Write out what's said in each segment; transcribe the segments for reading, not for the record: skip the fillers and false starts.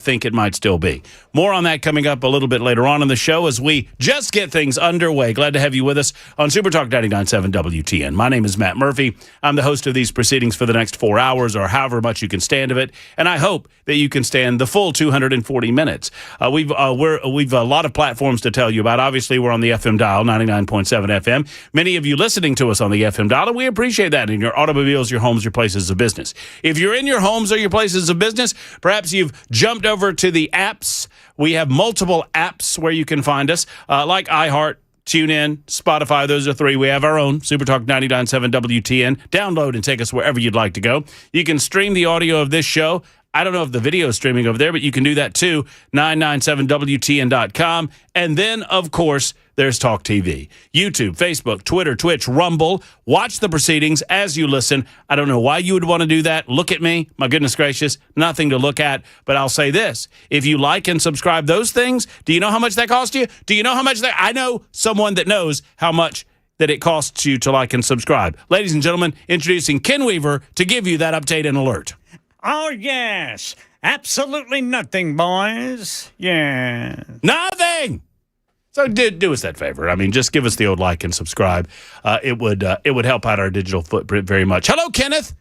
think it might still be. More on that coming up a little bit later on in the show as we just get things underway. Glad to have you with us on Super Talk 99.7 WTN. My name is Matt Murphy. I'm the host of these proceedings for the next 4 hours or however much you can stand of it, and I hope that you can stand the full 240 minutes. We've a lot of platforms to tell you about. Obviously, we're on the FM dial, 99.7 FM. Many of you listening to us on the FM dial, and we appreciate that in your automobiles, your homes, your places of business. If you're in your homes or your places of business, perhaps you've jumped over to the apps. We have multiple apps where you can find us, like iHeart, TuneIn, Spotify. Those are three. We have our own, Super Talk 99.7 WTN. Download and take us wherever you'd like to go. You can stream the audio of this show. I don't know if the video is streaming over there, but you can do that too, 997WTN.com. And then, of course, there's Talk TV, YouTube, Facebook, Twitter, Twitch, Rumble. Watch the proceedings as you listen. I don't know why you would want to do that. Look at me. My goodness gracious, nothing to look at. But I'll say this. If you like and subscribe those things, do you know how much that costs you? Do you know how much that? I know someone that knows how much that it costs you to like and subscribe. Ladies and gentlemen, introducing Ken Weaver to give you that update and alert. Oh, yes. Absolutely nothing, boys. Yeah. Nothing! So do us that favor. I mean, just give us the old like and subscribe. It would help out our digital footprint very much. Hello, Kenneth.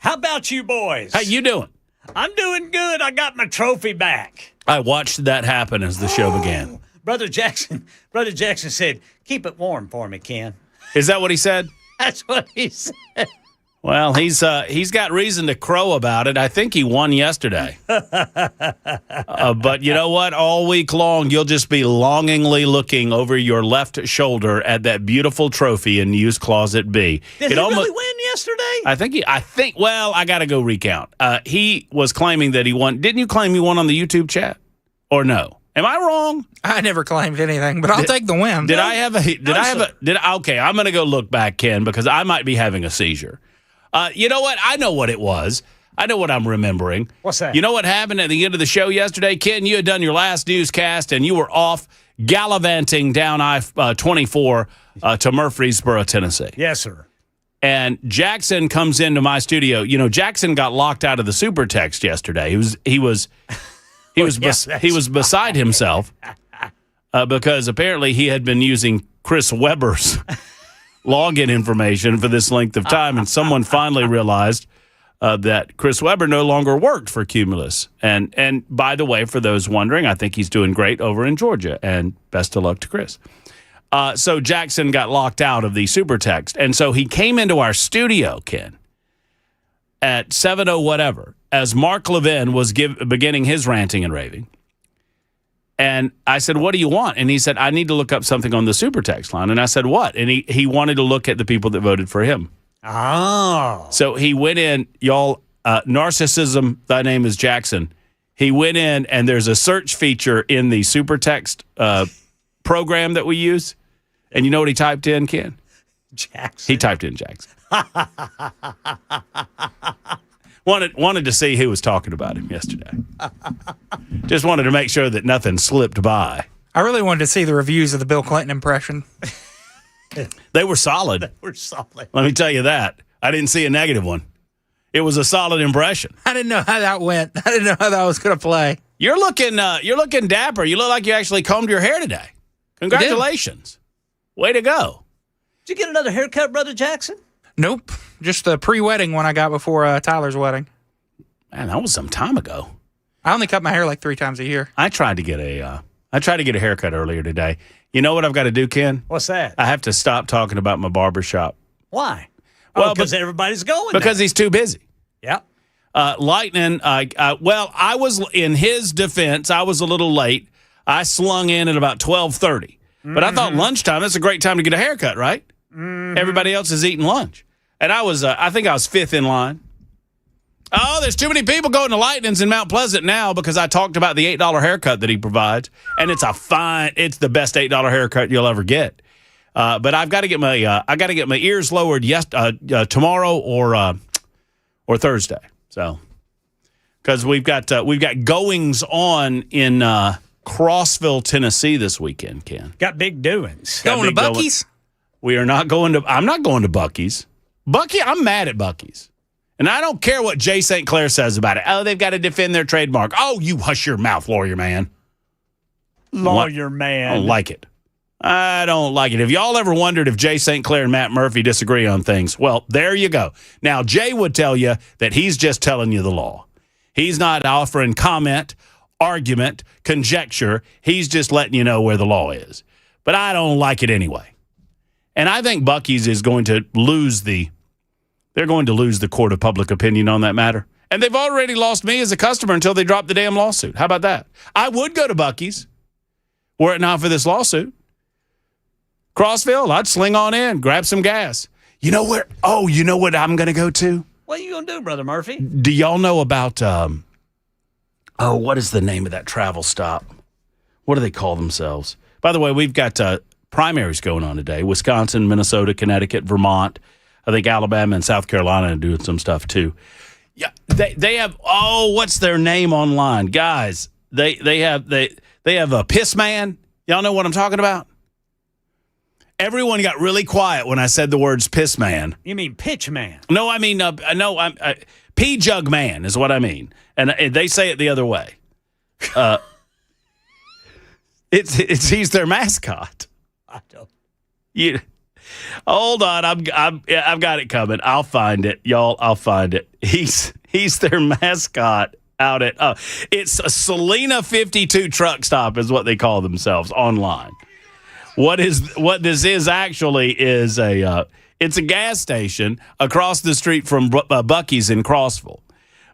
How about you boys? How you doing? I'm doing good. I got my trophy back. I watched that happen as the show began. Brother Jackson said, keep it warm for me, Ken. Is that what he said? That's what he said. Well, he's got reason to crow about it. I think he won yesterday. But you know what? All week long, you'll just be longingly looking over your left shoulder at that beautiful trophy in Used Closet B. Did he really win yesterday? Well, I got to go recount. He was claiming that he won. Didn't you claim you won on the YouTube chat? Or no? Am I wrong? I never claimed anything, but I'll take the win. Okay, I'm going to go look back, Ken, because I might be having a seizure. You know what? I know what it was. I know what I'm remembering. What's that? You know what happened at the end of the show yesterday? Ken, you had done your last newscast, and you were off gallivanting down I-24 to Murfreesboro, Tennessee. Yes, sir. And Jackson comes into my studio. You know, Jackson got locked out of the super text yesterday. He was beside himself because apparently he had been using Chris Webber's login information for this length of time, and someone finally realized that Chris Webber no longer worked for Cumulus. And by the way, for those wondering, I think he's doing great over in Georgia, and best of luck to Chris. So Jackson got locked out of the super text, and so he came into our studio, Ken, at 7:00 whatever, as Mark Levin was beginning his ranting and raving. And I said, what do you want? And he said, I need to look up something on the super text line. And I said, what? And he wanted to look at the people that voted for him. Oh. So he went in, y'all, Narcissism, thy name is Jackson. He went in, and there's a search feature in the super text program that we use. And you know what he typed in, Ken? Jackson. He typed in Jackson. Wanted to see who was talking about him yesterday. Just wanted to make sure that nothing slipped by. I really wanted to see the reviews of the Bill Clinton impression. They were solid. Let me tell you that. I didn't see a negative one. It was a solid impression. I didn't know how that went. I didn't know how that was going to play. You're looking dapper. You look like you actually combed your hair today. Congratulations. Way to go. Did you get another haircut, Brother Jackson? Nope. Just the pre-wedding one I got before Tyler's wedding. Man, that was some time ago. I only cut my hair like 3 times a year. I tried to get a haircut earlier today. You know what I've got to do, Ken? What's that? I have to stop talking about my barber shop. Why? Well, because everybody's going because now. He's too busy. Yeah. Lightning, I was, in his defense, I was a little late. I slung in at about 12:30. But I thought lunchtime, that's a great time to get a haircut, right? Mm-hmm. Everybody else is eating lunch. And I think I was 5th in line. Oh, there's too many people going to Lightning's in Mount Pleasant now because I talked about the $8 haircut that he provides. And it's the best $8 haircut you'll ever get. But I've got to get my ears lowered tomorrow or Thursday. So, because we've got goings on in Crossville, Tennessee this weekend, Ken. Got big doings. Going to Buc-ee's? I'm not going to Buc-ee's. I'm mad at Buc-ee's. And I don't care what Jay St. Clair says about it. Oh, they've got to defend their trademark. Oh, you hush your mouth, lawyer man. Lawyer I man. don't like it. I don't like it. Have y'all ever wondered if Jay St. Clair and Matt Murphy disagree on things? Well, there you go. Now, Jay would tell you that he's just telling you the law. He's not offering comment, argument, conjecture. He's just letting you know where the law is. But I don't like it anyway. And I think Buc-ee's is going to lose they're going to lose the court of public opinion on that matter. And they've already lost me as a customer until they drop the damn lawsuit. How about that? I would go to Buc-ee's were it not for this lawsuit. Crossville, I'd sling on in, grab some gas. You know where? Oh, you know what I'm going to go to? What are you going to do, Brother Murphy? Do y'all know about, what is the name of that travel stop? What do they call themselves? By the way, we've got primaries going on today. Wisconsin, Minnesota, Connecticut, Vermont. I think Alabama and South Carolina are doing some stuff too. Yeah, they have, what's their name online? Guys, they have a piss man. Y'all know what I'm talking about? Everyone got really quiet when I said the words piss man. You mean pitch man? No, I mean, pee jug man is what I mean. And they say it the other way. He's their mascot. I don't. Hold on, I've got it coming. I'll find it, y'all. I'll find it. He's their mascot out at. It's a Salina 52 truck stop is what they call themselves online. What this is actually is it's a gas station across the street from Buc-ee's in Crossville.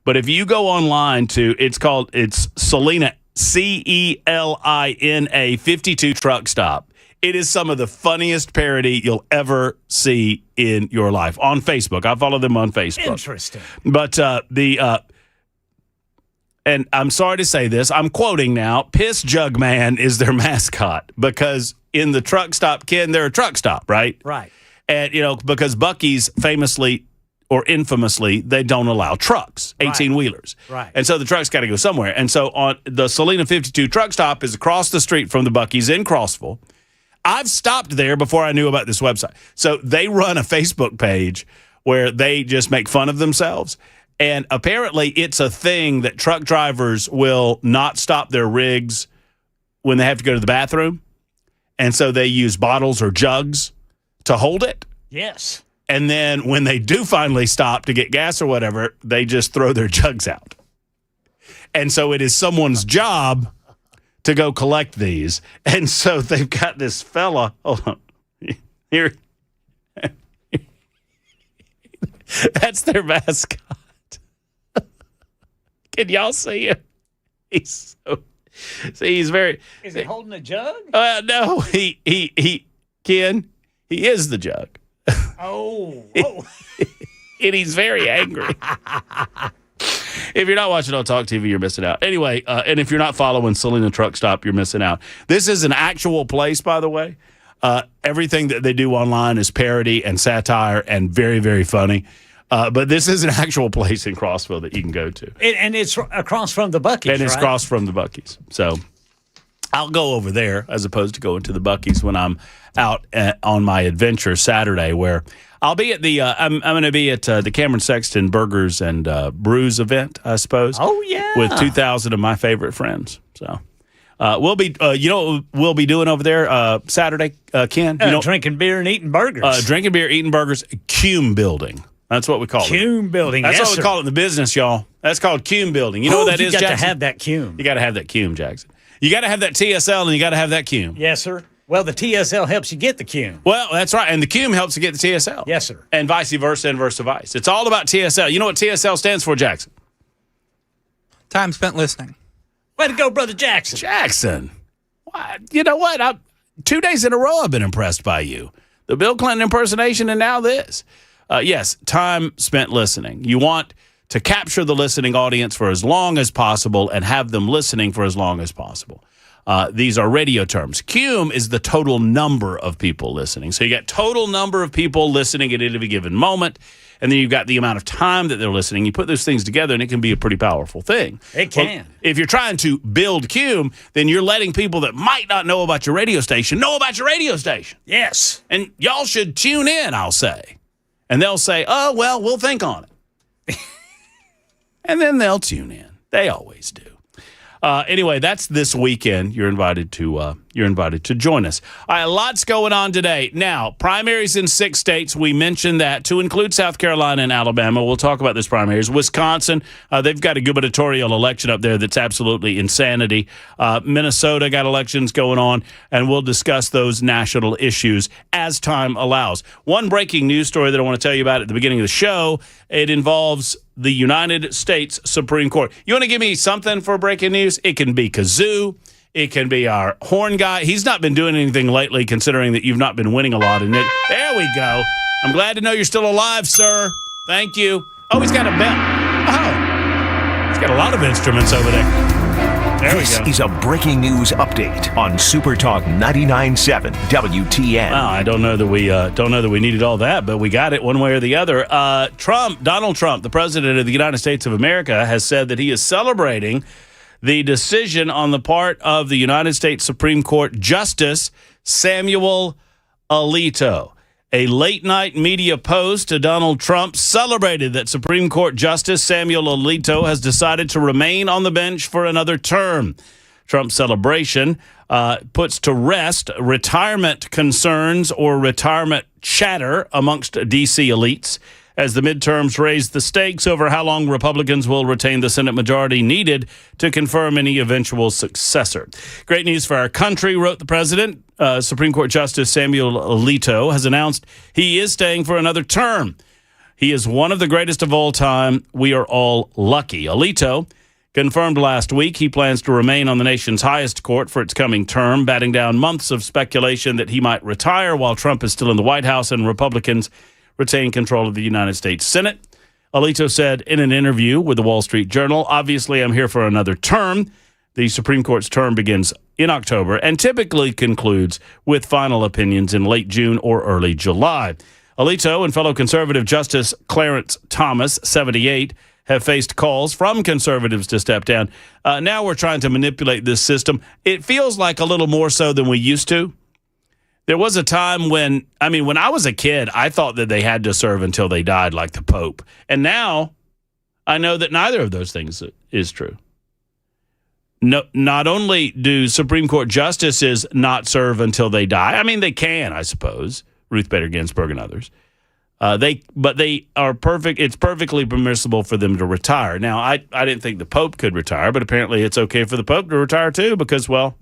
But if you go online it's Salina, CELINA 52 truck stop. It is some of the funniest parody you'll ever see in your life on Facebook. I follow them on Facebook. Interesting. But and I'm sorry to say this, I'm quoting now, Piss Jug Man is their mascot because in the truck stop, Ken, they're a truck stop, right? Right. And, because Buc-ee's famously or infamously, they don't allow trucks, 18-wheelers. Right. And so the truck's got to go somewhere. And so on the Salina 52 truck stop is across the street from the Buc-ee's in Crossville. I've stopped there before I knew about this website. So they run a Facebook page where they just make fun of themselves. And apparently it's a thing that truck drivers will not stop their rigs when they have to go to the bathroom. And so they use bottles or jugs to hold it. Yes. And then when they do finally stop to get gas or whatever, they just throw their jugs out. And so it is someone's job to go collect these. And so they've got this fella. Hold on. Here. That's their mascot. Can y'all see him? He's very. Is he holding a jug? No, Ken, he is the jug. Oh. And he's very angry. If you're not watching on Talk TV, you're missing out. Anyway, and if you're not following Salina Truck Stop, you're missing out. This is an actual place, by the way. Everything that they do online is parody and satire and very, very funny. But this is an actual place in Crossville that you can go to. And it's across from the Buc-ee's, And it's across from the Buc-ee's. So I'll go over there as opposed to going to the Buc-ee's when I'm out on my adventure Saturday, where I'll be at the I'm going to be at the Cameron Sexton Burgers and Brews event, I suppose. Oh, yeah. With 2,000 of my favorite friends. So we'll be, what we'll be doing over there Saturday, Ken? Drinking beer and eating burgers. Drinking beer, eating burgers, Cume Building. That's what we call it. Cume building. That's yes, what we sir. call it in the business, y'all. That's called Cume building. You know what that is, Jackson? You got to have that cume. You got to have that Cume, Jackson. You got to have that TSL and you got to have that Cume. Yes, sir. Well, the TSL helps you get the cume. Well, that's right. And the Cume helps you get the TSL. Yes, sir. And vice versa and versa vice. It's all about TSL. You know what TSL stands for, Jackson? Time spent listening. Way to go, Brother Jackson. Jackson. You know what? 2 days in a row I've been impressed by you. The Bill Clinton impersonation and now this. Yes, time spent listening. You want to capture the listening audience for as long as possible and have them listening for as long as possible. These are radio terms. Cume is the total number of people listening. So you got total number of people listening at any given moment, and then you've got the amount of time that they're listening. You put those things together, and it can be a pretty powerful thing. It can. Well, if you're trying to build Cume, then you're letting people that might not know about your radio station know about your radio station. Yes. And y'all should tune in, I'll say. And they'll say, oh, well, we'll think on it. And then they'll tune in. They always do. Anyway, that's this weekend. You're invited to join us. All right, lots going on today. Now, primaries in 6 states. We mentioned that to include South Carolina and Alabama. We'll talk about this primaries. Wisconsin, they've got a gubernatorial election up there that's absolutely insanity. Minnesota got elections going on, and we'll discuss those national issues as time allows. One breaking news story that I want to tell you about at the beginning of the show, it involves the United States Supreme Court. You want to give me something for breaking news? It can be Kazoo. It can be our horn guy. He's not been doing anything lately, considering that you've not been winning a lot in it. There we go. I'm glad to know you're still alive, sir. Thank you. Oh, he's got a bell. Oh, he's got a lot of instruments over there. There This we go. is a breaking news update on Super Talk 99.7 WTN. Well, I don't know that we needed all that, but we got it one way or the other. Donald Trump, the president of the United States of America, has said that he is celebrating the decision on the part of the United States Supreme Court Justice Samuel Alito. A late-night media post to Donald Trump celebrated that Supreme Court Justice Samuel Alito has decided to remain on the bench for another term. Trump's celebration puts to rest retirement concerns or retirement chatter amongst D.C. elites as the midterms raise the stakes over how long Republicans will retain the Senate majority needed to confirm any eventual successor. Great news for our country, wrote the president. Supreme Court Justice Samuel Alito has announced he is staying for another term. He is one of the greatest of all time. We are all lucky. Alito confirmed last week he plans to remain on the nation's highest court for its coming term, batting down months of speculation that he might retire while Trump is still in the White House and Republicans retain control of the United States Senate. Alito said in an interview with the Wall Street Journal, "Obviously, I'm here for another term. The Supreme Court's term begins in October and typically concludes with final opinions in late June or early July." Alito and fellow conservative Justice Clarence Thomas, 78, have faced calls from conservatives to step down. Now we're trying to manipulate this system. It feels like a little more so than we used to. There was a time when I was a kid, I thought that they had to serve until they died, like the Pope. And now I know that neither of those things is true. No, not only do Supreme Court justices not serve until they die. I mean, they can, I suppose, Ruth Bader Ginsburg and others. But they are perfect. It's perfectly permissible for them to retire. Now, I didn't think the Pope could retire, but apparently it's okay for the Pope to retire too because, well,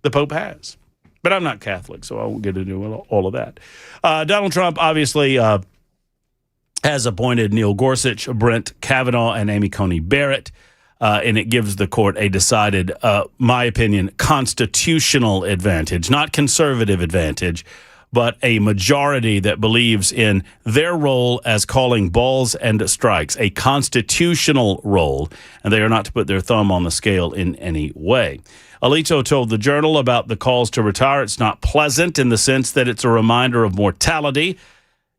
the Pope has. But I'm not Catholic, so I won't get into all of that. Donald Trump obviously has appointed Neil Gorsuch, Brett Kavanaugh, and Amy Coney Barrett, and it gives the court a decided, my opinion, constitutional advantage, not conservative advantage, but a majority that believes in their role as calling balls and strikes, a constitutional role, and they are not to put their thumb on the scale in any way. Alito told the Journal about the calls to retire. It's not pleasant in the sense that it's a reminder of mortality.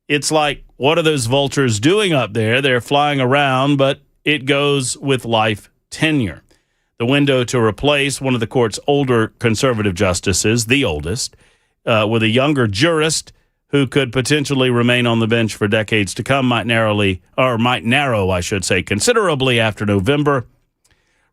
It's like, what are those vultures doing up there? They're flying around, but it goes with life tenure. The window to replace one of the court's older conservative justices, the oldest, with a younger jurist who could potentially remain on the bench for decades to come might narrow, I should say, considerably after November.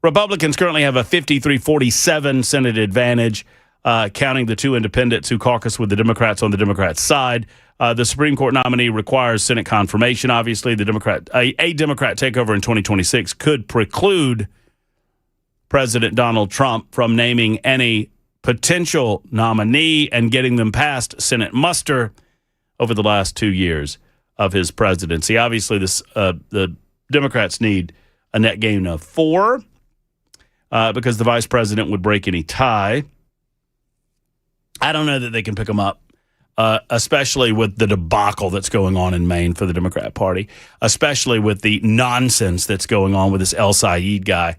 Republicans currently have a 53-47 Senate advantage, counting the two independents who caucus with the Democrats on the Democrats' side. The Supreme Court nominee requires Senate confirmation. Obviously, a Democrat takeover in 2026 could preclude President Donald Trump from naming any potential nominee and getting them past Senate muster over the last 2 years of his presidency. Obviously, the Democrats need a net gain of 4 because the vice president would break any tie. I don't know that they can pick them up, especially with the debacle that's going on in Maine for the Democrat Party, especially with the nonsense that's going on with this El Said guy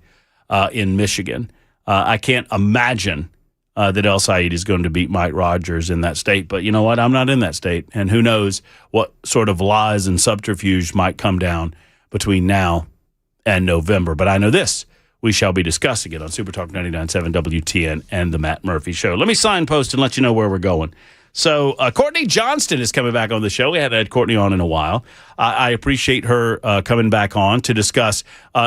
in Michigan. I can't imagine that El Said is going to beat Mike Rogers in that state. But you know what? I'm not in that state. And who knows what sort of lies and subterfuge might come down between now and November. But I know this. We shall be discussing it on Super Talk 99.7 WTN and the Matt Murphy Show. Let me signpost and let you know where we're going. So Courtney Johnston is coming back on the show. We haven't had Courtney on in a while. I appreciate her coming back on to discuss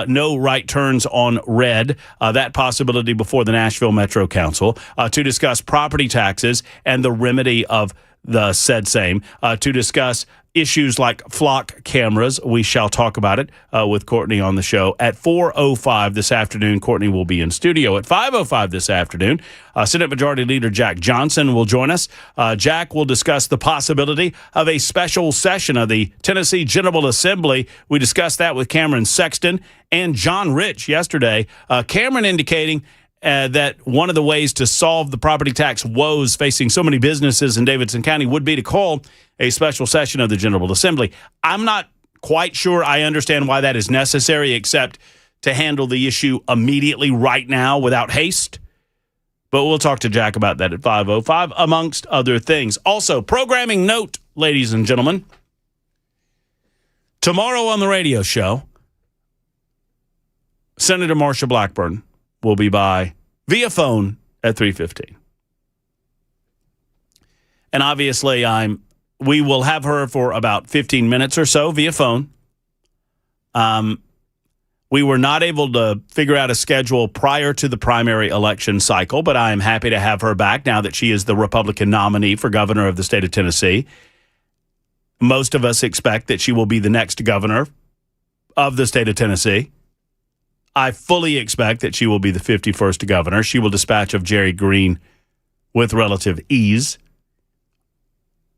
no right turns on red, that possibility before the Nashville Metro Council, to discuss property taxes and the remedy of the said same, to discuss issues like flock cameras. We shall talk about it with Courtney on the show at 4:05 this afternoon. Courtney will be in studio at 5:05 this afternoon. Senate Majority Leader Jack Johnson will join us. Jack will discuss the possibility of a special session of the Tennessee General Assembly. We discussed that with Cameron Sexton and John Rich yesterday. Cameron indicating that one of the ways to solve the property tax woes facing so many businesses in Davidson County would be to call a special session of the General Assembly. I'm not quite sure I understand why that is necessary, except to handle the issue immediately right now without haste. But we'll talk to Jack about that at 5:05, amongst other things. Also, programming note, ladies and gentlemen. Tomorrow on the radio show, Senator Marsha Blackburn will be by via phone at 3:15. And obviously, we will have her for about 15 minutes or so via phone. We were not able to figure out a schedule prior to the primary election cycle, but I am happy to have her back now that she is the Republican nominee for governor of the state of Tennessee. Most of us expect that she will be the next governor of the state of Tennessee. I fully expect that she will be the 51st governor. She will dispatch of Jerry Green with relative ease.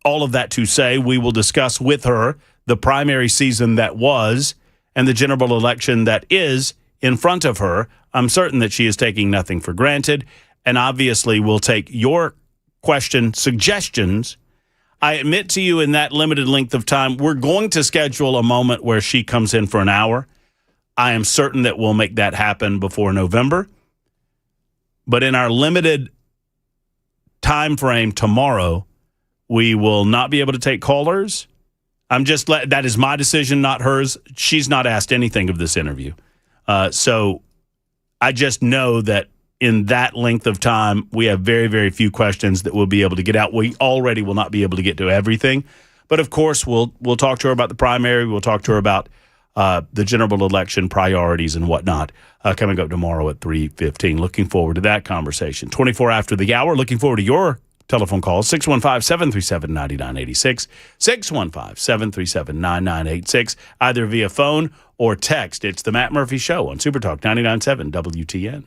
All of that to say, we will discuss with her the primary season that was and the general election that is in front of her. I'm certain that she is taking nothing for granted, and obviously we'll take your question suggestions. I admit to you, in that limited length of time, we're going to schedule a moment where she comes in for an hour. I am certain that we'll make that happen before November. But in our limited time frame tomorrow, we will not be able to take callers. That is my decision, not hers. She's not asked anything of this interview. So I just know that in that length of time, we have very, very few questions that we'll be able to get out. We already will not be able to get to everything. But of course, we'll talk to her about the primary. We'll talk to her about the general election priorities and whatnot, coming up tomorrow at 3:15. Looking forward to that conversation. 24 after the hour. Looking forward to your telephone calls. 615-737-9986. 615-737-9986. Either via phone or text. It's the Matt Murphy Show on Super Talk 99.7 WTN.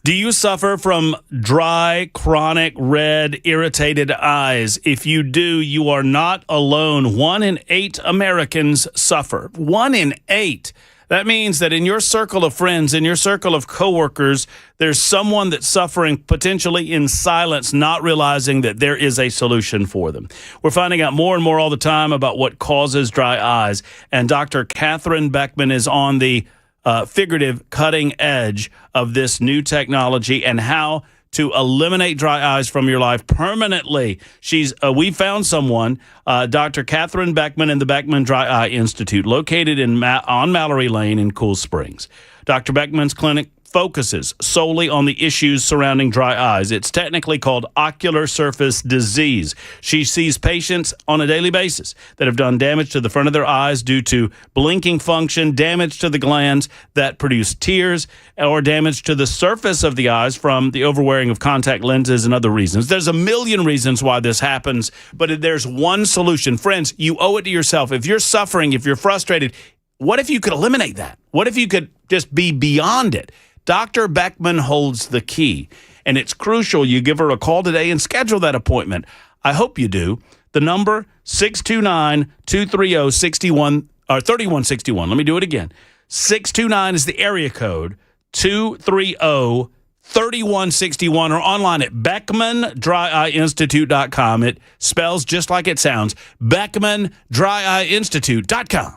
Do you suffer from dry, chronic, red, irritated eyes? If you do, you are not alone. 1 in 8 Americans suffer. 1 in 8. That means that in your circle of friends, in your circle of coworkers, there's someone that's suffering potentially in silence, not realizing that there is a solution for them. We're finding out more and more all the time about what causes dry eyes. And Dr. Catherine Beckman is on the figurative cutting edge of this new technology and how to eliminate dry eyes from your life permanently. We found someone, Dr. Catherine Beckman and the Beckman Dry Eye Institute, located on Mallory Lane in Cool Springs. Dr. Beckman's clinic focuses solely on the issues surrounding dry eyes. It's technically called ocular surface disease. She sees patients on a daily basis that have done damage to the front of their eyes due to blinking function, damage to the glands that produce tears, or damage to the surface of the eyes from the overwearing of contact lenses and other reasons. There's a million reasons why this happens, but there's one solution. Friends, you owe it to yourself. If you're suffering, if you're frustrated, what if you could eliminate that? What if you could just be beyond it? Dr. Beckman holds the key, and it's crucial you give her a call today and schedule that appointment. I hope you do. The number, 629-230-3161. Let me do it again. 629 is the area code, 230-3161, or online at BeckmanDryEyeInstitute.com. It spells just like it sounds, BeckmanDryEyeInstitute.com.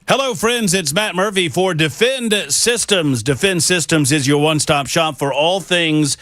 Hello, friends. It's Matt Murphy for Defend Systems. Defend Systems is your one-stop shop for all things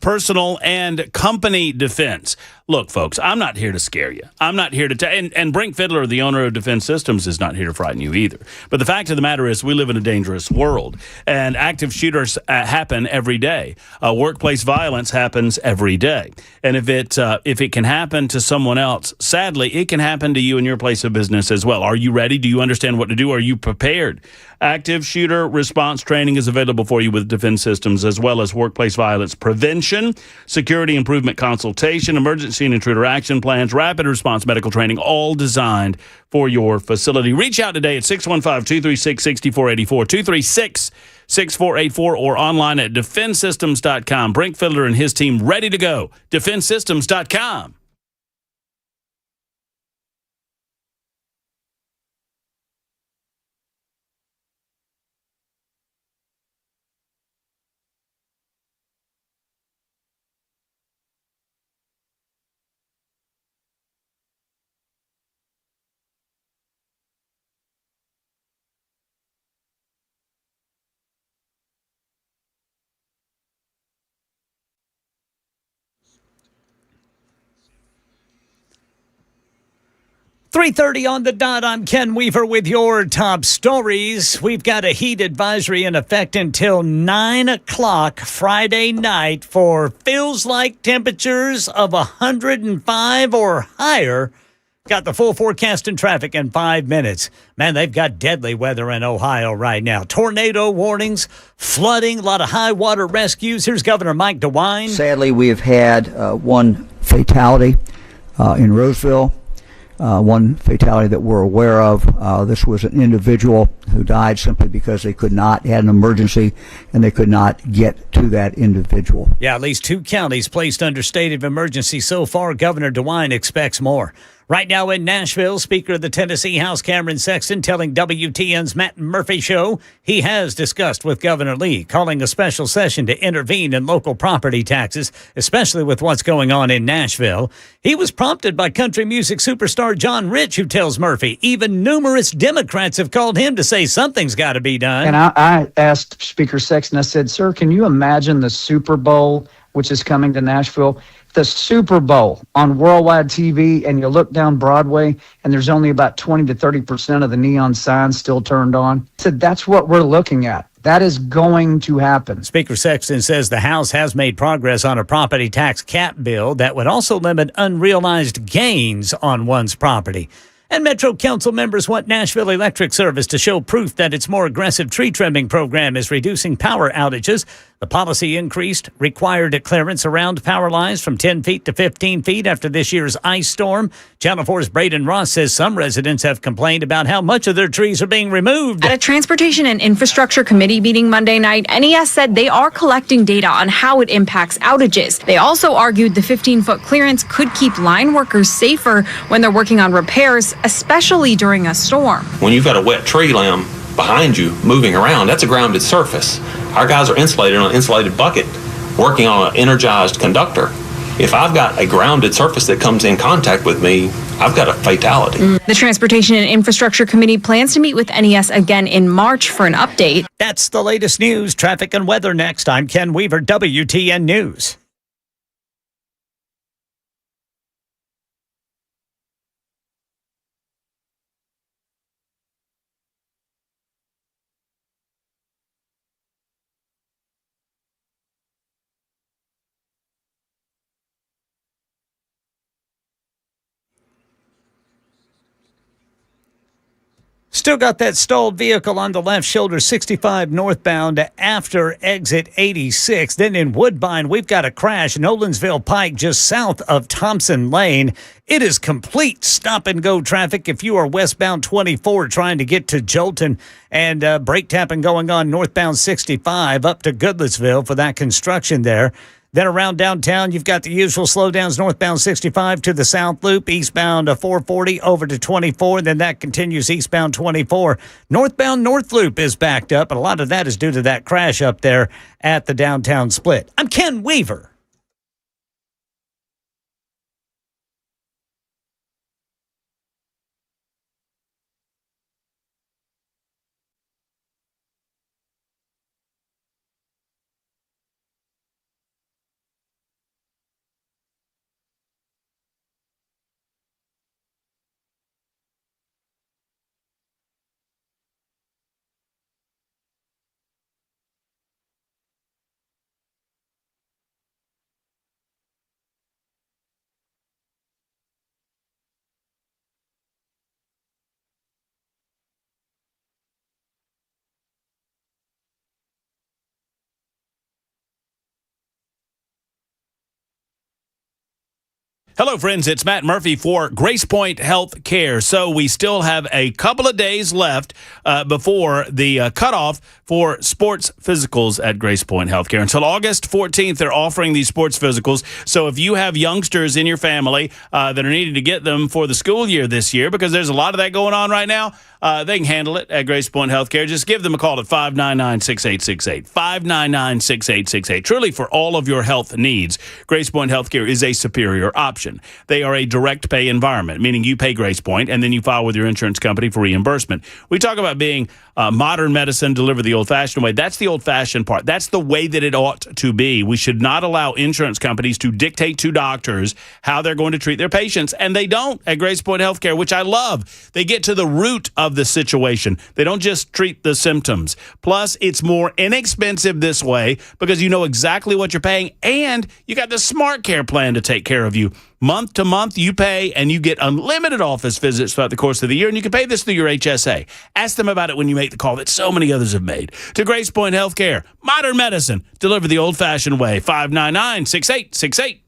personal and company defense. Look, folks, I'm not here to scare you. I'm not here to and Brink Fiddler, the owner of Defend Systems, is not here to frighten you either. But the fact of the matter is we live in a dangerous world, and active shooters happen every day. Workplace violence happens every day. And if it can happen to someone else, sadly, it can happen to you in your place of business as well. Are you ready? Do you understand what to do? Are you prepared? Active shooter response training is available for you with Defend Systems, as well as workplace violence prevention, security improvement consultation, emergency and intruder action plans, rapid response medical training, all designed for your facility. Reach out today at 615-236-6484, 236-6484, or online at defendsystems.com. Brink Fiddler and his team ready to go. Defendsystems.com. .30 on the dot. I'm Ken Weaver with your top stories. We've got a heat advisory in effect until 9 o'clock Friday night for feels like temperatures of 105 or higher. Got the full forecast and traffic in 5 minutes. Man, they've got deadly weather in Ohio right now. Tornado warnings, flooding, a lot of high water rescues. Here's Governor Mike DeWine. Sadly, we have had one fatality in Roseville. One fatality that we're aware of. This was an individual who died simply because they had an emergency and they could not get to that individual. Yeah, at least 2 counties placed under state of emergency so far. Governor DeWine expects more. Right now in Nashville, Speaker of the Tennessee House Cameron Sexton telling WTN's Matt Murphy Show he has discussed with Governor Lee, calling a special session to intervene in local property taxes, especially with what's going on in Nashville. He was prompted by country music superstar John Rich, who tells Murphy even numerous Democrats have called him to say something's got to be done. And I asked Speaker Sexton, I said, sir, can you imagine the Super Bowl, which is coming to Nashville? The Super Bowl on worldwide TV, and you look down Broadway and there's only about 20 to 30% of the neon signs still turned on. I said, that's what we're looking at. That is going to happen. Speaker Sexton says the House has made progress on a property tax cap bill that would also limit unrealized gains on one's property. And Metro Council members want Nashville Electric Service to show proof that its more aggressive tree trimming program is reducing power outages. The policy increased required clearance around power lines from 10 feet to 15 feet after this year's ice storm. Channel 4's Braden Ross says some residents have complained about how much of their trees are being removed. At a Transportation and Infrastructure Committee meeting Monday night, NES said they are collecting data on how it impacts outages. They also argued the 15-foot clearance could keep line workers safer when they're working on repairs, especially during a storm. When you've got a wet tree limb behind you moving around, that's a grounded surface. Our guys are insulated on an insulated bucket working on an energized conductor. If I've got a grounded surface that comes in contact with me, I've got a fatality. The Transportation and Infrastructure Committee plans to meet with NES again in March for an update. That's the latest news, traffic, and weather next. I'm Ken Weaver, WTN News. Still got that stalled vehicle on the left shoulder, 65 northbound after exit 86. Then in Woodbine, we've got a crash, Nolensville Pike, just south of Thompson Lane. It is complete stop-and-go traffic if you are westbound 24 trying to get to Jolton, and brake tapping going on northbound 65 up to Goodlettsville for that construction there. Then around downtown, you've got the usual slowdowns northbound 65 to the South Loop, eastbound 440 over to 24. Then that continues eastbound 24. Northbound North Loop is backed up, and a lot of that is due to that crash up there at the downtown split. I'm Ken Weaver. Hello, friends. It's Matt Murphy for Grace Point Health Care. So we still have a couple of days left before the cutoff for sports physicals at Grace Point Health Care. Until August 14th, they're offering these sports physicals. So if you have youngsters in your family that are needing to get them for the school year this year, because there's a lot of that going on right now, they can handle it at Grace Point Health Care. Just give them a call at 599-6868. 599-6868. Truly, for all of your health needs, Grace Point Health Care is a superior option. They are a direct pay environment, meaning you pay Grace Point and then you file with your insurance company for reimbursement. We talk about being modern medicine delivered the old-fashioned way. That's the old-fashioned part. That's the way that it ought to be. We should not allow insurance companies to dictate to doctors how they're going to treat their patients, and they don't at Grace Point Health Care, which I love. They get to the root of the situation. They don't just treat the symptoms. Plus, it's more inexpensive this way because you know exactly what you're paying, and you got the Smart Care plan to take care of you. Month to month, you pay, and you get unlimited office visits throughout the course of the year, and you can pay this through your HSA. Ask them about it when you make the call that so many others have made. To Grace Point Healthcare, modern medicine, delivered the old-fashioned way. 599-6868.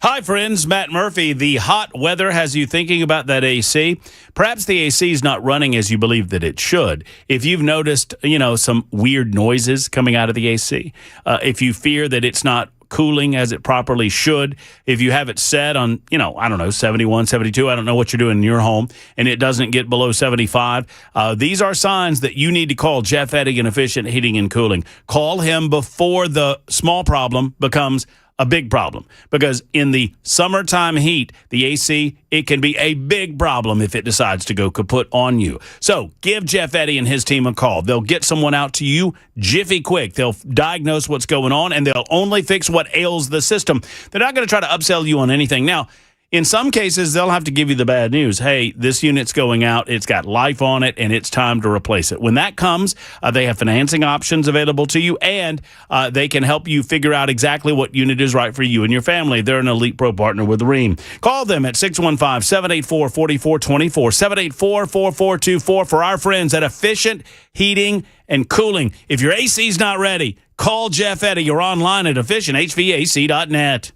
Hi, friends. Matt Murphy. The hot weather has you thinking about that AC. Perhaps the AC is not running as you believe that it should. If you've noticed, some weird noises coming out of the AC, if you fear that it's not cooling as it properly should, if you have it set on, 71, 72, I don't know what you're doing in your home, and it doesn't get below 75, these are signs that you need to call Jeff Eddy and Efficient Heating and Cooling. Call him before the small problem becomes a big problem, because in the summertime heat, the AC, it can be a big problem if it decides to go kaput on you. So give Jeff Eddy and his team a call. They'll get someone out to you jiffy quick. They'll diagnose what's going on, and they'll only fix what ails the system. They're not going to try to upsell you on anything. Now, in some cases, they'll have to give you the bad news. Hey, this unit's going out, it's got life on it, and it's time to replace it. When that comes, they have financing options available to you, and they can help you figure out exactly what unit is right for you and your family. They're an Elite Pro partner with Rheem. Call them at 615-784-4424, 784-4424 for our friends at Efficient Heating and Cooling. If your AC's not ready, call Jeff Eddy. You're online at efficienthvac.net.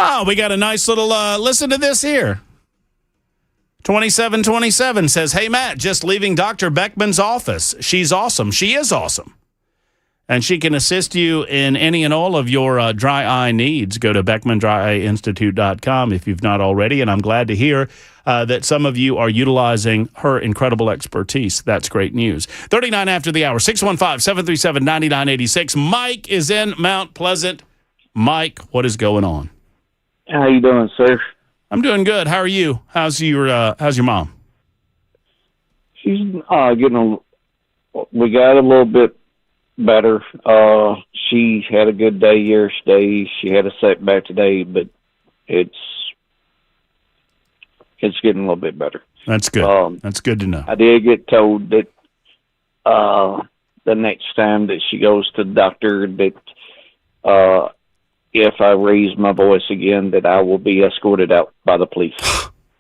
Oh, we got a nice little, listen to this here. 2727 says, hey, Matt, just leaving Dr. Beckman's office. She's awesome. She is awesome. And she can assist you in any and all of your dry eye needs. Go to BeckmanDryEyeInstitute.com if you've not already. And I'm glad to hear that some of you are utilizing her incredible expertise. That's great news. 39 after the hour, 615-737-9986. Mike is in Mount Pleasant. Mike, what is going on? How you doing, sir? I'm doing good. How are you? How's your mom? She's getting we got a little bit better. She had a good day yesterday. She had a setback today, but it's getting a little bit better. That's good. That's good to know. I did get told that the next time that she goes to the doctor that if I raise my voice again, that I will be escorted out by the police.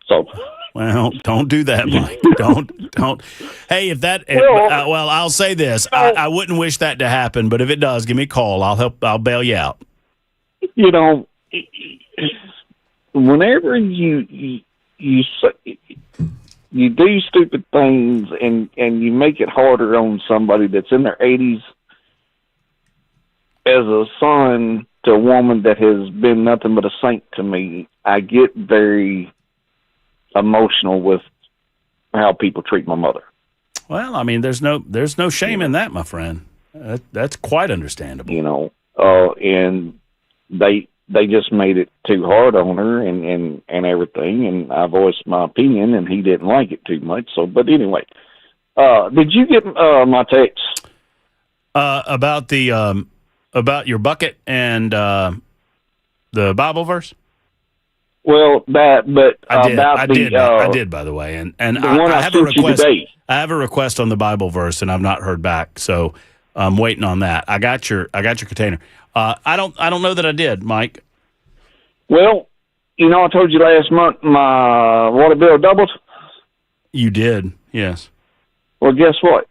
So, well, don't do that, Mike. Don't. Hey, if that, well, I'll say this: I wouldn't wish that to happen, but if it does, give me a call. I'll bail you out. you know, whenever you do stupid things and you make it harder on somebody that's in their 80s, as a son to a woman that has been nothing but a saint to me, I get very emotional with how people treat my mother. Well, I mean, there's no shame in that, my friend. That's quite understandable. You know, and they just made it too hard on her and everything, and I voiced my opinion, and he didn't like it too much. So, but anyway, did you get my text about your bucket and the Bible verse? Well, I did, by the way, and I have a request. Today. I have a request on the Bible verse, and I've not heard back, so I'm waiting on that. I got your container. I don't know that I did, Mike. Well, you know, I told you last month my water bill doubled. You did, yes. Well, guess what?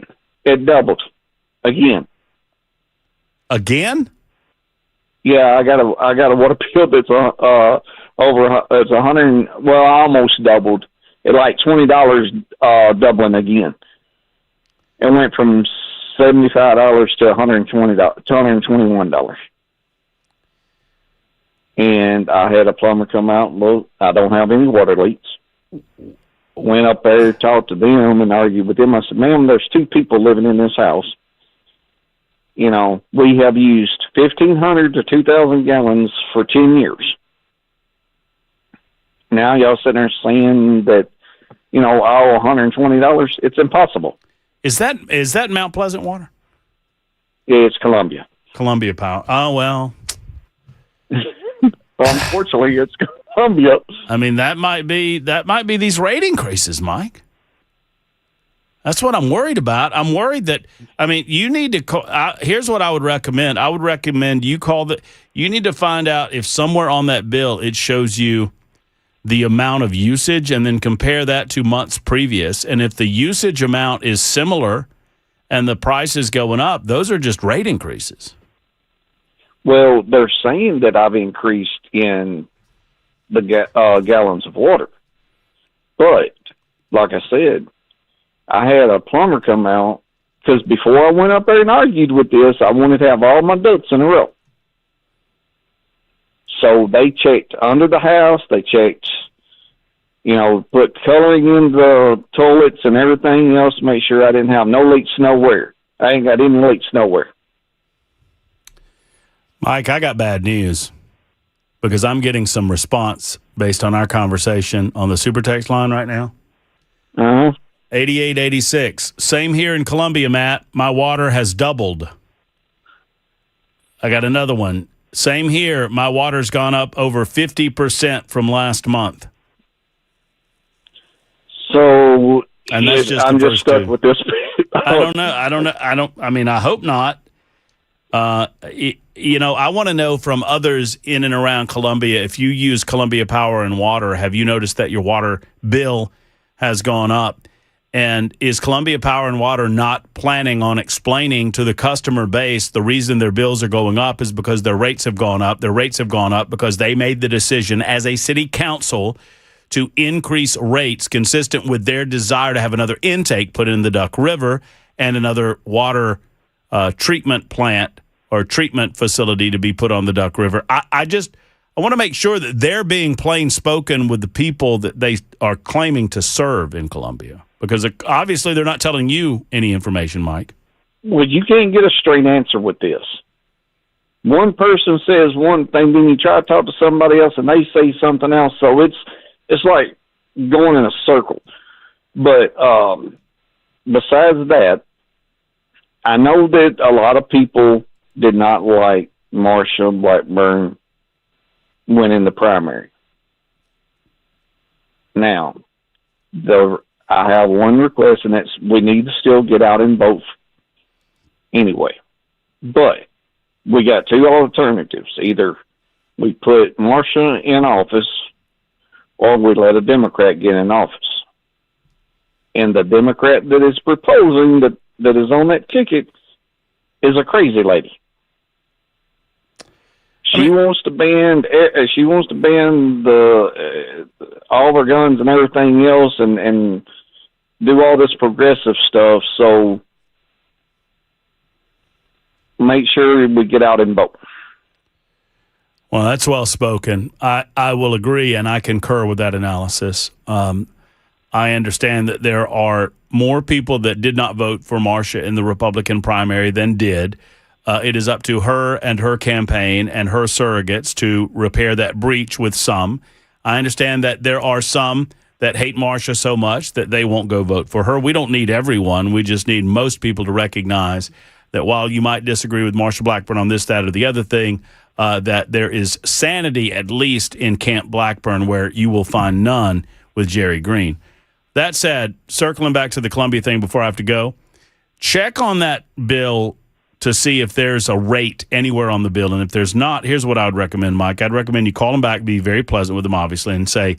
It doubled again. Again? Yeah, I got a water bill that's over. It's almost doubled. It like $20 doubling again. It went from $75 to $121. And I had a plumber come out and look. I don't have any water leaks. Went up there, talked to them, and argued with them. I said, "Ma'am, there's two people living in this house. You know, we have used 1,500 to 2,000 gallons for 10 years. Now y'all sitting there saying that, you know, $120. It's impossible." Is that Mount Pleasant water? Yeah, it's Columbia. Columbia Power. Oh, well. Unfortunately, it's Columbia. I mean, that might be these rate increases, Mike. That's what I'm worried about. I'm worried that, I mean, you need to call. Here's what I would recommend. I would recommend you you need to find out if somewhere on that bill it shows you the amount of usage and then compare that to months previous. And if the usage amount is similar and the price is going up, those are just rate increases. Well, they're saying that I've increased in the gallons of water. But, like I said, I had a plumber come out because before I went up there and argued with this, I wanted to have all my ducks in a row. So they checked under the house. They checked, you know, put coloring in the toilets and everything else to make sure I didn't have no leaks nowhere. I ain't got any leaks nowhere. Mike, I got bad news because I'm getting some response based on our conversation on the super text line right now. 8886. Same here in Columbia, Matt. My water has doubled. I got another one. Same here. My water's gone up over 50% from last month. So, and that's just I'm just stuck with this. I don't know. I mean, I hope not. You know, I want to know from others in and around Columbia, if you use Columbia Power and Water, have you noticed that your water bill has gone up? And is Columbia Power and Water not planning on explaining to the customer base the reason their bills are going up is because their rates have gone up? Their rates have gone up because they made the decision as a city council to increase rates consistent with their desire to have another intake put in the Duck River and another water treatment plant or treatment facility to be put on the Duck River. I want to make sure that they're being plain spoken with the people that they are claiming to serve in Columbia. Because obviously they're not telling you any information, Mike. Well, you can't get a straight answer with this. One person says one thing, then you try to talk to somebody else, and they say something else. So it's like going in a circle. But besides that, I know that a lot of people did not like Marsha Blackburn winning the primary. Now, I have one request, and that's we need to still get out and vote anyway. But we got two alternatives. Either we put Marsha in office or we let a Democrat get in office. And the Democrat that is proposing that is on that ticket is a crazy lady. She wants to ban. She wants to ban all their guns and everything else, and do all this progressive stuff. So make sure we get out and vote. Well, that's well spoken. I will agree, and I concur with that analysis. I understand that there are more people that did not vote for Marsha in the Republican primary than did. It is up to her and her campaign and her surrogates to repair that breach with some. I understand that there are some that hate Marsha so much that they won't go vote for her. We don't need everyone. We just need most people to recognize that while you might disagree with Marsha Blackburn on this, that, or the other thing, that there is sanity, at least in Camp Blackburn, where you will find none with Jerry Green. That said, circling back to the Columbia thing before I have to go, check on that bill to see if there's a rate anywhere on the bill. And if there's not, here's what I would recommend, Mike. I'd recommend you call them back, be very pleasant with them, obviously, and say,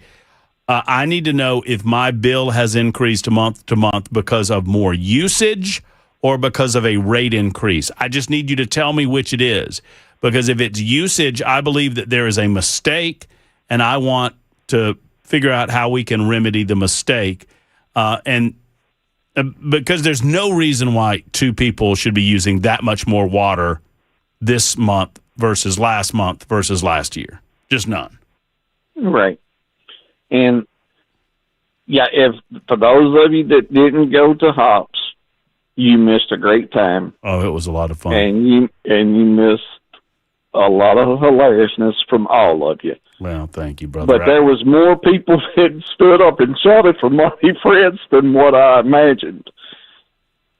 I need to know if my bill has increased month to month because of more usage or because of a rate increase. I just need you to tell me which it is. Because if it's usage, I believe that there is a mistake, and I want to figure out how we can remedy the mistake. Because there's no reason why two people should be using that much more water this month versus last year. Just none. Right. And, yeah, if for those of you that didn't go to Hops, you missed a great time. Oh, it was a lot of fun. And you missed a lot of hilariousness from all of you. Well, thank you, brother. But there was more people that stood up and shouted for Monty Fritz than what I imagined.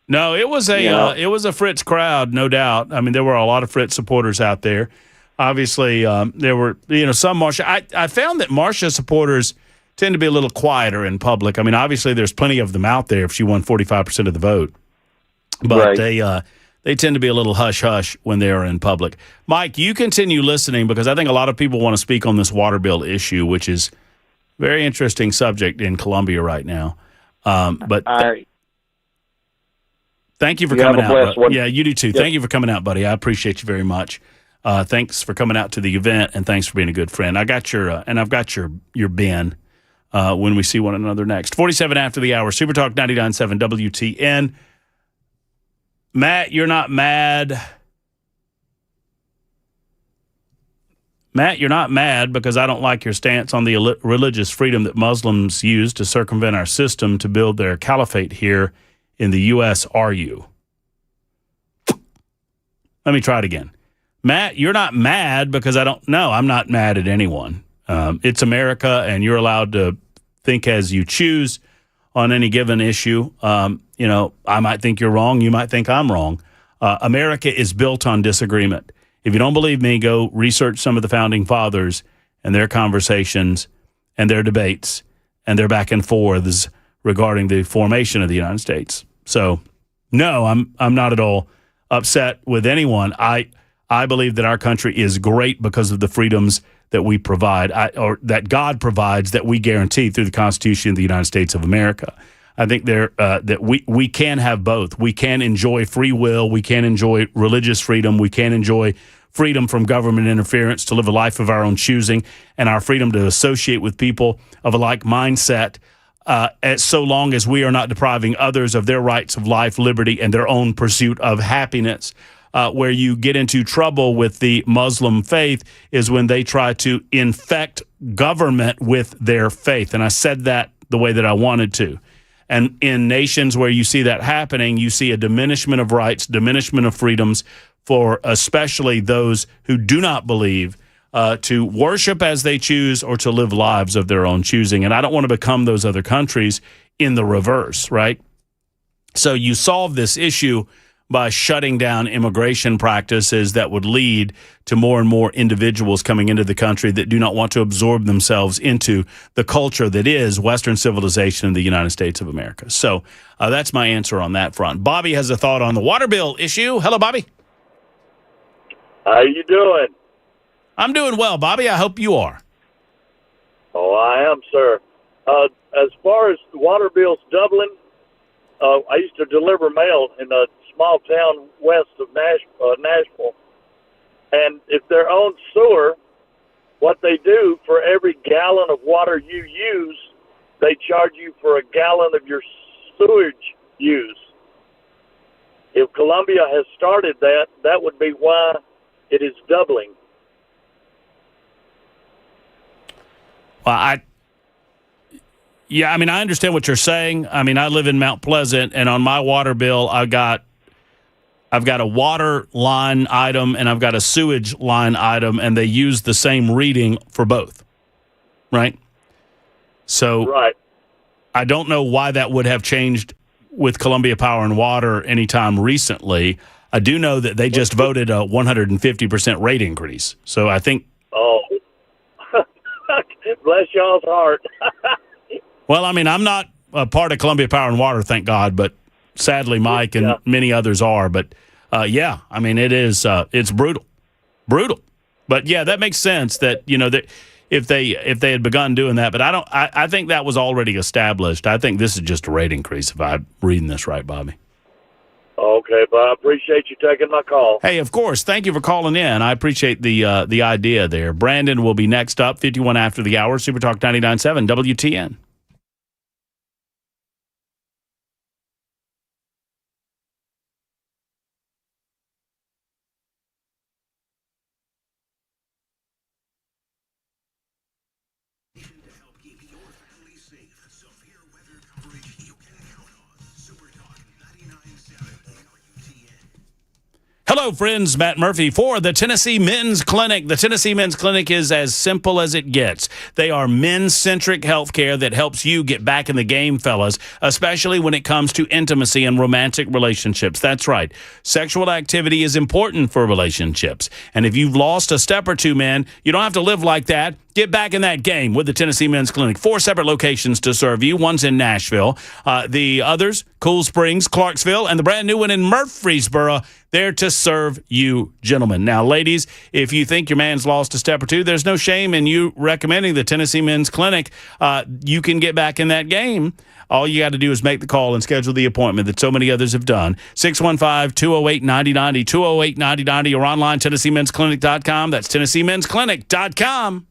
No, it was a Fritz crowd, no doubt. I mean, there were a lot of Fritz supporters out there. Obviously, there were some Marsha. I found that Marsha supporters tend to be a little quieter in public. I mean, obviously, there's plenty of them out there if she won 45% of the vote, but right. They tend to be a little hush-hush when they are in public. Mike, you continue listening because I think a lot of people want to speak on this water bill issue, which is a very interesting subject in Columbia right now. Thank you for coming out. Yeah, you do too. Yep. Thank you for coming out, buddy. I appreciate you very much. Thanks for coming out to the event, and thanks for being a good friend. I got your I've got your bin when we see one another next. 47 after the hour. Super Talk 99.7 WTN. Matt, you're not mad. Matt, you're not mad because I don't like your stance on the religious freedom that Muslims use to circumvent our system to build their caliphate here in the U.S., are you? Let me try it again. Matt, you're not mad because I'm not mad at anyone. It's America, and you're allowed to think as you choose on any given issue. I might think you're wrong. You might think I'm wrong. America is built on disagreement. If you don't believe me, go research some of the founding fathers and their conversations and their debates and their back and forths regarding the formation of the United States. So, no, I'm not at all upset with anyone. I believe that our country is great because of the freedoms that we provide, or that God provides, that we guarantee through the Constitution of the United States of America. I think that we can have both. We can enjoy free will. We can enjoy religious freedom. We can enjoy freedom from government interference to live a life of our own choosing, and our freedom to associate with people of a like mindset, so long as we are not depriving others of their rights of life, liberty, and their own pursuit of happiness. Where you get into trouble with the Muslim faith is when they try to infect government with their faith. And I said that the way that I wanted to. And in nations where you see that happening, you see a diminishment of rights, diminishment of freedoms for especially those who do not believe to worship as they choose or to live lives of their own choosing. And I don't want to become those other countries in the reverse, right? So you solve this issue by shutting down immigration practices that would lead to more and more individuals coming into the country that do not want to absorb themselves into the culture that is Western civilization in the United States of America. So that's my answer on that front. Bobby has a thought on the water bill issue. Hello, Bobby. How you doing? I'm doing well, Bobby. I hope you are. Oh, I am, sir. As far as the water bills doubling, I used to deliver mail in a small town west of Nashville, and And if they're on sewer, what they do for every gallon of water you use, they charge you for a gallon of your sewage use. If Columbia has started that, that would be why it is doubling. Well, I understand what you're saying. I mean, I live in Mount Pleasant, and on my water bill, I've got a water line item and I've got a sewage line item, and they use the same reading for both, right? So Right. I don't know why that would have changed with Columbia Power and Water anytime recently. I do know that they just voted a 150% rate increase. So I think... Oh, bless y'all's heart. Well, I mean, I'm not a part of Columbia Power and Water, thank God, but sadly Mike and many others are. But, yeah, I mean, it's brutal. Brutal. But, yeah, that makes sense that, that if they had begun doing that. But I think that was already established. I think this is just a rate increase, if I'm reading this right, Bobby. Okay, but I appreciate you taking my call. Hey, of course. Thank you for calling in. I appreciate the idea there. Brandon will be next up, 51 after the hour, Super Talk 99.7 WTN. Hello, friends. Matt Murphy for the Tennessee Men's Clinic. The Tennessee Men's Clinic is as simple as it gets. They are men-centric healthcare that helps you get back in the game, fellas, especially when it comes to intimacy and romantic relationships. That's right. Sexual activity is important for relationships. And if you've lost a step or two, man, you don't have to live like that. Get back in that game with the Tennessee Men's Clinic. 4 separate locations to serve you. One's in Nashville. The others, Cool Springs, Clarksville, and the brand new one in Murfreesboro, there to serve you gentlemen. Now, ladies, if you think your man's lost a step or two, there's no shame in you recommending the Tennessee Men's Clinic. You can get back in that game. All you got to do is make the call and schedule the appointment that so many others have done. 615-208-9090, 208-9090, or online, TennesseeMen'sClinic.com. That's TennesseeMen'sClinic.com.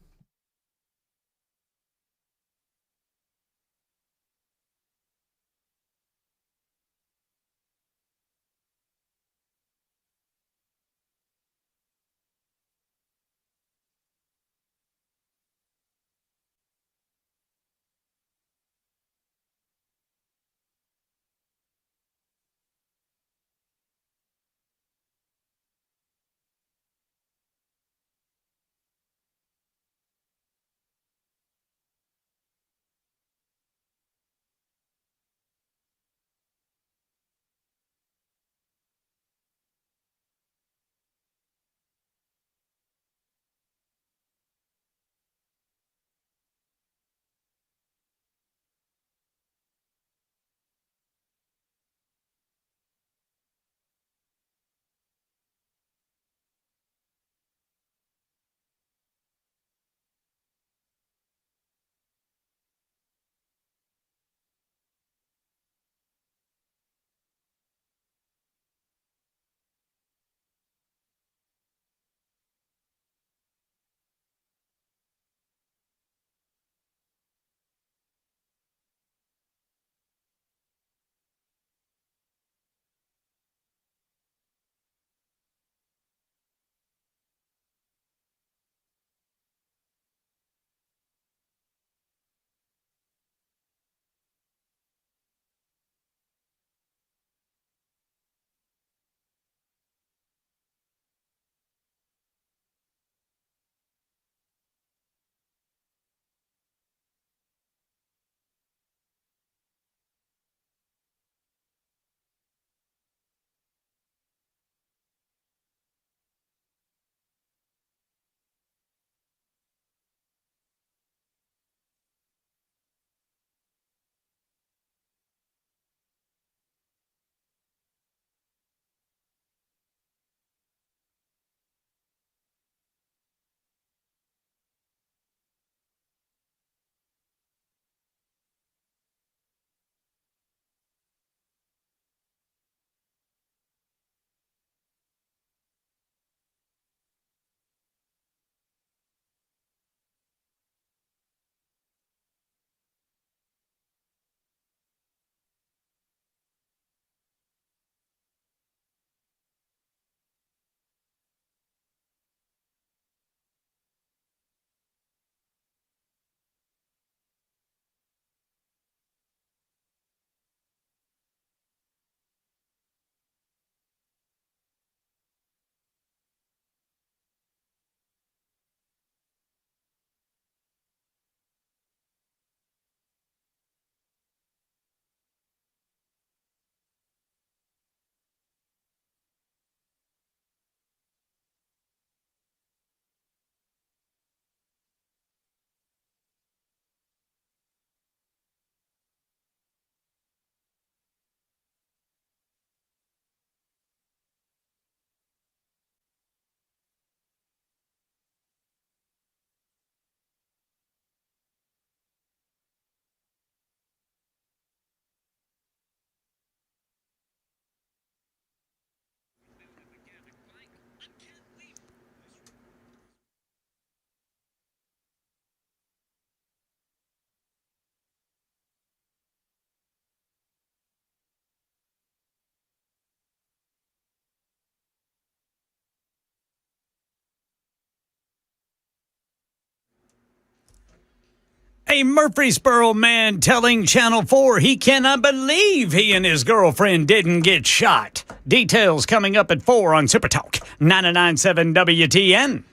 A Murfreesboro man telling Channel 4 he cannot believe he and his girlfriend didn't get shot. Details coming up at 4 on Super Talk 99.7 WTN.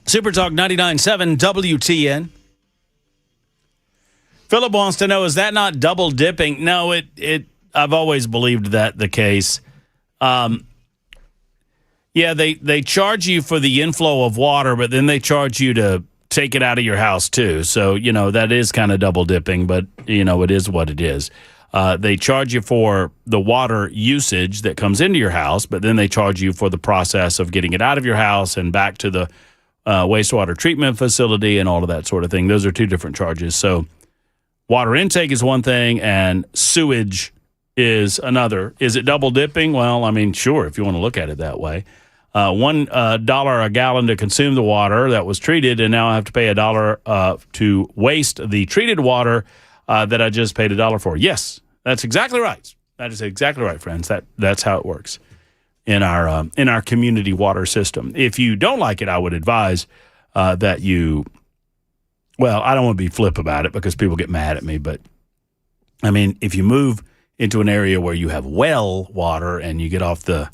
Super Talk 99.7 WTN. Philip wants to know, is that not double dipping? No, I've always believed that the case. Yeah, they charge you for the inflow of water, but then they charge you to take it out of your house too. So, that is kind of double dipping, but it is what it is. They charge you for the water usage that comes into your house, but then they charge you for the process of getting it out of your house and back to the wastewater treatment facility and all of that sort of thing. Those are two different charges. So water intake is one thing and sewage is another. Is it double dipping? Well, I mean, sure, if you want to look at it that way. $1 a gallon to consume the water that was treated, and now I have to pay $1 to waste the treated water that I just paid $1 for. Yes, that's exactly right. That is exactly right, friends. That's how it works in our community water system. If you don't like it, I would advise that you. Well, I don't want to be flip about it because people get mad at me, but I mean, if you move into an area where you have well water and you get off the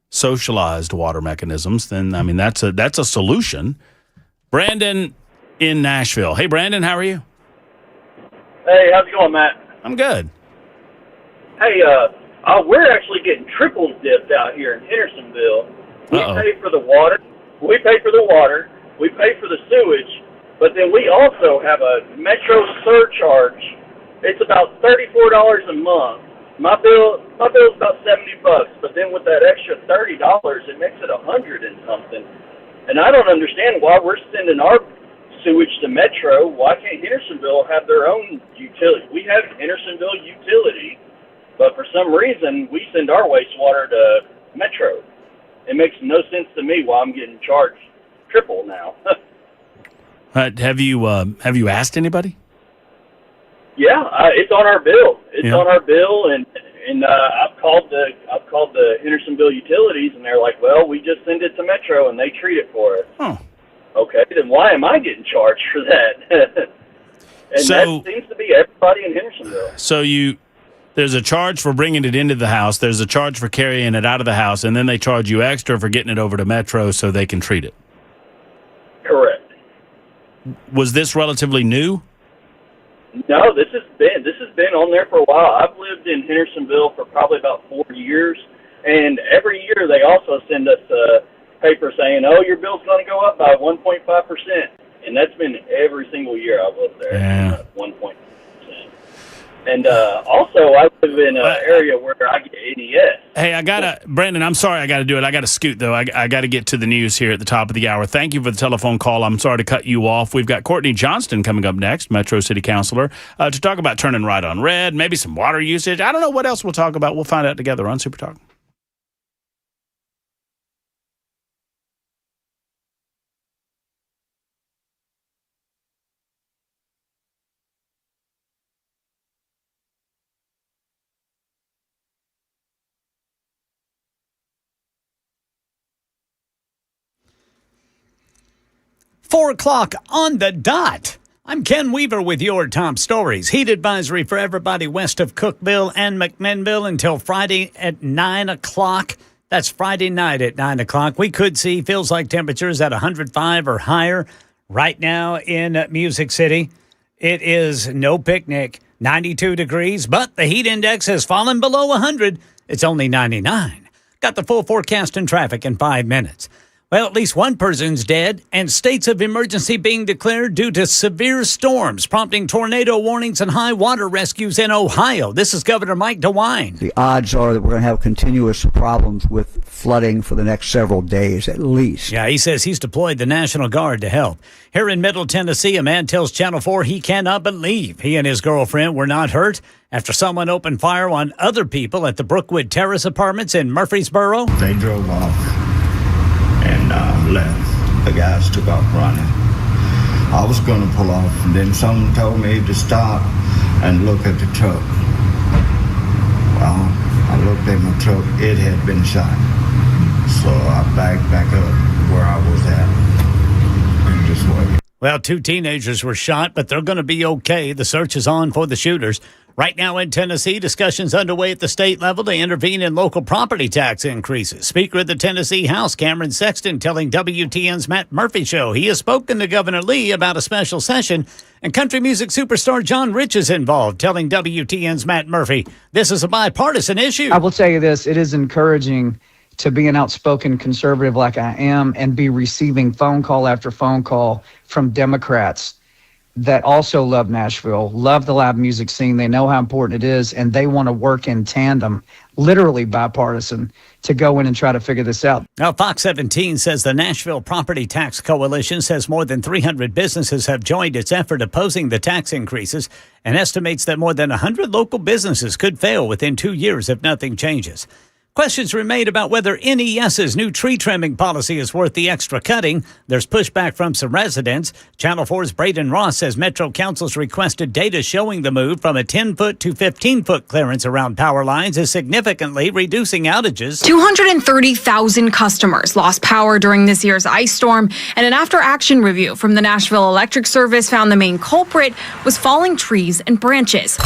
socialized water mechanisms, then I mean that's a solution. Brandon in Nashville. Hey, Brandon, how are you? Hey, how's it going, Matt? I'm good. Hey, we're actually getting triple dipped out here in Hendersonville. We pay for the water. We pay for the water. We pay for the sewage. But then we also have a Metro surcharge. It's about $34 a month. My bill's about $70, but then with that extra $30, it makes it $100 and something. And I don't understand why we're sending our sewage to Metro. Why can't Hendersonville have their own utility? We have Hendersonville Utility, but for some reason we send our wastewater to Metro. It makes no sense to me why I'm getting charged triple now. Have you asked anybody? Yeah, it's on our bill. It's on our bill, and I've called the Hendersonville Utilities, and they're like, "Well, we just send it to Metro, and they treat it for us." Oh, okay. Then why am I getting charged for that? And that seems to be everybody in Hendersonville. So there's a charge for bringing it into the house. There's a charge for carrying it out of the house, and then they charge you extra for getting it over to Metro so they can treat it. Correct. Was this relatively new? No, this has been on there for a while. I've lived in Hendersonville for probably about 4 years, and every year they also send us a paper saying, "Oh, your bill's going to go up by 1.5%," and that's been every single year I've lived there. Yeah. 1.5%. And also, I live in an area where I get NES. Hey, Brandon, I'm sorry I got to do it. I got to scoot, though. I got to get to the news here at the top of the hour. Thank you for the telephone call. I'm sorry to cut you off. We've got Courtney Johnston coming up next, Metro City Councilor, to talk about turning right on red, maybe some water usage. I don't know what else we'll talk about. We'll find out together on Super Talk. Four o'clock on the dot. I'm Ken Weaver with your top stories. Heat advisory for everybody west of Cookville and McMinnville until Friday at 9 o'clock. That's Friday night at 9 o'clock. We could see feels like temperatures at 105 or higher right now in Music City. It is no picnic, 92 degrees, but the heat index has fallen below 100. It's only 99. Got the full forecast and traffic in 5 minutes. Well, at least one person's dead, and states of emergency being declared due to severe storms, prompting tornado warnings and high water rescues in Ohio. This is Governor Mike DeWine. The odds are that we're going to have continuous problems with flooding for the next several days at least. Yeah, he says he's deployed the National Guard to help. Here in Middle Tennessee, a man tells Channel 4 he cannot believe he and his girlfriend were not hurt after someone opened fire on other people at the Brookwood Terrace Apartments in Murfreesboro. They drove off and left. The guys took off running. I was going to pull off, and then someone told me to stop and look at the truck. Well, I looked at my truck. It had been shot. So I backed back up where I was at and just waited. Well, 2 teenagers were shot, but they're going to be okay. The search is on for the shooters. Right now in Tennessee, discussions underway at the state level to intervene in local property tax increases. Speaker of the Tennessee House, Cameron Sexton, telling WTN's Matt Murphy Show he has spoken to Governor Lee about a special session, and country music superstar John Rich is involved, telling WTN's Matt Murphy this is a bipartisan issue. I will tell you this, it is encouraging to be an outspoken conservative like I am and be receiving phone call after phone call from Democrats that also love Nashville, love the live music scene. They know how important it is, and they want to work in tandem, literally bipartisan, to go in and try to figure this out. Now, Fox 17 says the Nashville Property Tax Coalition says more than 300 businesses have joined its effort opposing the tax increases and estimates that more than 100 local businesses could fail within 2 years if nothing changes. Questions remain about whether NES's new tree trimming policy is worth the extra cutting. There's pushback from some residents. Channel 4's Braden Ross says Metro Council's requested data showing the move from a 10-foot to 15-foot clearance around power lines is significantly reducing outages. 230,000 customers lost power during this year's ice storm, and an after-action review from the Nashville Electric Service found the main culprit was falling trees and branches.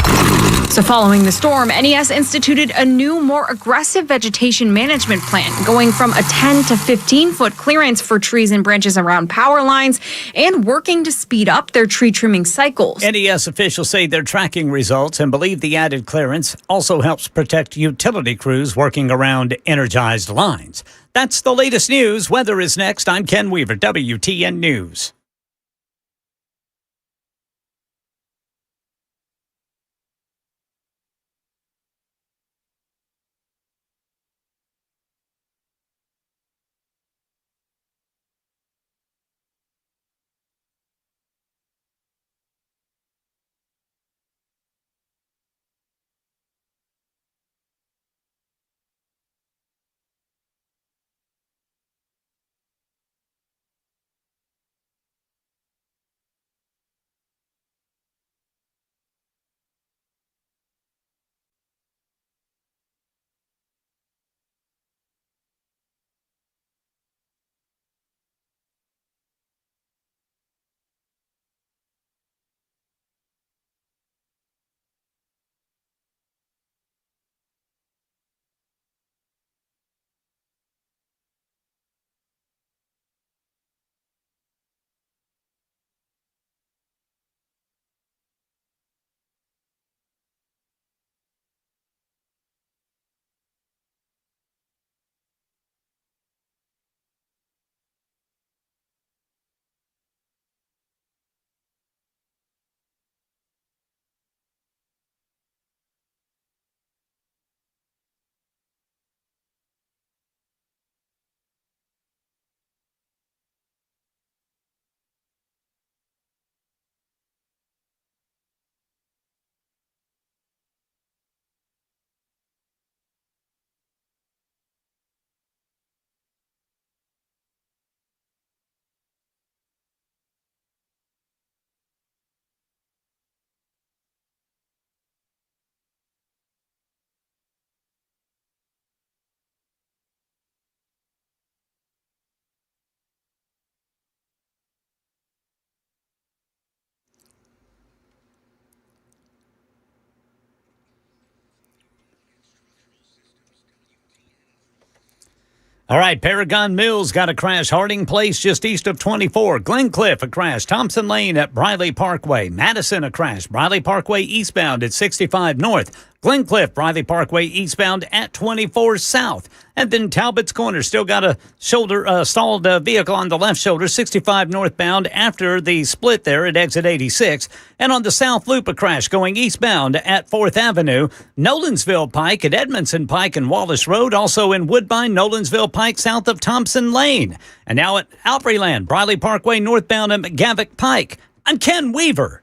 So following the storm, NES instituted a new, more aggressive vegetation management plan, going from a 10 to 15-foot clearance for trees and branches around power lines and working to speed up their tree trimming cycles. NES officials say they're tracking results and believe the added clearance also helps protect utility crews working around energized lines. That's the latest news. Weather is next. I'm Ken Weaver, WTN News. All right, Paragon Mills got a crash. Harding Place just east of 24. Glencliff, a crash. Thompson Lane at Briley Parkway. Madison, a crash. Briley Parkway eastbound at 65 north. Glencliff, Briley Parkway eastbound at 24 south. And then Talbot's Corner still got a stalled vehicle on the left shoulder, 65 northbound after the split there at exit 86. And on the south loop, a crash going eastbound at 4th Avenue. Nolensville Pike at Edmondson Pike and Wallace Road. Also in Woodbine, Nolensville Pike south of Thompson Lane. And now at Opryland, Briley Parkway northbound at McGavick Pike. I'm Ken Weaver.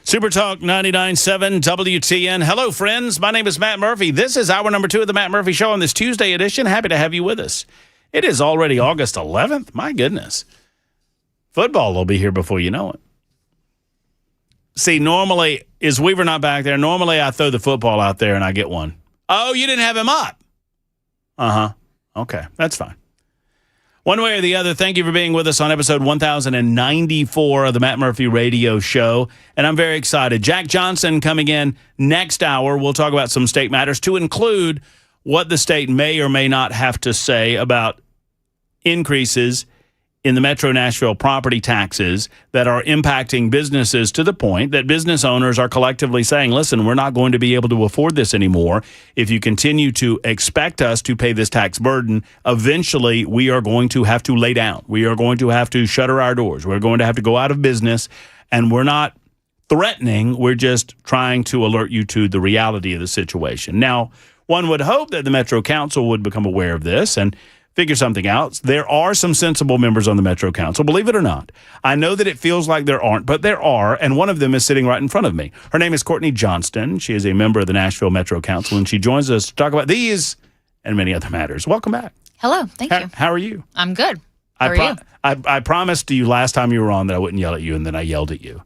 Super Talk 99.7 WTN. Hello, friends. My name is Matt Murphy. This is hour number 2 of the Matt Murphy Show on this Tuesday edition. Happy to have you with us. It is already August 11th. My goodness. Football will be here before you know it. See, normally, is Weaver not back there? Normally, I throw the football out there and I get one. Oh, you didn't have him up. Uh-huh. Okay, that's fine. One way or the other, thank you for being with us on episode 1094 of the Matt Murphy Radio Show. And I'm very excited. Jack Johnson coming in next hour. We'll talk about some state matters to include what the state may or may not have to say about increases in the Metro Nashville property taxes that are impacting businesses to the point that business owners are collectively saying, listen, we're not going to be able to afford this anymore. If you continue to expect us to pay this tax burden, eventually we are going to have to lay down. We are going to have to shutter our doors. We're going to have to go out of business, and we're not threatening. We're just trying to alert you to the reality of the situation. Now, one would hope that the Metro Council would become aware of this and figure something out. There are some sensible members on the Metro Council, believe it or not. I know that it feels like there aren't, but there are, and one of them is sitting right in front of me. Her name is Courtney Johnston. She is a member of the Nashville Metro Council, and she joins us to talk about these and many other matters. Welcome back. Hello, thank you. How are you? I'm good. How are you? I promised you last time you were on that I wouldn't yell at you, and then I yelled at you.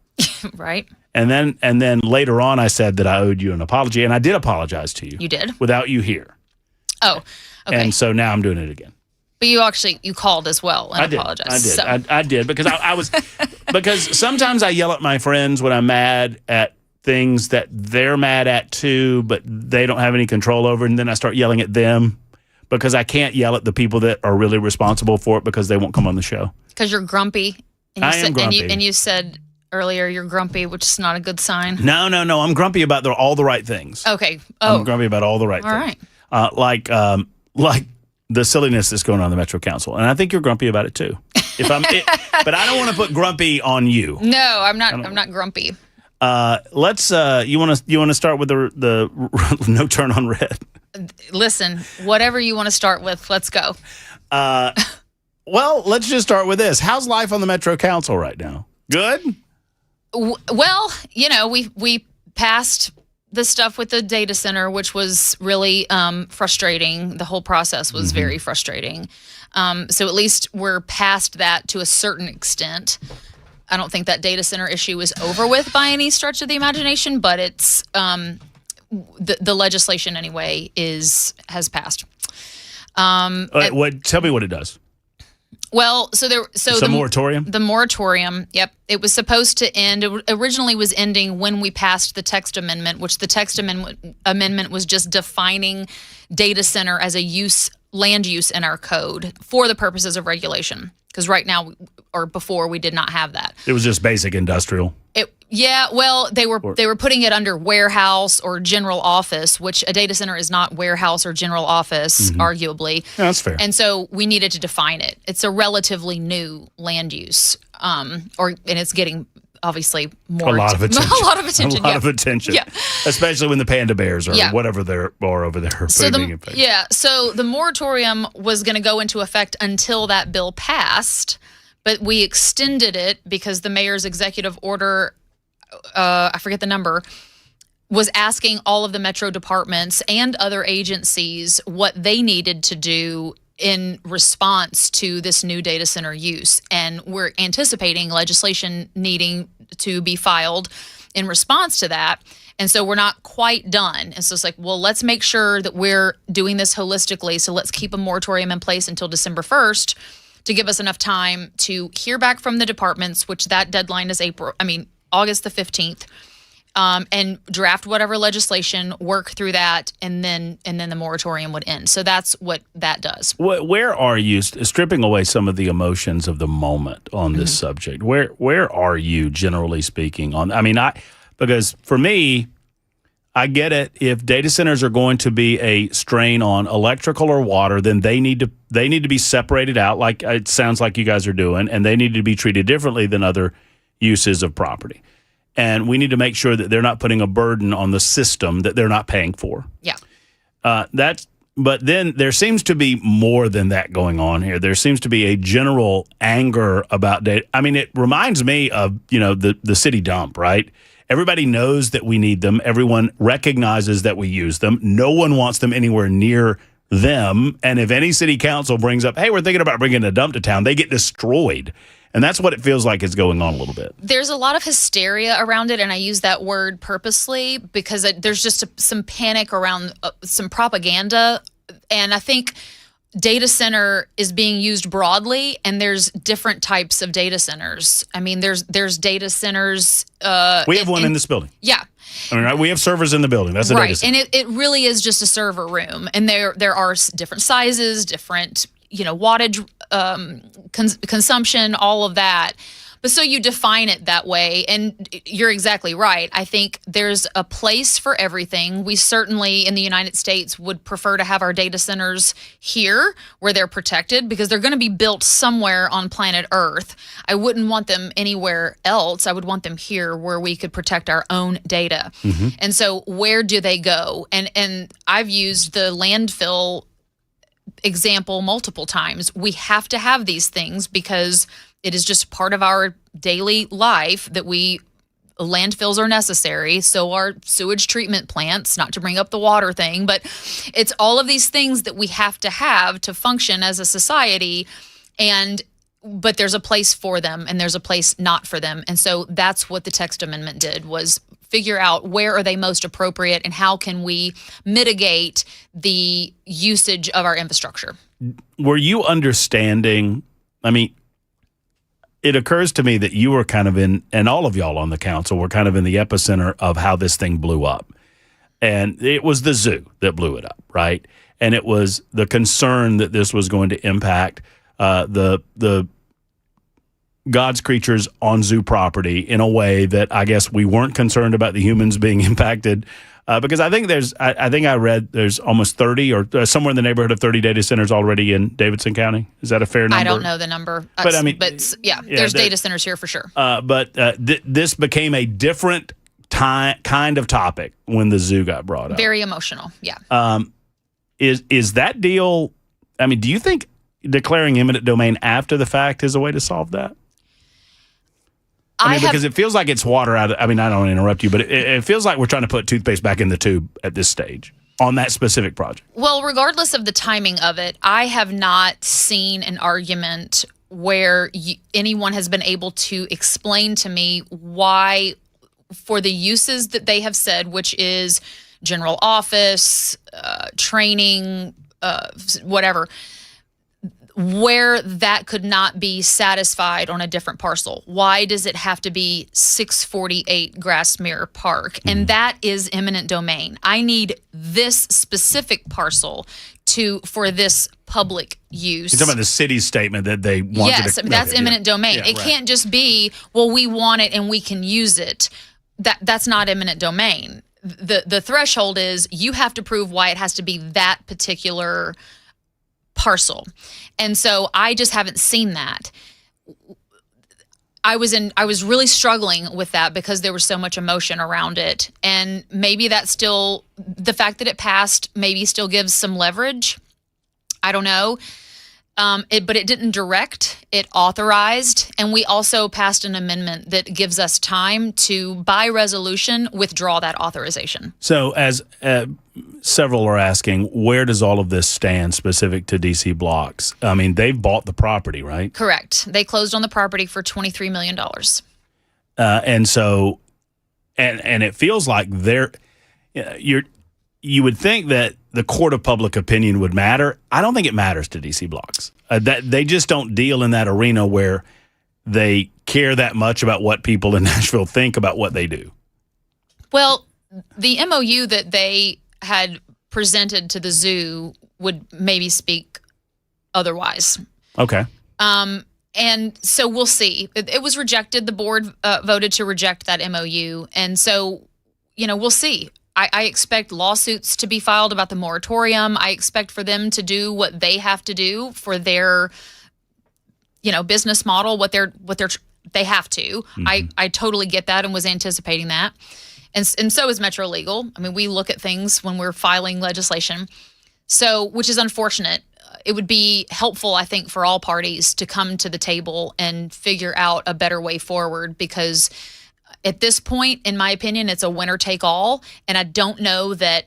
Right. And then later on I said that I owed you an apology, and I did apologize to you. You did? Without you here. Oh, okay. And so now I'm doing it again. But you called as well and apologized. I did because I was because sometimes I yell at my friends when I'm mad at things that they're mad at too, but they don't have any control over, and then I start yelling at them because I can't yell at the people that are really responsible for it because they won't come on the show. Because you're grumpy. And I am grumpy. And you said earlier you're grumpy, which is not a good sign. No. I'm grumpy about all the right things. Okay. Oh. I'm grumpy about all the right things. All right. Like the silliness that's going on in the Metro Council. And I think you're grumpy about it too. But I don't want to put grumpy on you. No, I'm not grumpy. Let's you want to start with the no turn on red. Listen, whatever you want to start with, let's go. Well, let's just start with this. How's life on the Metro Council right now? Good? Well, we passed the stuff with the data center, which was really frustrating. The whole process was very frustrating. So at least we're past that to a certain extent. I don't think that data center issue is over with by any stretch of the imagination, but it's the legislation anyway has passed. Tell me what it does. Well, the moratorium? The moratorium, yep. It was supposed to end. It originally was ending when we passed the text amendment, which the text amendment was just defining data center as a land use in our code for the purposes of regulation. Because right now, or before, we did not have that. It was just basic industrial. They were putting it under warehouse or general office, which a data center is not warehouse or general office, arguably. Yeah, that's fair. And so we needed to define it. It's a relatively new land use, and it's getting obviously more a lot of attention. A lot of attention. A lot of attention. Yeah. Especially when the panda bears or whatever they're over there. So the moratorium was going to go into effect until that bill passed, but we extended it because the mayor's executive order, I forget the number, was asking all of the Metro departments and other agencies what they needed to do in response to this new data center use. And we're anticipating legislation needing to be filed in response to that. And so we're not quite done. And so it's like, well, let's make sure that we're doing this holistically. So let's keep a moratorium in place until December 1st to give us enough time to hear back from the departments, which that deadline is August the 15th. And draft whatever legislation, work through that, and then the moratorium would end. So that's what that does. Where are you, stripping away some of the emotions of the moment on this subject? Where are you, generally speaking, on? Because for me, I get it. If data centers are going to be a strain on electrical or water, then they need to be separated out, like it sounds like you guys are doing, and they need to be treated differently than other uses of property. And we need to make sure that they're not putting a burden on the system that they're not paying for. Yeah. But then there seems to be more than that going on here. There seems to be a general anger about data. It reminds me of, the city dump, right? Everybody knows that we need them. Everyone recognizes that we use them. No one wants them anywhere near them. And if any city council brings up, hey, we're thinking about bringing a dump to town, they get destroyed. And that's what it feels like is going on a little bit. There's a lot of hysteria around it, and I use that word purposely because there's just some panic around some propaganda. And I think data center is being used broadly, and there's different types of data centers. I mean, there's data centers. We have one in this building. Yeah. I mean, we have servers in the building. That's a data Right, center. and it really is just a server room, and there are different sizes, different wattage, consumption, all of that. But so you define it that way, and you're exactly right. I think there's a place for everything. We certainly in the United States would prefer to have our data centers here where they're protected because they're going to be built somewhere on planet Earth. I wouldn't want them anywhere else. I would want them here where we could protect our own data. And so where do they go? And I've used the landfill example multiple times. We have to have these things because it is just part of our daily life that landfills are necessary. So are sewage treatment plants, not to bring up the water thing, but it's all of these things that we have to function as a society. But there's a place for them and there's a place not for them. And so that's what the text amendment did, was figure out where are they most appropriate and how can we mitigate the usage of our infrastructure. Were you understanding? I mean, it occurs to me that you were kind of and all of y'all on the council were kind of in the epicenter of how this thing blew up. And it was the zoo that blew it up, right? And it was the concern that this was going to impact the God's creatures on zoo property in a way that I guess we weren't concerned about the humans being impacted. Because I think I think I read there's almost 30 or somewhere in the neighborhood of 30 data centers already in Davidson County. Is that a fair number? I don't know the number. But I mean, there's data centers here for sure. But this became a different kind of topic when the zoo got brought up. Very emotional, yeah. Is that deal, I mean, do you think declaring eminent domain after the fact is a way to solve that? Because it feels like it's water out of, I mean, I don't want to interrupt you, but it feels like we're trying to put toothpaste back in the tube at this stage on that specific project. Well, regardless of the timing of it, I have not seen an argument where anyone has been able to explain to me why, for the uses that they have said, which is general office, training, whatever, where that could not be satisfied on a different parcel. Why does it have to be 648 Grassmere Park? And that is eminent domain. I need this specific parcel for this public use. You're talking about the city's statement that they wanted Yes, that's eminent domain. Yeah, it can't just be, well, we want it and we can use it. That's not eminent domain. The threshold is you have to prove why it has to be that particular parcel. And so I just haven't seen that. I was really struggling with that because there was so much emotion around it. And maybe that's still, the fact that it passed maybe still gives some leverage. I don't know. But it didn't direct, it authorized. And we also passed an amendment that gives us time to, by resolution, withdraw that authorization. So as several are asking, where does all of this stand specific to DC Blocks? I mean, they've bought the property, right? Correct. They closed on the property for $23 million. And so, and it feels like you would think that the court of public opinion would matter. I don't think it matters to DC Blocks. That they just don't deal in that arena where they care that much about what people in Nashville think about what they do. Well, the MOU that they had presented to the zoo would maybe speak otherwise. Okay. And so we'll see. It was rejected. The board voted to reject that MOU. And so, we'll see. I expect lawsuits to be filed about the moratorium. I expect for them to do what they have to do for their, business model, what they have to. Mm-hmm. I totally get that and was anticipating that. And so is Metro Legal. I mean, we look at things when we're filing legislation. So, which is unfortunate. It would be helpful, I think, for all parties to come to the table and figure out a better way forward, because At this point, in my opinion, it's a winner take all. And I don't know that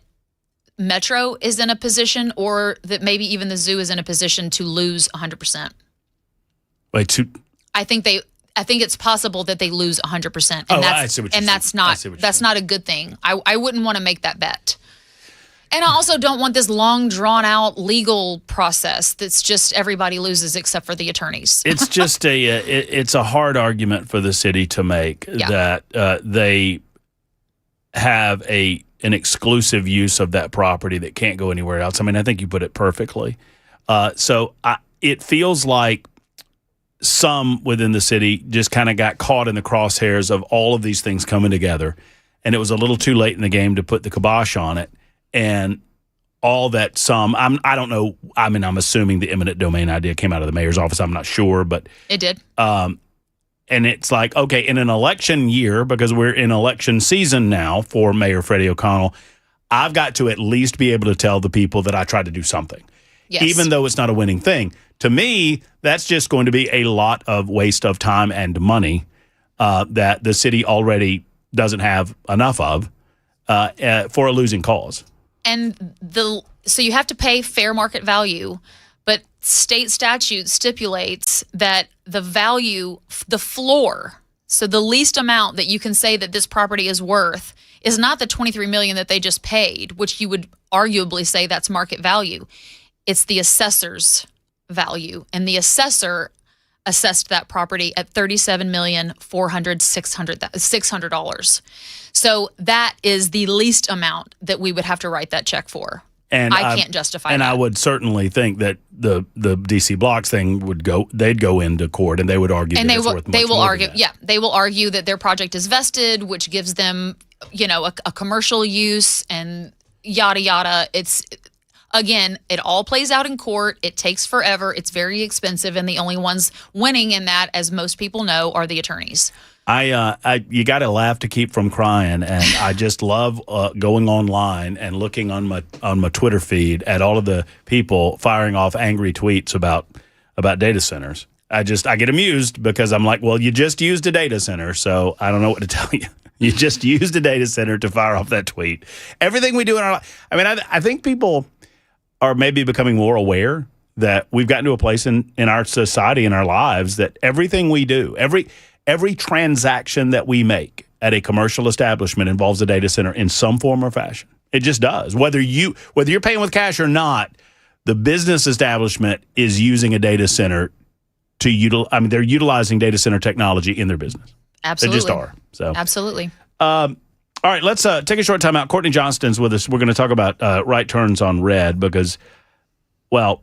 Metro is in a position, or that maybe even the zoo is in a position to lose 100%. Wait, I think it's possible that they lose 100%. And I see what you're saying. That's not a good thing. I wouldn't want to make that bet. And I also don't want this long, drawn-out legal process that's just everybody loses except for the attorneys. It's just it's a hard argument for the city to make that they have an exclusive use of that property that can't go anywhere else. I mean, I think you put it perfectly. It feels like some within the city just kind of got caught in the crosshairs of all of these things coming together, and it was a little too late in the game to put the kibosh on it. And all that I don't know. I mean, I'm assuming the eminent domain idea came out of the mayor's office. I'm not sure, but it did. And it's like, okay, in an election year, because we're in election season now for Mayor Freddie O'Connell, I've got to at least be able to tell the people that I tried to do something, even though it's not a winning thing. To me, that's just going to be a lot of waste of time and money that the city already doesn't have enough of for a losing cause. And so you have to pay fair market value, but state statute stipulates that the value, the floor, so the least amount that you can say that this property is worth is not the $23 million that they just paid, which you would arguably say that's market value. It's the assessor's value, and the assessor assessed that property at $37,400,600. So that is the least amount that we would have to write that check for. And I can't justify and that. I would certainly think that the DC Blocks thing they'd go into court and they would argue and that it's worth much more than that. They will argue that their project is vested, which gives them, a commercial use and yada yada. It's again, it all plays out in court. It takes forever. It's very expensive, and the only ones winning in that, as most people know, are the attorneys. You got to laugh to keep from crying, and I just love going online and looking on my Twitter feed at all of the people firing off angry tweets about data centers. I get amused because I'm like, well, you just used a data center, so I don't know what to tell you. You just used a data center to fire off that tweet. Everything we do in our life. I mean, I think people are maybe becoming more aware that we've gotten to a place in our society, in our lives, that everything we do, every transaction that we make at a commercial establishment involves a data center in some form or fashion. It just does. Whether you're paying with cash or not, the business establishment is using a data center they're utilizing data center technology in their business. Absolutely. They just are. So absolutely. All right, let's take a short time out. Courtney Johnston's with us. We're going to talk about right turns on red because why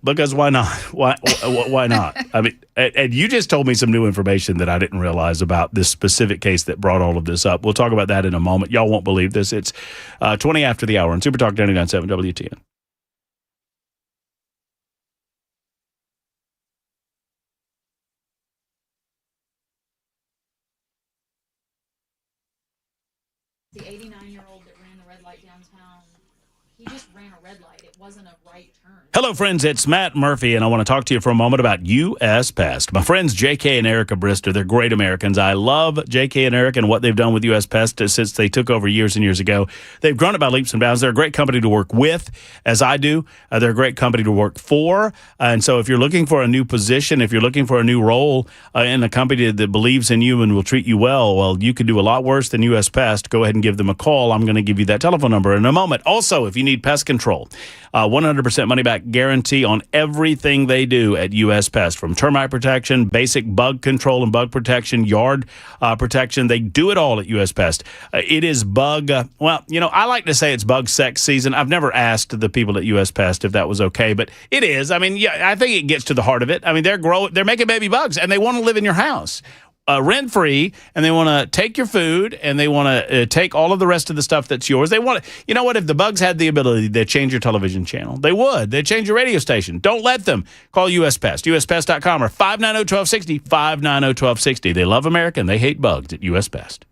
not? Why not? I mean, and you just told me some new information that I didn't realize about this specific case that brought all of this up. We'll talk about that in a moment. Y'all won't believe this. It's 20 after the hour on Super Talk 99.7 WTN. The 89-year-old that ran the red light downtown, he just ran a red light. It wasn't a right turn. Hello, friends. It's Matt Murphy, and I want to talk to you for a moment about U.S. Pest. My friends J.K. and Erica Brister, they're great Americans. I love J.K. and Erica and what they've done with U.S. Pest since they took over years and years ago. They've grown it by leaps and bounds. They're a great company to work with, as I do. They're a great company to work for. And so if you're looking for a new position, if you're looking for a new role in a company that believes in you and will treat you well, you could do a lot worse than U.S. Pest. Go ahead and give them a call. I'm going to give you that telephone number in a moment. Also, if you need pest control, 100% money-back guarantee on everything they do at U.S. Pest, from termite protection, basic bug control and bug protection, yard protection. They do it all at U.S. Pest. It is bug, I like to say it's bug sex season. I've never asked the people at U.S. Pest if that was okay, but it is. I mean, I think it gets to the heart of it. I mean, they're making baby bugs, and they want to live in your house. Rent-free, and they want to take your food, and they want to take all of the rest of the stuff that's yours. They want to, you know what, if the bugs had the ability, they'd change your television channel. They would. They'd change your radio station. Don't let them. Call U.S. Pest, uspest.com, or 590-1260, 590-1260. They love America, and they hate bugs at U.S. Pest.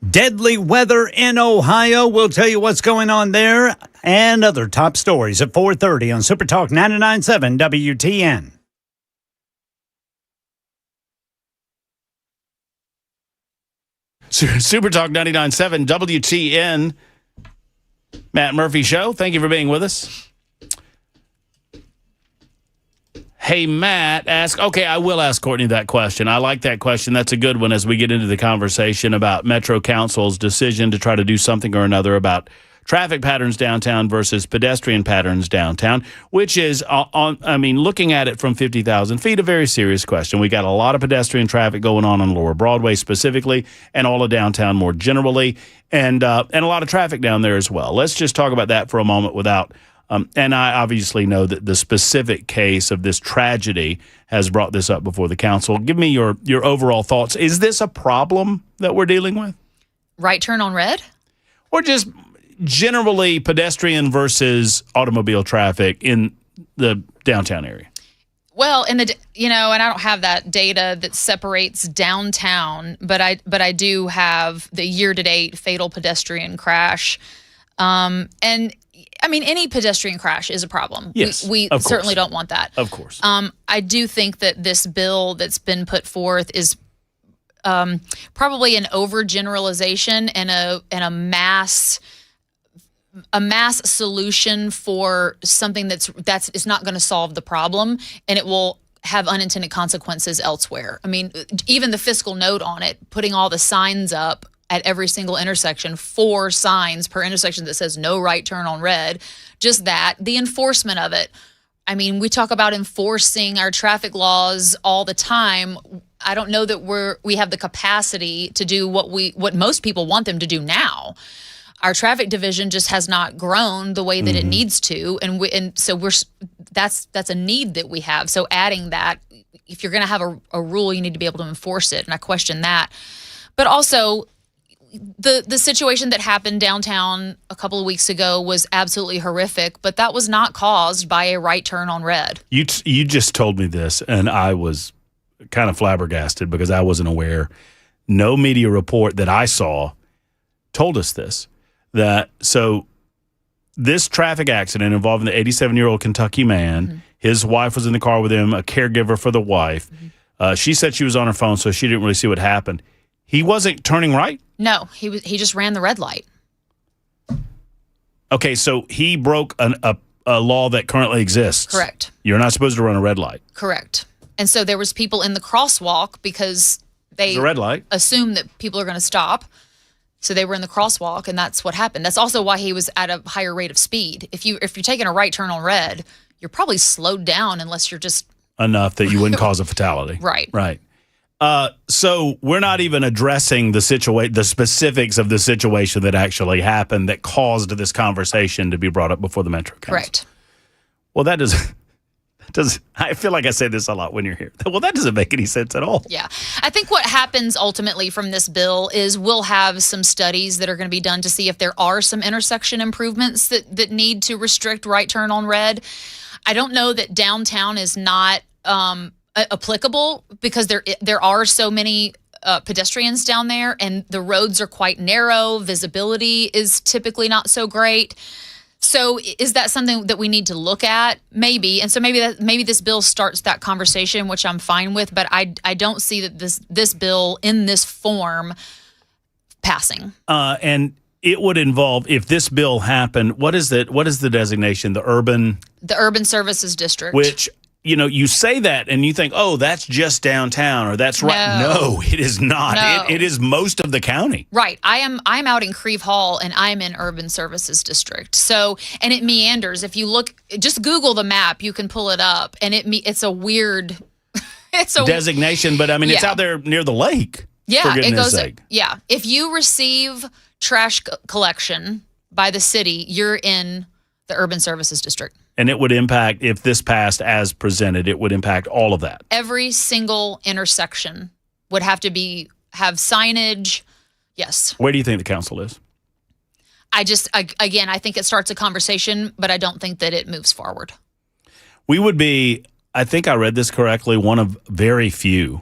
Deadly weather in Ohio. We'll tell you what's going on there and other top stories at 4:30 on Super Talk 99.7 WTN. Super Talk 99.7 WTN. Matt Murphy Show. Thank you for being with us. Hey, Matt, I will ask Courtney that question. I like that question. That's a good one as we get into the conversation about Metro Council's decision to try to do something or another about traffic patterns downtown versus pedestrian patterns downtown, which is, looking at it from 50,000 feet, a very serious question. We got a lot of pedestrian traffic going on Lower Broadway specifically and all of downtown more generally, and a lot of traffic down there as well. Let's just talk about that for a moment without... and I obviously know that the specific case of this tragedy has brought this up before the council. Give me your overall thoughts. Is this a problem that we're dealing with? Right turn on red? Or just generally pedestrian versus automobile traffic in the downtown area? Well, and I don't have that data that separates downtown, but I do have the year-to-date fatal pedestrian crash. Any pedestrian crash is a problem. Yes, we certainly don't want that. Of course. I do think that this bill that's been put forth is probably an overgeneralization and a mass solution for something that's not going to solve the problem, and it will have unintended consequences elsewhere. I mean, even the fiscal note on it, putting all the signs up at every single intersection, 4 signs per intersection that says no right turn on red, just that, the enforcement of it. I mean, we talk about enforcing our traffic laws all the time. I don't know that we have the capacity to do what most people want them to do now. Our traffic division just has not grown the way that it needs to, and so that's a need that we have. So adding that, if you're going to have a rule, you need to be able to enforce it, and I question that. But also, the situation that happened downtown a couple of weeks ago was absolutely horrific, but that was not caused by a right turn on red. You just told me this, and I was kind of flabbergasted because I wasn't aware. No media report that I saw told us this. So this traffic accident involving the 87-year-old Kentucky man, his wife was in the car with him, a caregiver for the wife. She said she was on her phone, so she didn't really see what happened. He wasn't turning right? No, he just ran the red light. Okay, so he broke a law that currently exists. Correct. You're not supposed to run a red light. Correct. And so there was people in the crosswalk because they a red light. Assume that people are going to stop. So they were in the crosswalk, and that's what happened. That's also why he was at a higher rate of speed. If you're taking a right turn on red, you're probably slowed down unless you're just enough that you wouldn't cause a fatality. Right. Right. So we're not even addressing the specifics of the situation that actually happened that caused this conversation to be brought up before the Metro Council. Correct. Well, that does. I feel like I say this a lot when you're here. Well, that doesn't make any sense at all. Yeah. I think what happens ultimately from this bill is we'll have some studies that are going to be done to see if there are some intersection improvements that need to restrict right turn on red. I don't know that downtown is not applicable because there are so many pedestrians down there, and the roads are quite narrow. Visibility is typically not so great. So is that something that we need to look at? Maybe. And so maybe this bill starts that conversation, which I'm fine with, but I don't see that this bill in this form passing. And it would involve, if this bill happened, what is the designation? The urban services district. Which, you say that and you think, oh, that's just downtown or that's right. No, it is not. No. It is most of the county. Right. I'm out in Creve Hall and I'm in urban services district. So, and it meanders. If you look, just Google the map, you can pull it up, and it's a weird, designation, but it's out there near the lake. Yeah, for goodness sake. Yeah. If you receive trash collection by the city, you're in the urban services district. And it would impact, if this passed as presented, it would impact all of that. Every single intersection would have to have signage. Yes. Where do you think the council is? I think it starts a conversation, but I don't think that it moves forward. We would be, I think I read this correctly, one of very few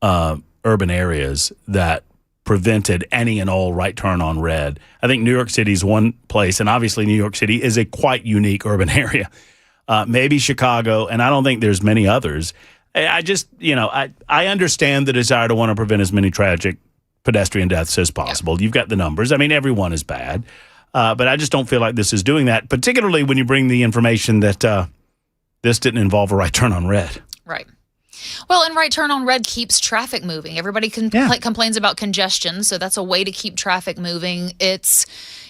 urban areas that prevented any and all right turn on red. I think New York City is one place, and obviously New York City is a quite unique urban area. Maybe Chicago, and I don't think there's many others. I just, I understand the desire to want to prevent as many tragic pedestrian deaths as possible. Yeah. You've got the numbers. I mean, everyone is bad. But I just don't feel like this is doing that, particularly when you bring the information that this didn't involve a right turn on red. Right. Well, and right turn on red keeps traffic moving. Everybody complains about congestion, so that's a way to keep traffic moving. It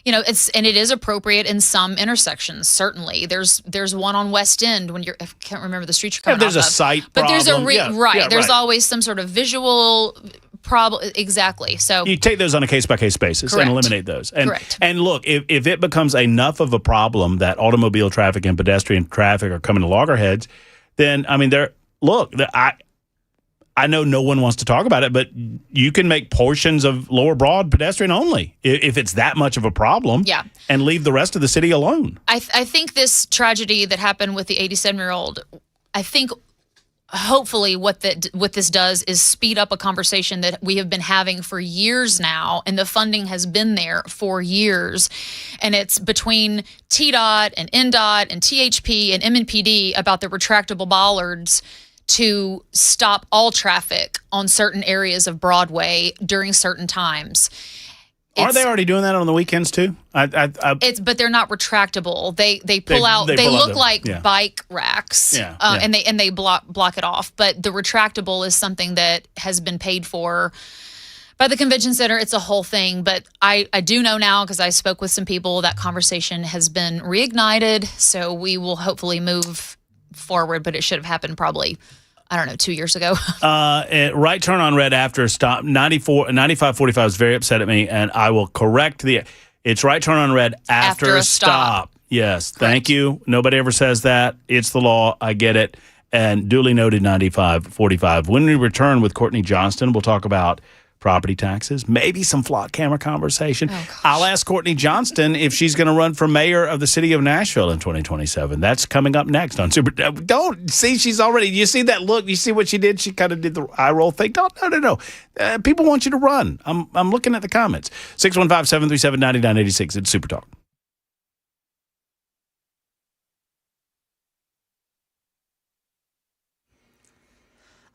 is appropriate in some intersections. Certainly, there's one on West End when I can't remember the street you're coming there's off a of. site but problem. There's always some sort of visual problem. Exactly. So you take those on a case-by-case basis and eliminate those. Correct. And look, if it becomes enough of a problem that automobile traffic and pedestrian traffic are coming to loggerheads, then, I mean, I know no one wants to talk about it, but you can make portions of Lower Broad pedestrian only if it's that much of a problem. Yeah. And leave the rest of the city alone. I think this tragedy that happened with the 87-year-old, I think hopefully what this does is speed up a conversation that we have been having for years now, and the funding has been there for years, and it's between TDOT and NDOT and THP and MNPD about the retractable bollards to stop all traffic on certain areas of Broadway during certain times. Are they already doing that on the weekends too? But they're not retractable. They pull out. They look like bike racks. And they block it off. But the retractable is something that has been paid for by the convention center. It's a whole thing. But I do know now, because I spoke with some people, that conversation has been reignited. So we will hopefully move forward. But it should have happened probably, 2 years ago. Right turn on red after a stop. 9545 is very upset at me, and I will correct it's right turn on red after a stop. Yes, correct. Thank you. Nobody ever says that. It's the law. I get it. And duly noted 9545. When we return with Courtney Johnston, we'll talk about property taxes, maybe some flock camera conversation. I'll ask Courtney Johnston if she's going to run for mayor of the city of Nashville in 2027. That's coming up next on Super. Don't see, she's already. You see that look? You see what she did? She kind of did the eye roll thing. No. People want you to run. I'm looking at the comments. 615-737-9986. It's Super Talk.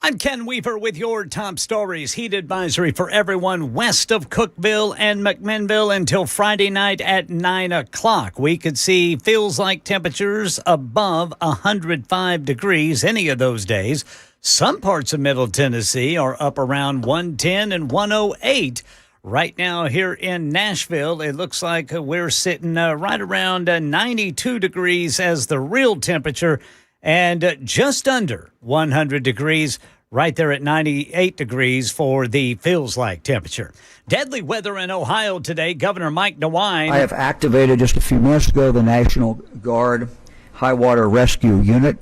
I'm Ken Weaver with your top stories. Heat advisory for everyone west of Cookeville and McMinnville until Friday night at 9 o'clock. We could see feels like temperatures above 105 degrees any of those days. Some parts of Middle Tennessee are up around 110 and 108. Right now here in Nashville, it looks like we're sitting right around 92 degrees as the real temperature, and just under 100 degrees right there at 98 degrees for the feels-like temperature. Deadly weather in Ohio today. Governor Mike DeWine. I have activated just a few minutes ago the National Guard High Water Rescue Unit.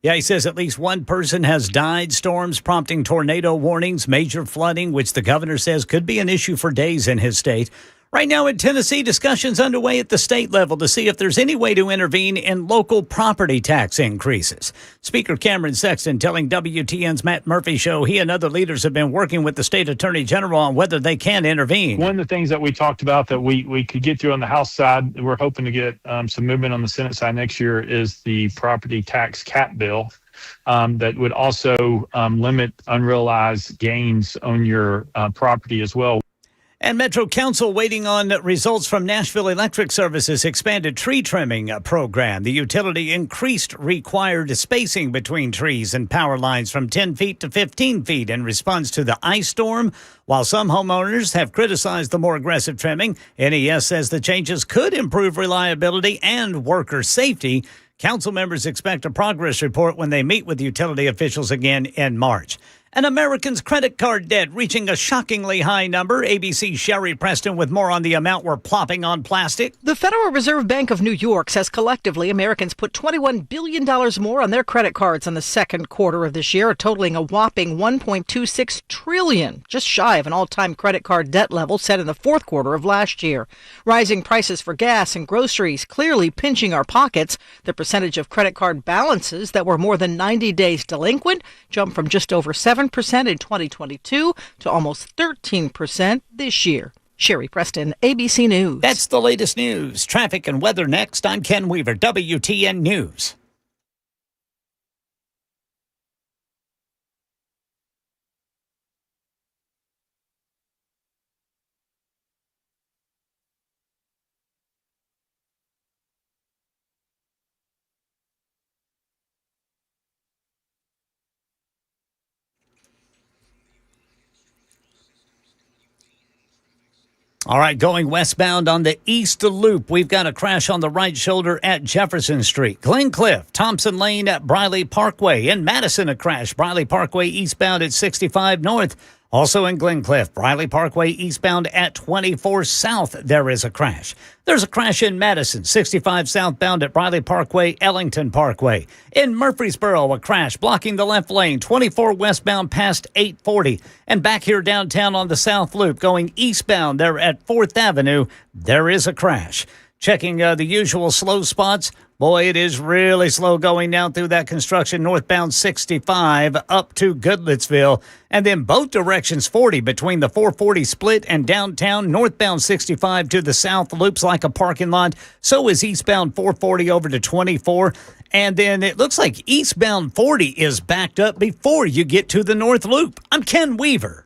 Yeah, he says at least one person has died. Storms prompting tornado warnings, major flooding, which the governor says could be an issue for days in his state. Right now in Tennessee, discussions underway at the state level to see if there's any way to intervene in local property tax increases. Speaker Cameron Sexton telling WTN's Matt Murphy Show he and other leaders have been working with the state attorney general on whether they can intervene. One of the things that we talked about that we could get through on the House side, we're hoping to get some movement on the Senate side next year, is the property tax cap bill. That would also limit unrealized gains on your property as well. And Metro Council waiting on results from Nashville Electric Services' expanded tree trimming program. The utility increased required spacing between trees and power lines from 10 feet to 15 feet in response to the ice storm. While some homeowners have criticized the more aggressive trimming, NES says the changes could improve reliability and worker safety. Council members expect a progress report when they meet with utility officials again in March. And Americans' credit card debt reaching a shockingly high number. ABC's Sherry Preston with more on the amount we're plopping on plastic. The Federal Reserve Bank of New York says collectively Americans put $21 billion more on their credit cards in the second quarter of this year, totaling a whopping $1.26 trillion, just shy of an all-time credit card debt level set in the fourth quarter of last year. Rising prices for gas and groceries clearly pinching our pockets. The percentage of credit card balances that were more than 90 days delinquent jumped from just over 7% 7% in 2022 to almost 13% this year. Sherry Preston, ABC News. That's the latest news. Traffic and weather next. I'm Ken Weaver, WTN News. All right, going westbound on the East Loop, we've got a crash on the right shoulder at Jefferson Street. Glencliff, Thompson Lane at Briley Parkway. In Madison, a crash. Briley Parkway eastbound at 65 North. Also in Glencliff, Briley Parkway eastbound at 24 South, there is a crash. There's a crash in Madison, 65 southbound at Briley Parkway, Ellington Parkway. In Murfreesboro, a crash blocking the left lane, 24 westbound past 840. And back here downtown on the South Loop, going eastbound there at 4th Avenue, there is a crash. Checking the usual slow spots. Boy, it is really slow going down through that construction northbound 65 up to Goodlettsville. And then both directions 40 between the 440 split and downtown. Northbound 65 to the south loops like a parking lot. So is eastbound 440 over to 24. And then it looks like eastbound 40 is backed up before you get to the north loop. I'm Ken Weaver.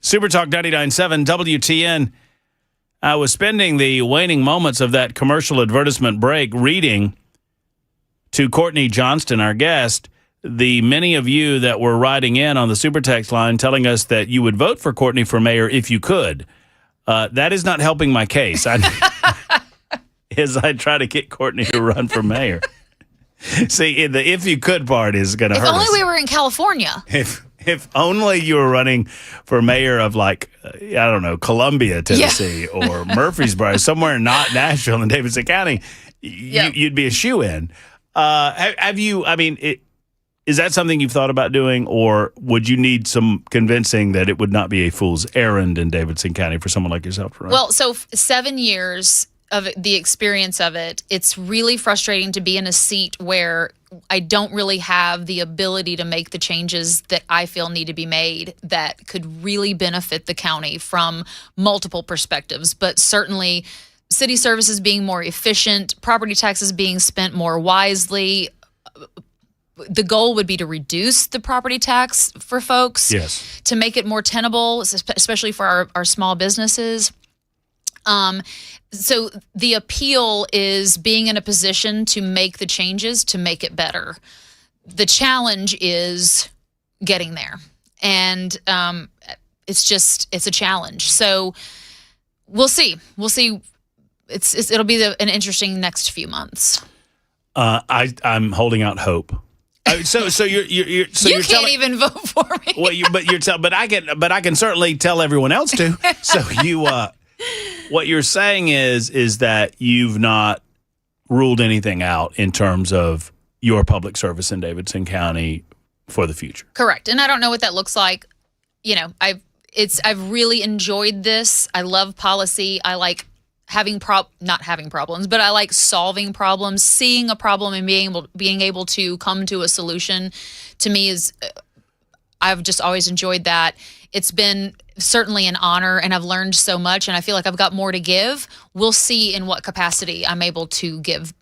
Super Talk 99.7 WTN. I was spending the waning moments of that commercial advertisement break reading to Courtney Johnston, our guest, the many of you that were writing in on the Super Text line telling us that you would vote for Courtney for mayor if you could. That is not helping my case. As I try to get Courtney to run for mayor. See, the if you could part is going to hurt us. If only we were in California. If only you were running for mayor of, like, I don't know, Columbia, Tennessee, or Murfreesboro, somewhere not Nashville in Davidson County, you'd be a shoo-in. Have you, I mean, is that something you've thought about doing, or would you need some convincing that it would not be a fool's errand in Davidson County for someone like yourself to run? Well, so 7 years of the experience of it, it's really frustrating to be in a seat where I don't really have the ability to make the changes that I feel need to be made that could really benefit the county from multiple perspectives. But certainly city services being more efficient, property taxes being spent more wisely. The goal would be to reduce the property tax for folks, yes, to make it more tenable, especially for our small businesses. So the appeal is being in a position to make the changes to make it better. The challenge is getting there. And it's a challenge. So we'll see. We'll see. It'll be an interesting next few months. I'm holding out hope. So you're you can't even vote for me. Well, but I can certainly tell everyone else to. So what you're saying is that you've not ruled anything out in terms of your public service in Davidson County for the future. Correct. And I don't know what that looks like. You know, I've really enjoyed this. I love policy. I like not having problems, but I like solving problems, seeing a problem and being able to come to a solution. To me I've just always enjoyed that. It's been certainly an honor, and I've learned so much, and I feel like I've got more to give. We'll see in what capacity I'm able to give.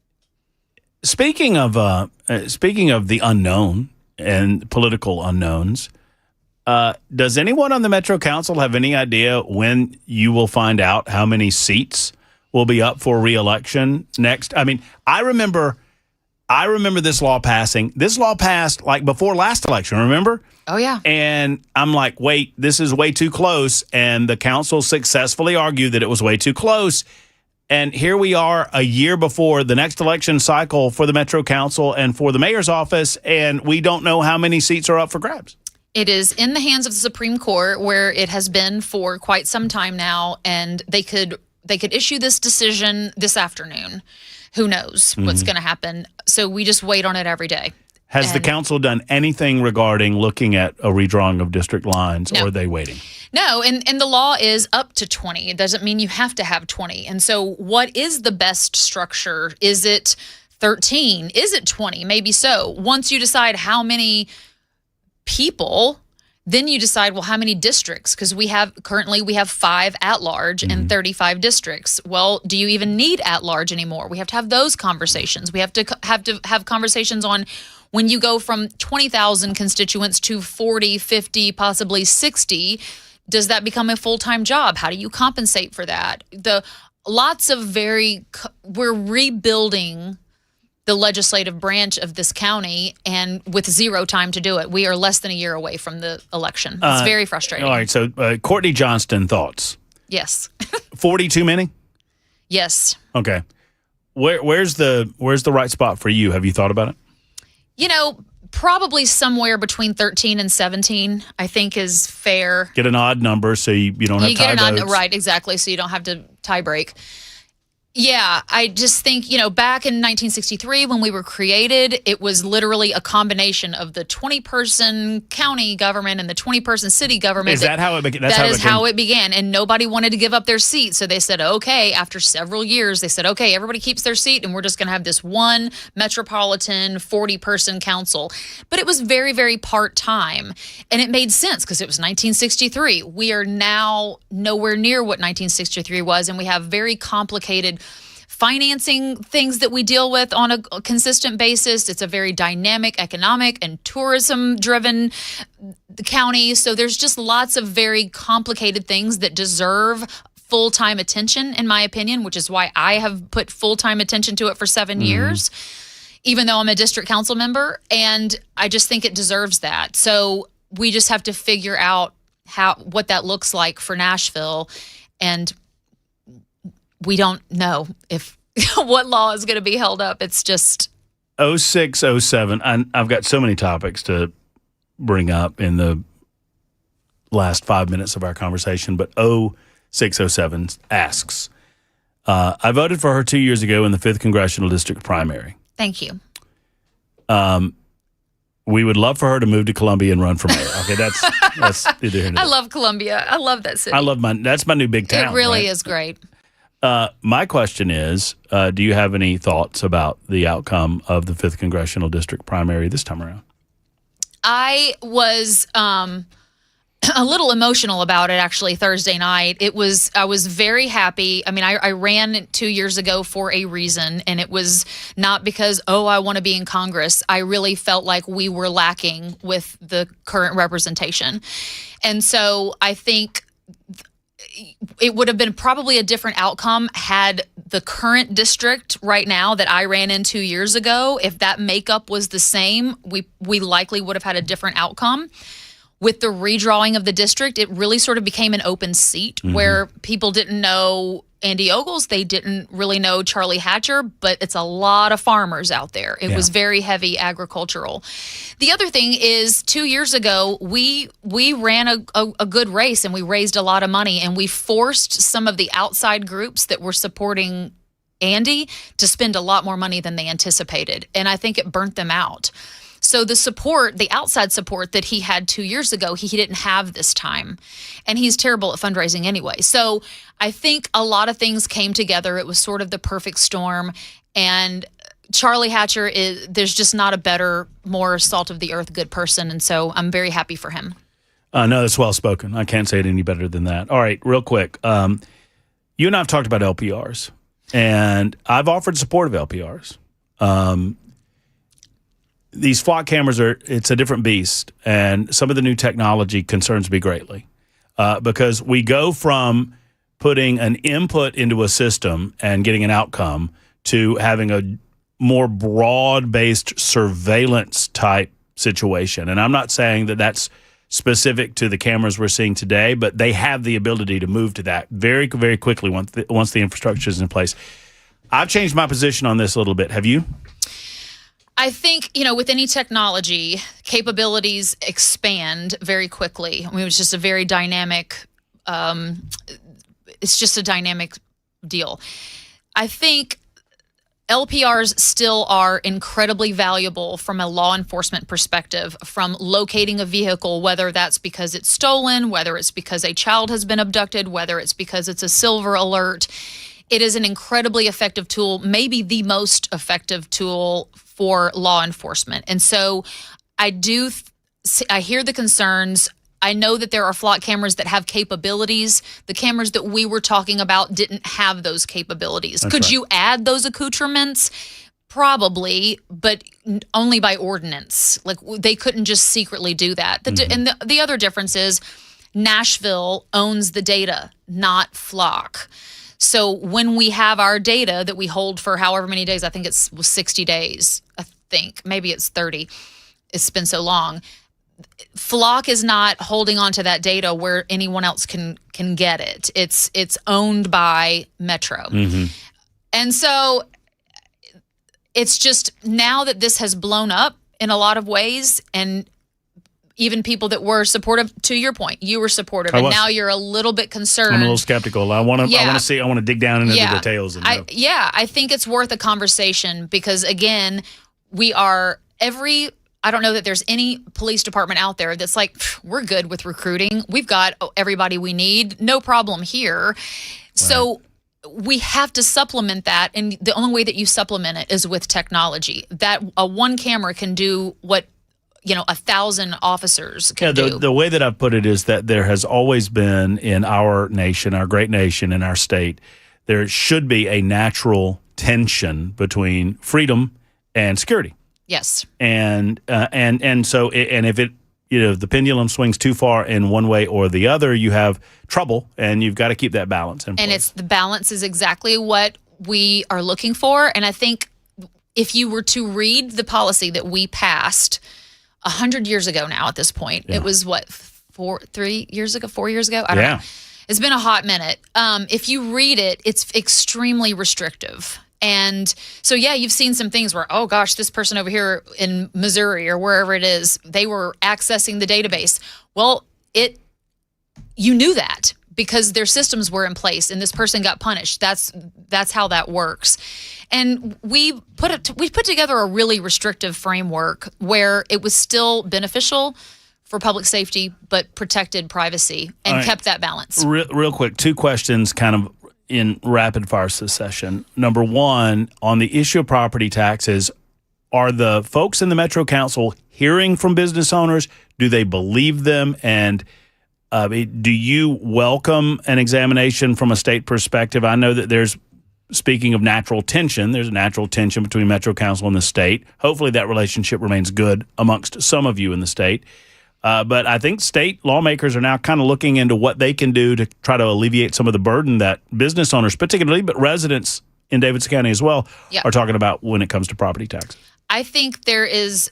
Speaking of the unknown and political unknowns, does anyone on the Metro Council have any idea when you will find out how many seats will be up for re-election next? I mean, I remember this law passing. This law passed like before last election, remember? Oh, yeah. And I'm like, wait, this is way too close. And the council successfully argued that it was way too close. And here we are a year before the next election cycle for the Metro Council and for the mayor's office, and we don't know how many seats are up for grabs. It is in the hands of the Supreme Court, where it has been for quite some time now, and they could issue this decision this afternoon. Who knows what's going to happen? So we just wait on it every day. Has the council done anything regarding looking at a redrawing of district lines, No. or are they waiting? No, and the law is up to 20. It doesn't mean you have to have 20. And so what is the best structure? Is it 13? Is it 20? Maybe so. Once you decide how many people, then you decide, well, how many districts? Because currently we have 5 at-large and 35 districts. Well, do you even need at-large anymore? We have to have those conversations. We have to have conversations on when you go from 20,000 constituents to 40, 50, possibly 60, does that become a full-time job? How do you compensate for that? We're rebuilding the legislative branch of this county, and with zero time to do it. We are less than a year away from the election. It's very frustrating. All right, so Courtney Johnston, thoughts? Yes. 40 too many? Yes. Okay. Where's the right spot for you? Have you thought about it? You know, probably somewhere between 13 and 17, I think is fair. Get an odd number so you don't have tie votes. Right, exactly, so you don't have to tie break. Yeah, I just think, back in 1963 when we were created, it was literally a combination of the 20-person county government and the 20-person city government. Is that how it began? That is how it began, and nobody wanted to give up their seat. So they said, okay, after several years, they said, okay, everybody keeps their seat, and we're just going to have this one metropolitan 40-person council. But it was very, very part-time, and it made sense because it was 1963. We are now nowhere near what 1963 was, and we have very complicated financing things that we deal with on a consistent basis. It's a very dynamic, economic, and tourism-driven county. So there's just lots of very complicated things that deserve full-time attention, in my opinion, which is why I have put full-time attention to it for 7 years, even though I'm a district council member. And I just think it deserves that. So we just have to figure out what that looks like for Nashville. And we don't know if what law is going to be held up. It's just 06, 07. I've got so many topics to bring up in the last 5 minutes of our conversation, but 06, 07 asks, I voted for her 2 years ago in the 5th Congressional District primary. Thank you. We would love for her to move to Columbia and run for mayor. Okay, that's either here or there. I love Columbia. I love that city. That's my new big town. It really right? is great. My question is, do you have any thoughts about the outcome of the 5th Congressional District primary this time around? I was a little emotional about it, actually, Thursday night. I was very happy. I mean, I ran 2 years ago for a reason, and it was not because, I want to be in Congress. I really felt like we were lacking with the current representation. And so I think it would have been probably a different outcome had the current district right now that I ran in 2 years ago, if that makeup was the same, we likely would have had a different outcome. With the redrawing of the district, it really sort of became an open seat where people didn't know Andy Ogles. They didn't really know Charlie Hatcher, but it's a lot of farmers out there. It was very heavy agricultural. The other thing is 2 years ago, we ran a good race and we raised a lot of money, and we forced some of the outside groups that were supporting Andy to spend a lot more money than they anticipated. And I think it burnt them out. So the support, the outside support that he had 2 years ago, he didn't have this time. And he's terrible at fundraising anyway. So I think a lot of things came together. It was sort of the perfect storm. And Charlie Hatcher there's just not a better, more salt of the earth good person. And so I'm very happy for him. No, that's well spoken. I can't say it any better than that. All right, real quick. You and I have talked about LPRs, and I've offered support of LPRs. These flock cameras it's a different beast, and some of the new technology concerns me greatly because we go from putting an input into a system and getting an outcome to having a more broad-based surveillance type situation. And I'm not saying that that's specific to the cameras we're seeing today, but they have the ability to move to that very, very quickly once the infrastructure is in place. I've changed my position on this a little bit. Have you? I think, with any technology, capabilities expand very quickly. I mean, it's just a very dynamic, it's just a dynamic deal. I think LPRs still are incredibly valuable from a law enforcement perspective, from locating a vehicle, whether that's because it's stolen, whether it's because a child has been abducted, whether it's because it's a silver alert. It is an incredibly effective tool, maybe the most effective tool for law enforcement. And so I hear the concerns. I know that there are flock cameras that have capabilities. The cameras that we were talking about didn't have those capabilities. That's Could right. you add those accoutrements? Probably, but only by ordinance. Like, they couldn't just secretly do that. And the other difference is Nashville owns the data, not Flock. So when we have our data that we hold for however many days, I think it was 60 days, maybe it's 30. It's been so long. Flock is not holding on to that data where anyone else can get it. It's owned by Metro. And so it's just now that this has blown up in a lot of ways, and even people that were supportive, to your point, you were supportive, and now you're a little bit concerned. I'm a little skeptical. I want to dig down into the details. And I think it's worth a conversation because, again, I don't know that there's any police department out there that's like, we're good with recruiting. We've got everybody we need. No problem here. Right. So we have to supplement that. And the only way that you supplement it is with technology. That a one camera can do what 1,000 officers can do. The way that I've put it is that there has always been in our nation, our great nation, in our state, there should be a natural tension between freedom and security. Yes. And so if it, the pendulum swings too far in one way or the other, you have trouble, and you've got to keep that balance in place. And it's the balance is exactly what we are looking for. And I think if you were to read the policy that we passed 100 years ago now at this point, it was what, 4 years ago? I don't know. It's been a hot minute. If you read it, it's extremely restrictive. And so, you've seen some things where, oh gosh, this person over here in Missouri or wherever it is, they were accessing the database. Well, you knew that because their systems were in place and this person got punished. That's how that works. And we put together a really restrictive framework where it was still beneficial for public safety, but protected privacy and kept that balance. Real quick, 2 questions kind of in rapid fire succession. Number one, on the issue of property taxes, are the folks in the Metro Council hearing from business owners? Do they believe them? And do you welcome an examination from a state perspective? I know that speaking of natural tension, there's a natural tension between Metro Council and the state. Hopefully that relationship remains good amongst some of you in the state. But I think state lawmakers are now kind of looking into what they can do to try to alleviate some of the burden that business owners, particularly, but residents in Davidson County as well, are talking about when it comes to property tax. I think there is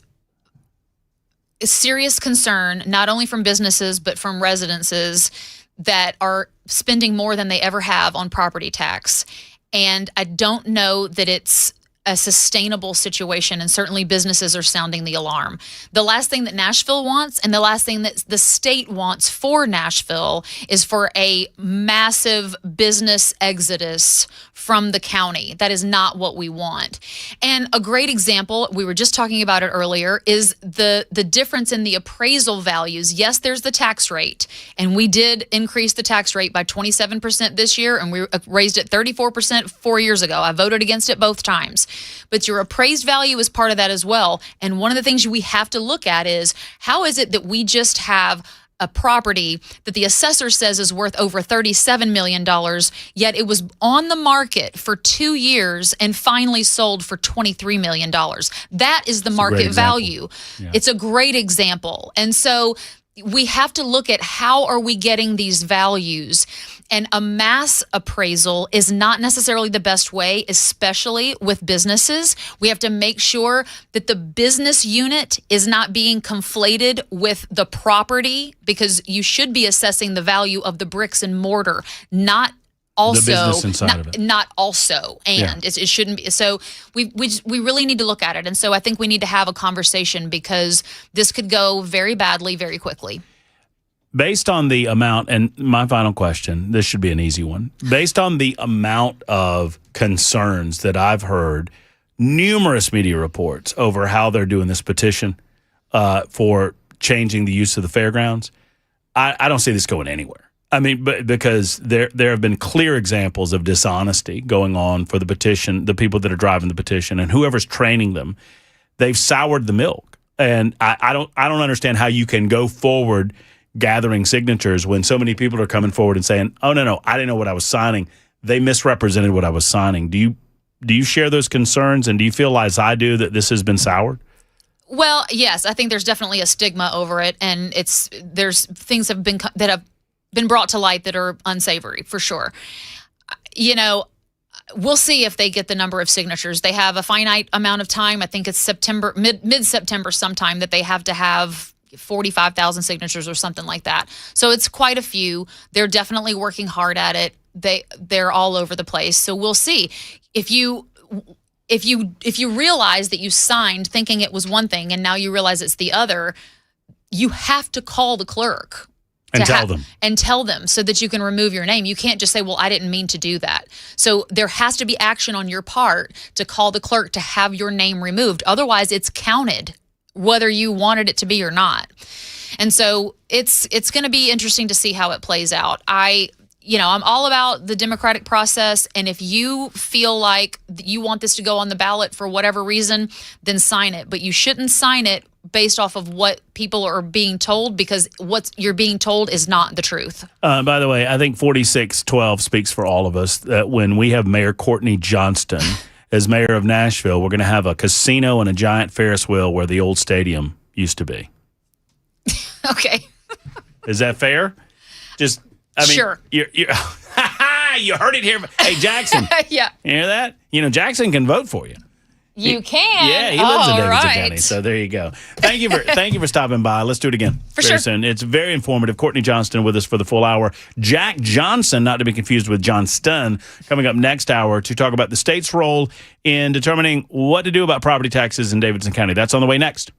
a serious concern, not only from businesses, but from residences that are spending more than they ever have on property tax. And I don't know that it's a sustainable situation, and certainly businesses are sounding the alarm. The last thing that Nashville wants, and the last thing that the state wants for Nashville, is for a massive business exodus from the county. That is not what we want. And a great example, we were just talking about it earlier, is the difference in the appraisal values. Yes, there's the tax rate, and we did increase the tax rate by 27% this year, and we raised it 34% 4 years ago. I voted against it both times. But your appraised value is part of that as well. And one of the things we have to look at is, how is it that we just have a property that the assessor says is worth over $37 million, yet it was on the market for 2 years and finally sold for $23 million? That is the market value. Yeah. It's a great example. And so we have to look at how are we getting these values. And a mass appraisal is not necessarily the best way, especially with businesses. We have to make sure that the business unit is not being conflated with the property, because you should be assessing the value of the bricks and mortar, not also the business inside of it. Not also, and it shouldn't be. So we really need to look at it. And so I think we need to have a conversation, because this could go very badly very quickly. Based on the amount, and my final question, this should be an easy one. Based on the amount of concerns that I've heard, numerous media reports over how they're doing this petition for changing the use of the fairgrounds, I don't see this going anywhere. I mean, because there have been clear examples of dishonesty going on for the petition, the people that are driving the petition, and whoever's training them. They've soured the milk, and I don't understand how you can go forward gathering signatures when so many people are coming forward and saying, "Oh no, I didn't know what I was signing. They misrepresented what I was signing." Do you share those concerns, and do you feel as I do that this has been soured? Well, yes, I think there's definitely a stigma over it, and there's things that have been brought to light that are unsavory, for sure. You know, we'll see if they get the number of signatures. They have a finite amount of time. I think it's September, mid-September sometime, that they have to have 45,000 signatures or something like that. So it's quite a few. They're definitely working hard at it. They're all over the place. So we'll see. If you realize that you signed thinking it was one thing and now you realize it's the other, you have to call the clerk. And tell them. And tell them so that you can remove your name. You can't just say, well, I didn't mean to do that. So there has to be action on your part to call the clerk to have your name removed. Otherwise, it's counted, whether you wanted it to be or not. And so it's going to be interesting to see how it plays out. I'm all about the democratic process, and if you feel like you want this to go on the ballot for whatever reason, then sign it. But you shouldn't sign it based off of what people are being told, because what you're being told is not the truth. By the way, I think 4612 speaks for all of us, that when we have Mayor Courtney Johnston as mayor of Nashville, we're going to have a casino and a giant Ferris wheel where the old stadium used to be. Okay. Is that fair? Just, I mean, Sure. You heard it here. Hey, Jackson. Yeah. You hear that? Jackson can vote for you. You can. Yeah, he lives in All Davidson right. County, so there you go. Thank you for stopping by. Let's do it again For very sure. soon. It's very informative. Courtney Johnston with us for the full hour. Jack Johnson, not to be confused with Johnston, coming up next hour to talk about the state's role in determining what to do about property taxes in Davidson County. That's on the way next.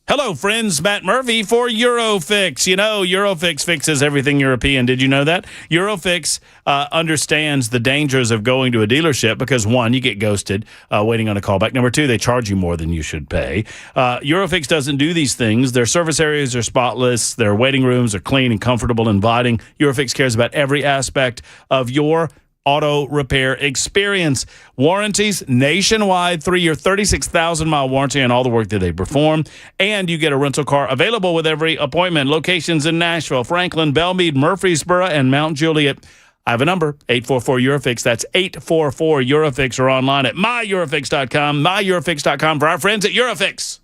Hello, friends. Matt Murphy for Eurofix. Eurofix fixes everything European. Did you know that? Eurofix understands the dangers of going to a dealership because, one, you get ghosted waiting on a callback. Number two, they charge you more than you should pay. Eurofix doesn't do these things. Their service areas are spotless. Their waiting rooms are clean and comfortable and inviting. Eurofix cares about every aspect of your auto repair experience. Warranties nationwide, 3-year, 36,000-mile warranty on all the work that they perform. And you get a rental car available with every appointment. Locations in Nashville, Franklin, Belmead, Murfreesboro, and Mount Juliet. I have a number, 844-EUROFIX. That's 844-EUROFIX, or online at myEurofix.com, myEurofix.com for our friends at Eurofix.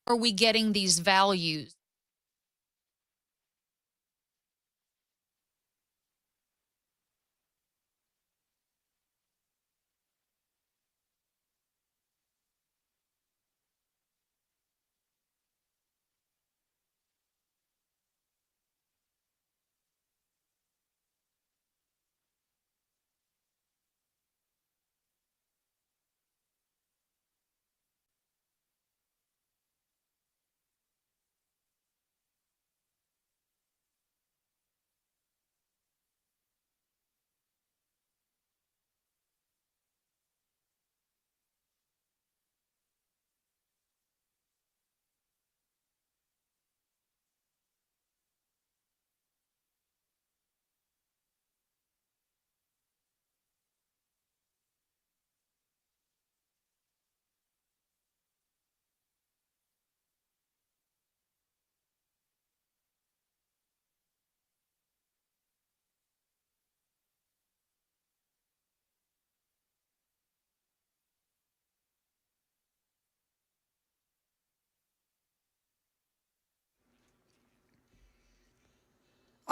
Are we getting these values?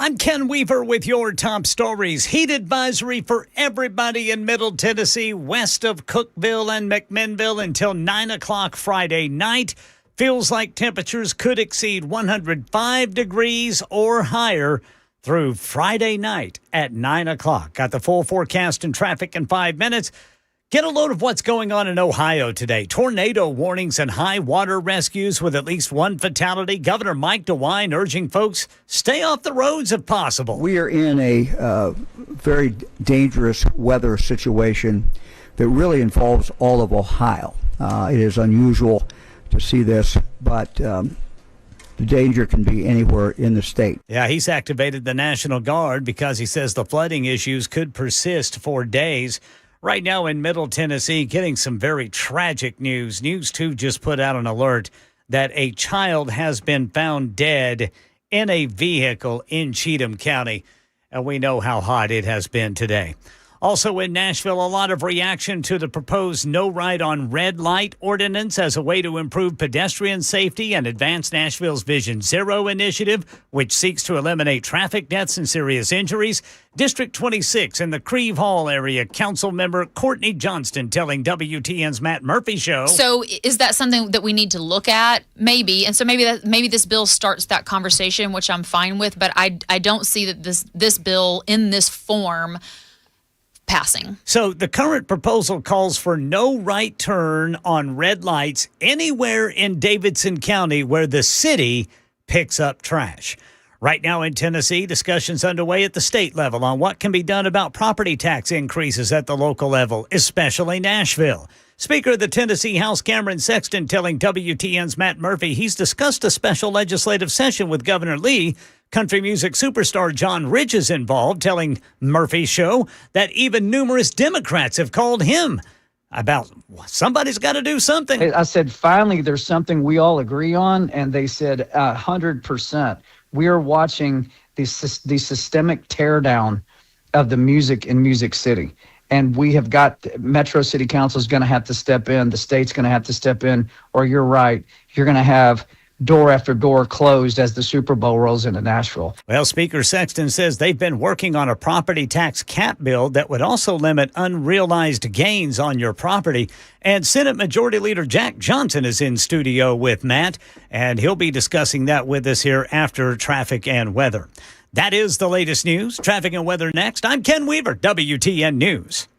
I'm Ken Weaver with your top stories. Heat advisory for everybody in Middle Tennessee, west of Cookville and McMinnville until 9 o'clock Friday night. Feels like temperatures could exceed 105 degrees or higher through Friday night at 9 o'clock. Got the full forecast and traffic in 5 minutes. Get a load of what's going on in Ohio today. Tornado warnings and high water rescues with at least one fatality. Governor Mike DeWine urging folks stay off the roads if possible. We are in a very dangerous weather situation that really involves all of Ohio. It is unusual to see this, but the danger can be anywhere in the state. Yeah, he's activated the National Guard because he says the flooding issues could persist for days. Right now in Middle Tennessee, getting some very tragic news. News 2 just put out an alert that a child has been found dead in a vehicle in Cheatham County, and we know how hot it has been today. Also in Nashville, a lot of reaction to the proposed no ride on red light ordinance as a way to improve pedestrian safety and advance Nashville's Vision Zero initiative, which seeks to eliminate traffic deaths and serious injuries. District 26 in the Creve Hall area, council member Courtney Johnston telling WTN's Matt Murphy show. So is that something that we need to look at? Maybe. And so maybe this bill starts that conversation, which I'm fine with, but I don't see that this bill in this form passing. So the current proposal calls for no right turn on red lights anywhere in Davidson County where the city picks up trash. Right now in Tennessee, discussions underway at the state level on what can be done about property tax increases at the local level, especially Nashville. Speaker of the Tennessee House, Cameron Sexton, telling WTN's Matt Murphy he's discussed a special legislative session with Governor Lee. Country music superstar John Rich is involved, telling Murphy's show that even numerous Democrats have called him about somebody's got to do something. I said, finally, there's something we all agree on. And they said 100%. We are watching the systemic teardown of the music in Music City. And we have got Metro City Council is going to have to step in. The state's going to have to step in. Or you're right. You're going to have door after door closed as the Super Bowl rolls into Nashville. Well, Speaker Sexton says they've been working on a property tax cap bill that would also limit unrealized gains on your property. And Senate Majority Leader Jack Johnson is in studio with Matt, and he'll be discussing that with us here after traffic and weather. That is the latest news. Traffic and weather next. I'm Ken Weaver, WTN News.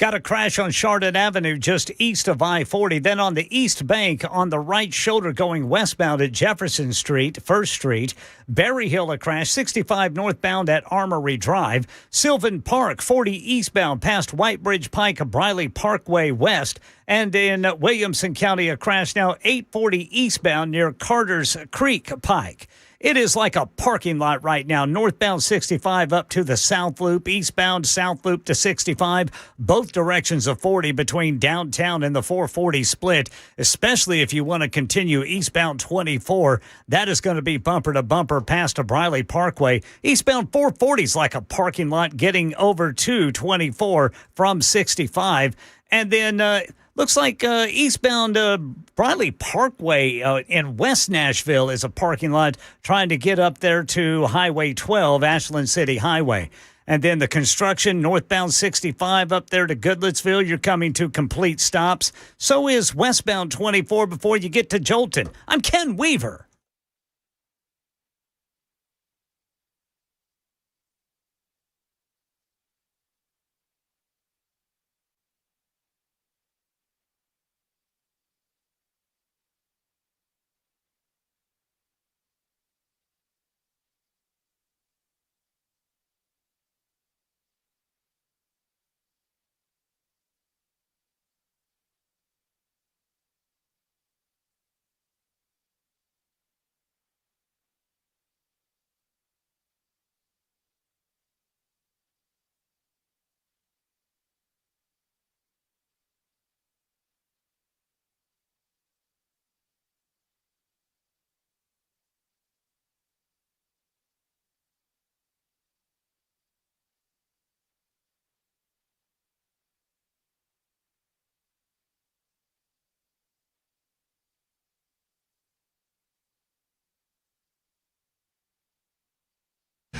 Got a crash on Chardon Avenue just east of I-40. Then on the east bank on the right shoulder going westbound at Jefferson Street, 1st Street. Berry Hill, a crash, 65 northbound at Armory Drive. Sylvan Park, 40 eastbound past White Bridge Pike, Briley Parkway West. And in Williamson County, a crash now 840 eastbound near Carter's Creek Pike. It is like a parking lot right now. Northbound 65 up to the South Loop, eastbound South Loop to 65, both directions of 40 between downtown and the 440 split, especially if you want to continue eastbound 24. That is going to be bumper to bumper past Briley Parkway. Eastbound 440 is like a parking lot getting over to 24 from 65. And then looks like eastbound Briley Parkway in West Nashville is a parking lot trying to get up there to Highway 12, Ashland City Highway. And then the construction, northbound 65 up there to Goodlettsville, you're coming to complete stops. So is westbound 24 before you get to Jolton. I'm Ken Weaver.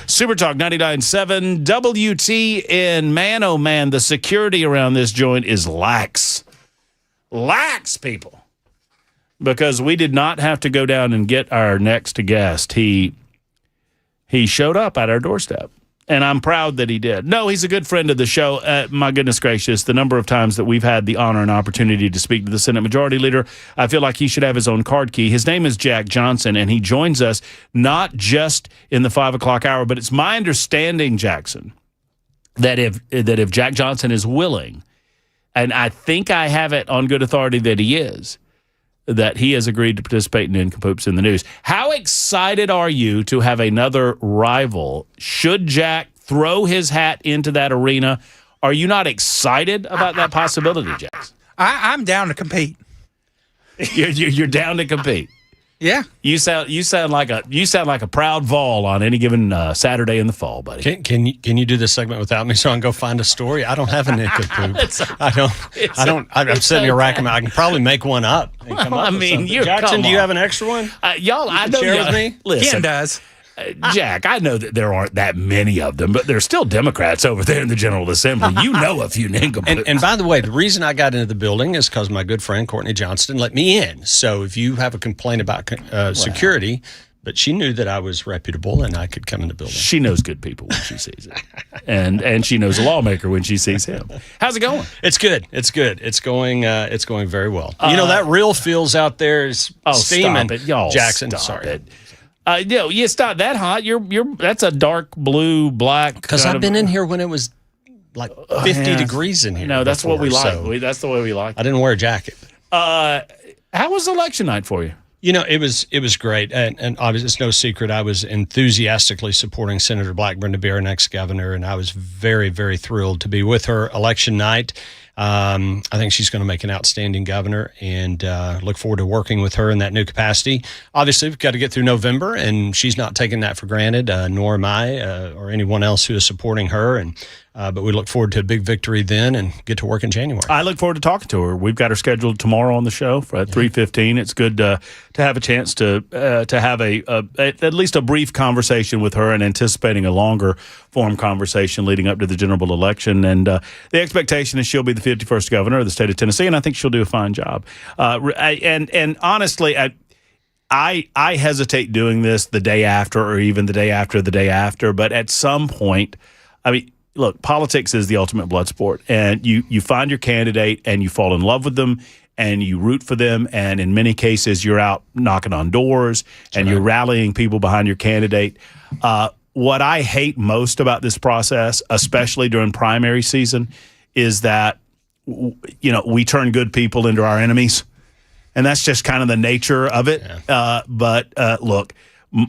Super Talk 99.7 WTN. Man, oh man, the security around this joint is lax. Lax, people. Because we did not have to go down and get our next guest. He showed up at our doorstep. And I'm proud that he did. No, he's a good friend of the show. My goodness gracious, the number of times that we've had the honor and opportunity to speak to the Senate Majority Leader, I feel like he should have his own card key. His name is Jack Johnson, and he joins us not just in the 5 o'clock hour, but it's my understanding, Jackson, that if Jack Johnson is willing, and I think I have it on good authority that he is, that he has agreed to participate in Nincompoops in the News. How excited are you to have another rival? Should Jack throw his hat into that arena? Are you not excited about that possibility, Jack? I'm down to compete. You're down to compete. Yeah. You sound like a proud Vol on any given Saturday in the fall, buddy. Can you do this segment without me so I can go find a story? I don't have a nincompoop. I'm sitting here racking my. I can probably make one up. And come up with something. Jackson, do you have an extra one? Y'all, I know share with me. Listen, Ken does. Jack, I know that there aren't that many of them, but there's still Democrats over there in the General Assembly. You know a few nincompoops. And by the way, the reason I got into the building is because my good friend Courtney Johnston let me in. So if you have a complaint about security, but she knew that I was reputable and I could come in the building. She knows good people when she sees it, and she knows a lawmaker when she sees him. How's it going? It's good. It's good. It's going very well. That real feels out there is steaming. Stop it, y'all. Jackson, stop sorry. It. It's not that hot. That's a dark blue, black. Because I've been in here when it was like 50 degrees in here. No, that's before, what we like. so That's the way we like. I didn't wear a jacket. How was election night for you? It was great, and obviously it's no secret I was enthusiastically supporting Senator Blackburn to be our next governor, and I was very, very thrilled to be with her election night. I think she's going to make an outstanding governor, and look forward to working with her in that new capacity. Obviously, we've got to get through November, and she's not taking that for granted, nor am I, or anyone else who is supporting her. But we look forward to a big victory then and get to work in January. I look forward to talking to her. We've got her scheduled tomorrow on the show at 3:15. It's good to have a chance to have at least a brief conversation with her, and anticipating a longer form conversation leading up to the general election. And the expectation is she'll be the 51st governor of the state of Tennessee, and I think she'll do a fine job. And honestly, I hesitate doing this the day after, or even the day after the day after. But at some point, I mean, look, politics is the ultimate blood sport, and you find your candidate and you fall in love with them and you root for them, and in many cases you're out knocking on doors and you're rallying people behind your candidate. What I hate most about this process, especially during primary season, is that we turn good people into our enemies, and that's just kind of the nature of it. But look,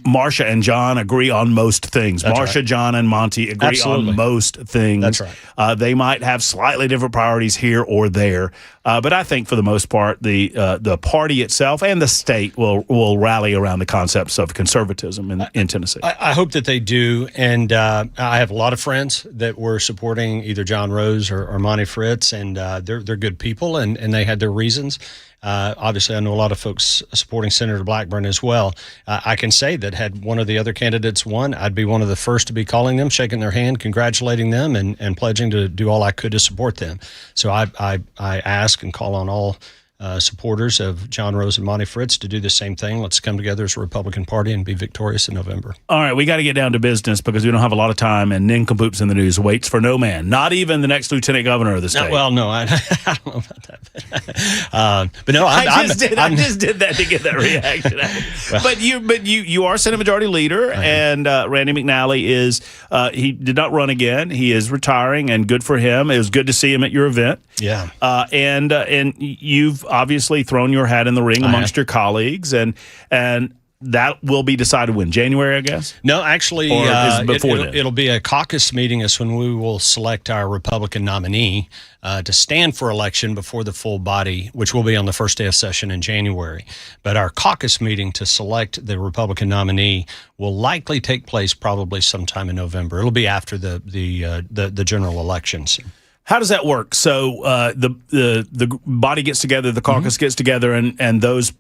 Marcia and John agree on most things. That's Marcia, right. John, and Monty agree on most things. That's right. They might have slightly different priorities here or there, but I think for the most part, the party itself and the state will rally around the concepts of conservatism in Tennessee. I hope that they do, and I have a lot of friends that were supporting either John Rose or Monty Fritz, and they're good people, and they had their reasons. Obviously, I know a lot of folks supporting Senator Blackburn as well. I can say that had one of the other candidates won, I'd be one of the first to be calling them, shaking their hand, congratulating them, and pledging to do all I could to support them. So I ask and call on all supporters of John Rose and Monty Fritz to do the same thing. Let's come together as a Republican Party and be victorious in November. All right, we got to get down to business because we don't have a lot of time, and nincompoops in the news waits for no man, not even the next lieutenant governor of the state. I don't know about that. But no, I just did that to get that reaction. But you are Senate Majority Leader, and Randy McNally is he did not run again. He is retiring, and good for him. It was good to see him at your event. Yeah. And you've obviously thrown your hat in the ring amongst your colleagues, and that will be decided when? January, I guess? No, actually, Or is it before then? it'll be a caucus meeting is when we will select our Republican nominee to stand for election before the full body, which will be on the first day of session in January. But our caucus meeting to select the Republican nominee will likely take place probably sometime in November. It'll be after the general elections. How does that work? So the body gets together, the caucus gets together, and those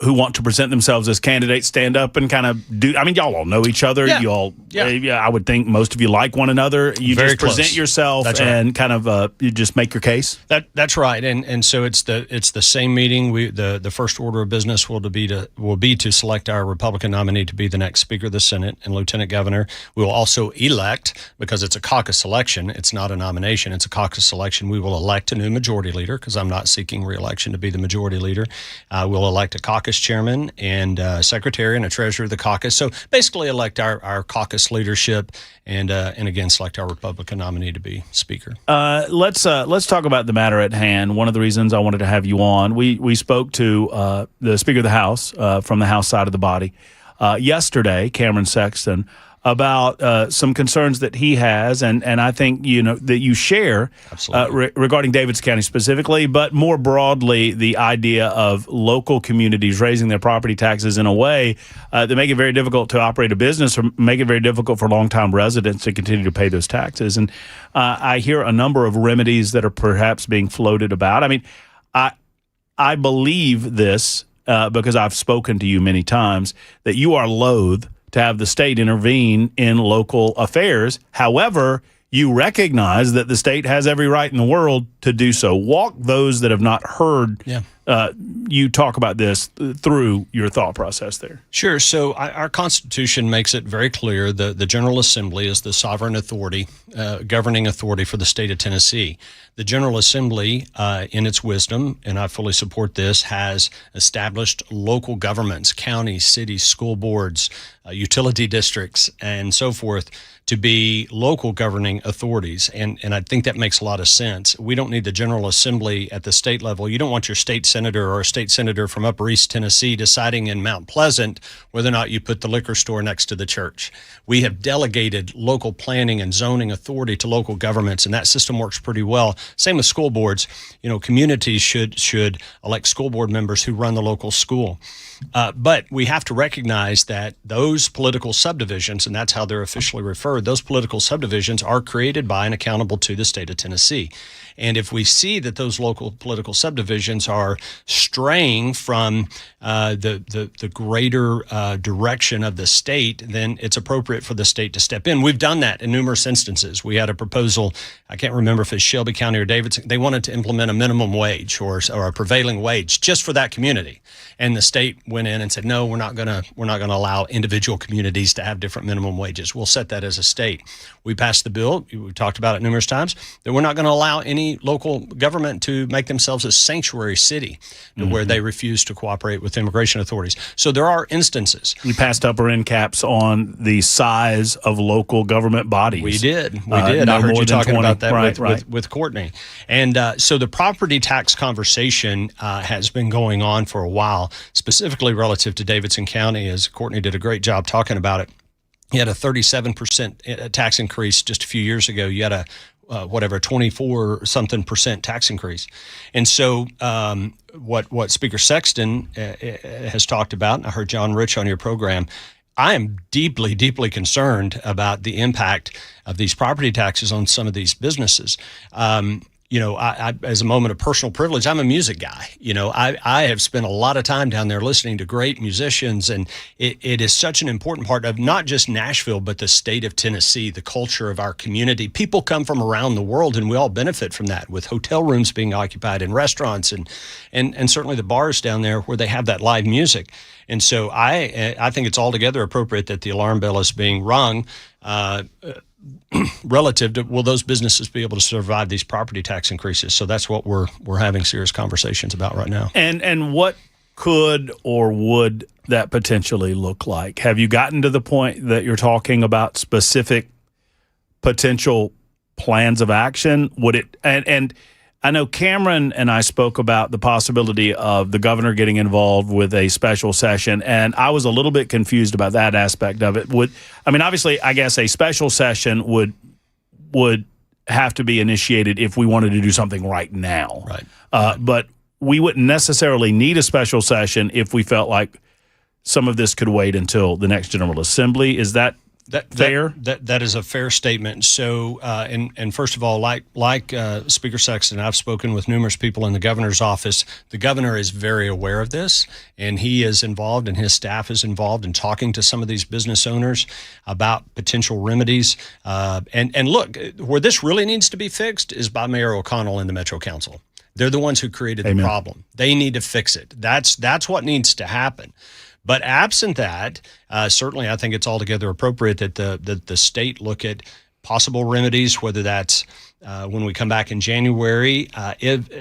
who want to present themselves as candidates stand up and kind of do. I mean, y'all all know each other. Yeah. Y'all, I would think most of you like one another. You Very just present close. yourself That's right. and kind of you just make your case. That's right, and so it's the same meeting. The first order of business will be to select our Republican nominee to be the next Speaker of the Senate and Lieutenant Governor. We will also elect, because it's a caucus election. It's not a nomination. It's a caucus election. We will elect a new majority leader because I'm not seeking re-election to be the majority leader. We'll elect a caucus chairman and secretary and a treasurer of the caucus. So basically, elect our caucus leadership and again select our Republican nominee to be Speaker. Let's talk about the matter at hand. One of the reasons I wanted to have you on, we spoke to the Speaker of the House from the House side of the body yesterday, Cameron Sexton, about some concerns that he has, and I think that you share regarding Davids County specifically, but more broadly the idea of local communities raising their property taxes in a way that make it very difficult to operate a business or make it very difficult for longtime residents to continue to pay those taxes. And I hear a number of remedies that are perhaps being floated about. I mean, I believe this because I've spoken to you many times that you are loath to have the state intervene in local affairs. However, you recognize that the state has every right in the world to do so. Walk those that have not heard you talk about this through your thought process there. Sure. So our Constitution makes it very clear that the General Assembly is the sovereign authority, governing authority for the state of Tennessee. The General Assembly, in its wisdom, and I fully support this, has established local governments, counties, cities, school boards, utility districts, and so forth, to be local governing authorities. And I think that makes a lot of sense. We don't need the General Assembly at the state level. You don't want your state senator or a state senator from Upper East Tennessee deciding in Mount Pleasant whether or not you put the liquor store next to the church. We have delegated local planning and zoning authority to local governments, and that system works pretty well. Same with school boards. Communities should elect school board members who run the local school. But we have to recognize that those political subdivisions, and that's how they're officially referred, those political subdivisions are created by and accountable to the state of Tennessee. And if we see that those local political subdivisions are straying from the greater direction of the state, then it's appropriate for the state to step in. We've done that in numerous instances. We had a proposal, I can't remember if it's Shelby County or Davidson. They wanted to implement a minimum wage or a prevailing wage just for that community, and the state went in and said, no, we're not going to allow individual communities to have different minimum wages. We'll set that as a state. We passed the bill. We talked about it numerous times, that we're not going to allow any local government to make themselves a sanctuary city to where they refuse to cooperate with immigration authorities. So there are instances. We passed upper end caps on the size of local government bodies. We did. I heard you talking about that with Courtney. And so the property tax conversation has been going on for a while, specifically relative to Davidson County, as Courtney did a great job talking about it. You had a 37% tax increase just a few years ago. You had a 24-something% tax increase. And so what Speaker Sexton has talked about, and I heard John Rich on your program, I am deeply, deeply concerned about the impact of these property taxes on some of these businesses. I, as a moment of personal privilege, I'm a music guy. I have spent a lot of time down there listening to great musicians, and it is such an important part of not just Nashville, but the state of Tennessee, the culture of our community. People come from around the world, and we all benefit from that, with hotel rooms being occupied and restaurants and certainly the bars down there where they have that live music. And so I think it's altogether appropriate that the alarm bell is being rung relative to, will those businesses be able to survive these property tax increases? So that's what we're having serious conversations about right now. And what could or would that potentially look like? Have you gotten to the point that you're talking about specific potential plans of action? Would it, and I know Cameron and I spoke about the possibility of the governor getting involved with a special session, and I was a little bit confused about that aspect of it. Obviously, I guess a special session would have to be initiated if we wanted to do something right now. Right. But we wouldn't necessarily need a special session if we felt like some of this could wait until the next General Assembly. Is that fair? That is a fair statement. So, and first of all, like Speaker Sexton, I've spoken with numerous people in the governor's office. The governor is very aware of this, and he is involved, and his staff is involved in talking to some of these business owners about potential remedies. And look, where this really needs to be fixed is by Mayor O'Connell and the Metro Council. They're the ones who created the problem. They need to fix it. That's what needs to happen. But absent that, certainly I think it's altogether appropriate that the state look at possible remedies, whether that's when we come back in January,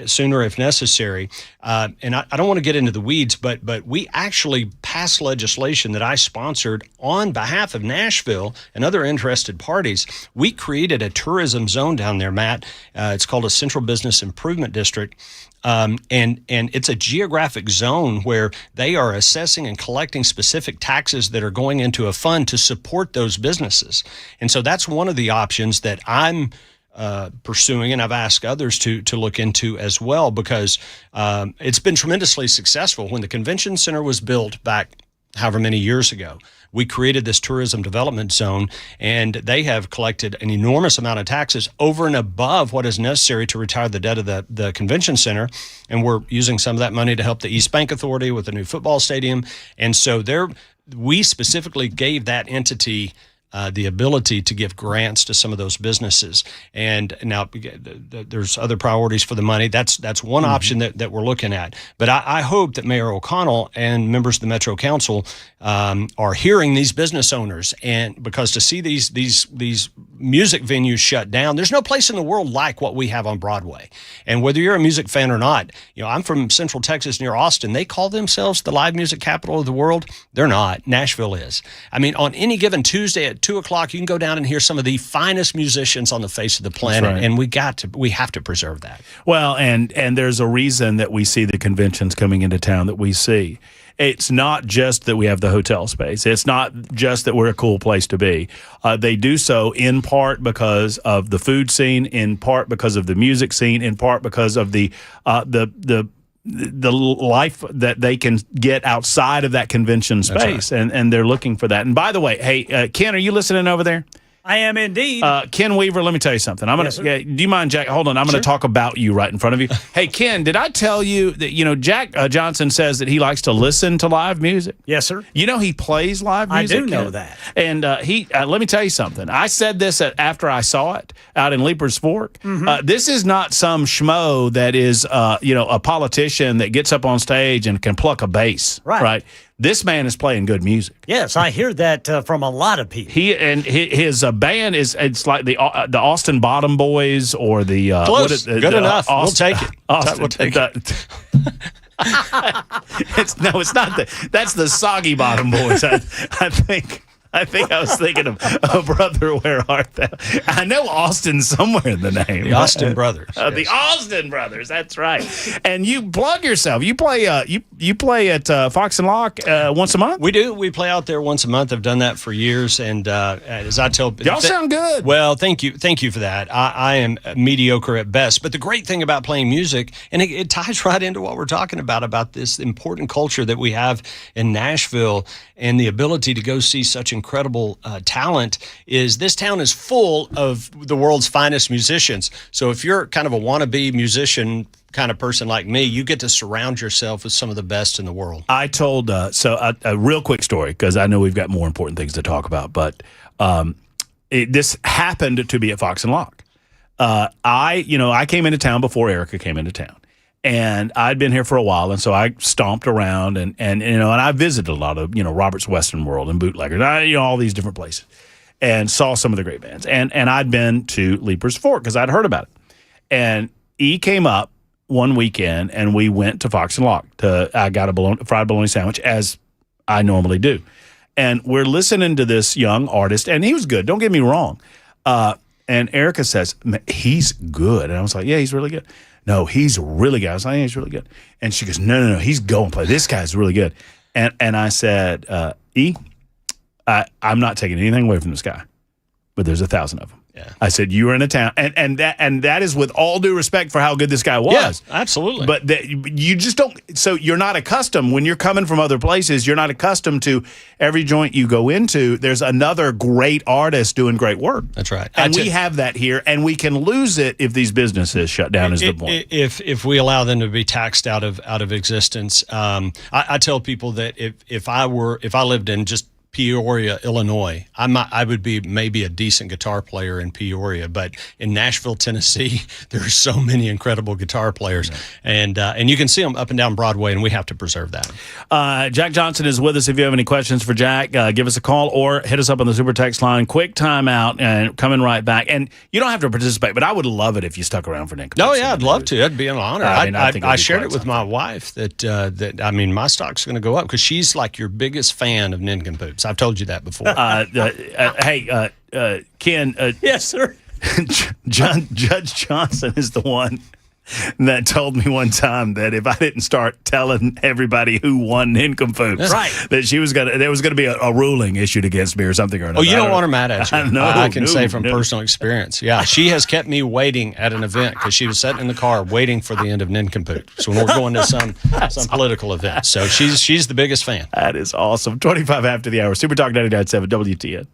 sooner if necessary. And I don't want to get into the weeds, but we actually passed legislation that I sponsored on behalf of Nashville and other interested parties. We created a tourism zone down there, Matt. It's called a Central Business Improvement District. And it's a geographic zone where they are assessing and collecting specific taxes that are going into a fund to support those businesses. And so that's one of the options that I'm pursuing, and I've asked others to look into as well, because it's been tremendously successful. When the convention center was built back however many years ago, we created this tourism development zone, and they have collected an enormous amount of taxes over and above what is necessary to retire the debt of the convention center. And we're using some of that money to help the East Bank Authority with the new football stadium. And so we specifically gave that entity the ability to give grants to some of those businesses. And now there's other priorities for the money. That's one option that we're looking at. But I hope that Mayor O'Connell and members of the Metro Council are hearing these business owners, and because to see these music venues shut down, there's no place in the world like what we have on Broadway. And whether you're a music fan or not, I'm from Central Texas near Austin. They call themselves the live music capital of the world. They're not. Nashville is. I mean, on any given Tuesday at 2:00, you can go down and hear some of the finest musicians on the face of the planet. Right. And we have to preserve that. Well, and there's a reason that we see the conventions coming into town that we see. It's not just that we have the hotel space. It's not just that we're a cool place to be. They do so in part because of the food scene, in part because of the music scene, in part because of the life that they can get outside of that convention space. Right. And they're looking for that. And by the way, hey, Ken, are you listening over there? I am indeed. Ken Weaver, let me tell you something. I'm gonna. Yes, sir. Yeah, do you mind, Jack? Hold on. I'm gonna talk about you right in front of you. Hey, Ken, did I tell you that Jack Johnson says that he likes to listen to live music? Yes, sir. He plays live music. I do know Ken? that. And he let me tell you something. I said this after I saw it out in Leaper's Fork. This is not some schmo that is a politician that gets up on stage and can pluck a bass. Right. This man is playing good music. Yes, I hear that from a lot of people. His band it's like the Austin Bottom Boys or the close. Good enough. We'll take it. Austin, we'll take it. It's not that's the Soggy Bottom Boys. I think I was thinking of Brother, Where Art Thou? I know Austin somewhere in the name. The Austin Brothers. Yes. The Austin Brothers. That's right. And you plug yourself. You play at Fox and Lock once a month? We do. We play out there once a month. I've done that for years. And as I tell y'all sound good. Well, thank you. Thank you for that. I am mediocre at best. But the great thing about playing music, and it ties right into what we're talking about this important culture that we have in Nashville and the ability to go see such incredible talent, is this town is full of the world's finest musicians. So if you're kind of a wannabe musician kind of person like me, you get to surround yourself with some of the best in the world. I told a real quick story, because I know we've got more important things to talk about, but this happened to be at Fox and Lock. I came into town before Erica came into town. And I'd been here for a while, and so I stomped around and I visited a lot of Robert's Western World and Bootleggers, all these different places, and saw some of the great bands. And I'd been to Leaper's Fork because I'd heard about it. And E came up one weekend, and we went to Fox and Lock. I got a fried bologna sandwich, as I normally do. And we're listening to this young artist, and he was good. Don't get me wrong. And Erica says, he's good. And I was like, yeah, he's really good. No, he's really good. I was like, yeah, he's really good. And she goes, no, he's going to play. This guy's really good. And I said, I'm not taking anything away from this guy, but there's 1,000 of them. Yeah. I said, you were in a town, and that is with all due respect for how good this guy was. Yeah, absolutely. But you just don't. So you're not accustomed when you're coming from other places. You're not accustomed to every joint you go into. There's another great artist doing great work. That's right. And we have that here, and we can lose it if these businesses shut down. Is the point? If we allow them to be taxed out of existence, I tell people that if I lived in just Peoria, Illinois, I would be maybe a decent guitar player in Peoria, but in Nashville, Tennessee, there are so many incredible guitar players, and you can see them up and down Broadway, and we have to preserve that. Jack Johnson is with us. If you have any questions for Jack, give us a call or hit us up on the Super Text line. Quick timeout and coming right back. And you don't have to participate, but I would love it if you stuck around for Nick. Oh yeah, I'd love to. It'd be an honor. I shared it with something. my wife that my stock's going to go up because she's like your biggest fan of Nincompoops. I've told you that before. Hey, Ken. Yes, sir. Judge Johnson is the one that told me one time that if I didn't start telling everybody who won Nincompoops, that there was gonna be a ruling issued against me or something or another. Oh, you don't want her mad at you. No, I can say from personal experience. Yeah, she has kept me waiting at an event because she was sitting in the car waiting for the end of Nincompoops when we're going to some political event. So she's the biggest fan. That is awesome. 25 after the hour. Super Talk 99.7 WTN.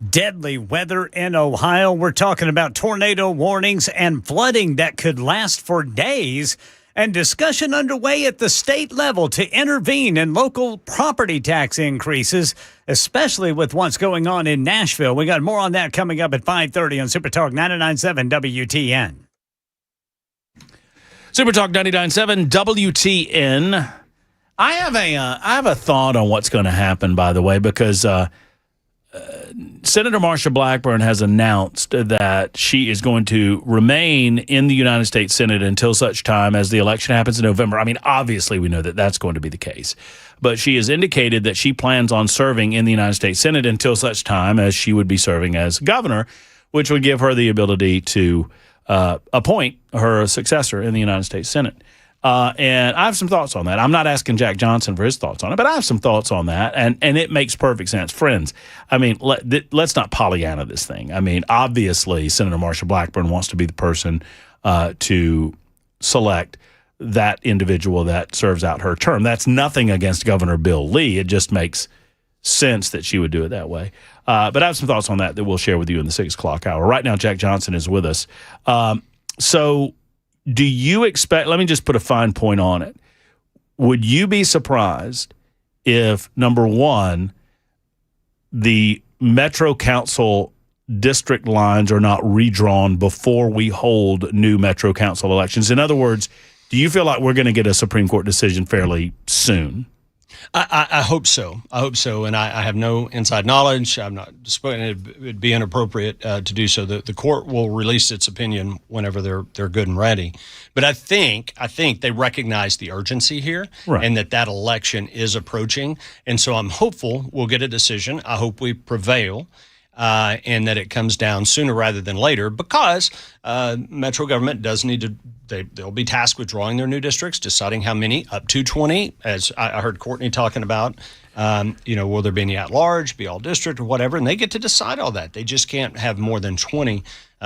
Deadly weather in Ohio. We're talking about tornado warnings and flooding that could last for days. And discussion underway at the state level to intervene in local property tax increases, especially with what's going on in Nashville. We got more on that coming up at 5:30 on Super Talk 99.7 WTN. Super Talk 99.7 WTN. I have a thought on what's going to happen, by the way, because Senator Marsha Blackburn has announced that she is going to remain in the United States Senate until such time as the election happens in November. I mean, obviously, we know that that's going to be the case. But she has indicated that she plans on serving in the United States Senate until such time as she would be serving as governor, which would give her the ability to appoint her successor in the United States Senate. And I have some thoughts on that. I'm not asking Jack Johnson for his thoughts on it, but I have some thoughts on that, and it makes perfect sense. Friends, I mean, let's not Pollyanna this thing. I mean, obviously, Senator Marsha Blackburn wants to be the person to select that individual that serves out her term. That's nothing against Governor Bill Lee. It just makes sense that she would do it that way. But I have some thoughts on that we'll share with you in the 6 o'clock hour. Right now, Jack Johnson is with us. So do you expect, let me just put a fine point on it. Would you be surprised if, number one, the Metro Council district lines are not redrawn before we hold new Metro Council elections? In other words, do you feel like we're going to get a Supreme Court decision fairly soon? I hope so. I hope so. And I have no inside knowledge. I'm not spoken. It would be inappropriate to do so. The court will release its opinion whenever they're good and ready. But I think they recognize the urgency here, right, and that election is approaching. And so I'm hopeful we'll get a decision. I hope we prevail. And that it comes down sooner rather than later, because Metro government does need to, they'll be tasked with drawing their new districts, deciding how many, up to 20, as I heard Courtney talking about, will there be any at-large, be all district or whatever, and they get to decide all that. They just can't have more than 20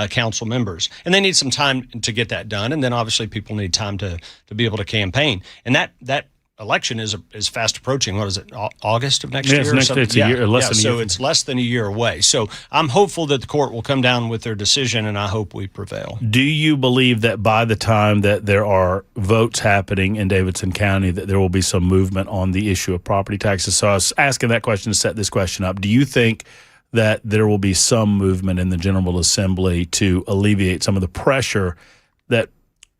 council members. And they need some time to get that done, and then obviously people need time to be able to campaign. And that election is fast approaching. What is it, August of next year? It's a year, less than a year. So it's less than a year away. So I'm hopeful that the court will come down with their decision, and I hope we prevail. Do you believe that by the time that there are votes happening in Davidson County, that there will be some movement on the issue of property taxes? So I was asking that question to set this question up. Do you think that there will be some movement in the General Assembly to alleviate some of the pressure that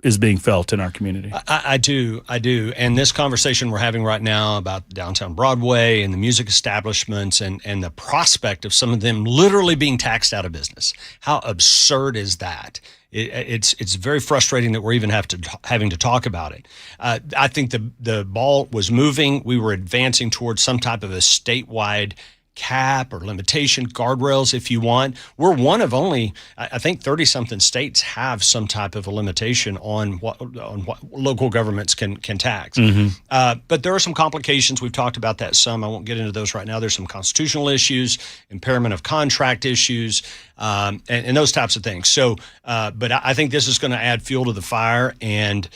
is being felt in our community? I do. And this conversation we're having right now about downtown Broadway and the music establishments and the prospect of some of them literally being taxed out of business. How absurd is that? It's very frustrating that we're even having to talk about it. I think the ball was moving. We were advancing towards some type of a statewide cap or limitation, guardrails if you want. We're one of only, I think, 30-something states have some type of a limitation on what local governments can tax. Mm-hmm. But there are some complications. We've talked about that some. I won't get into those right now. There's some constitutional issues, impairment of contract issues, and those types of things. So, but I think this is going to add fuel to the fire, and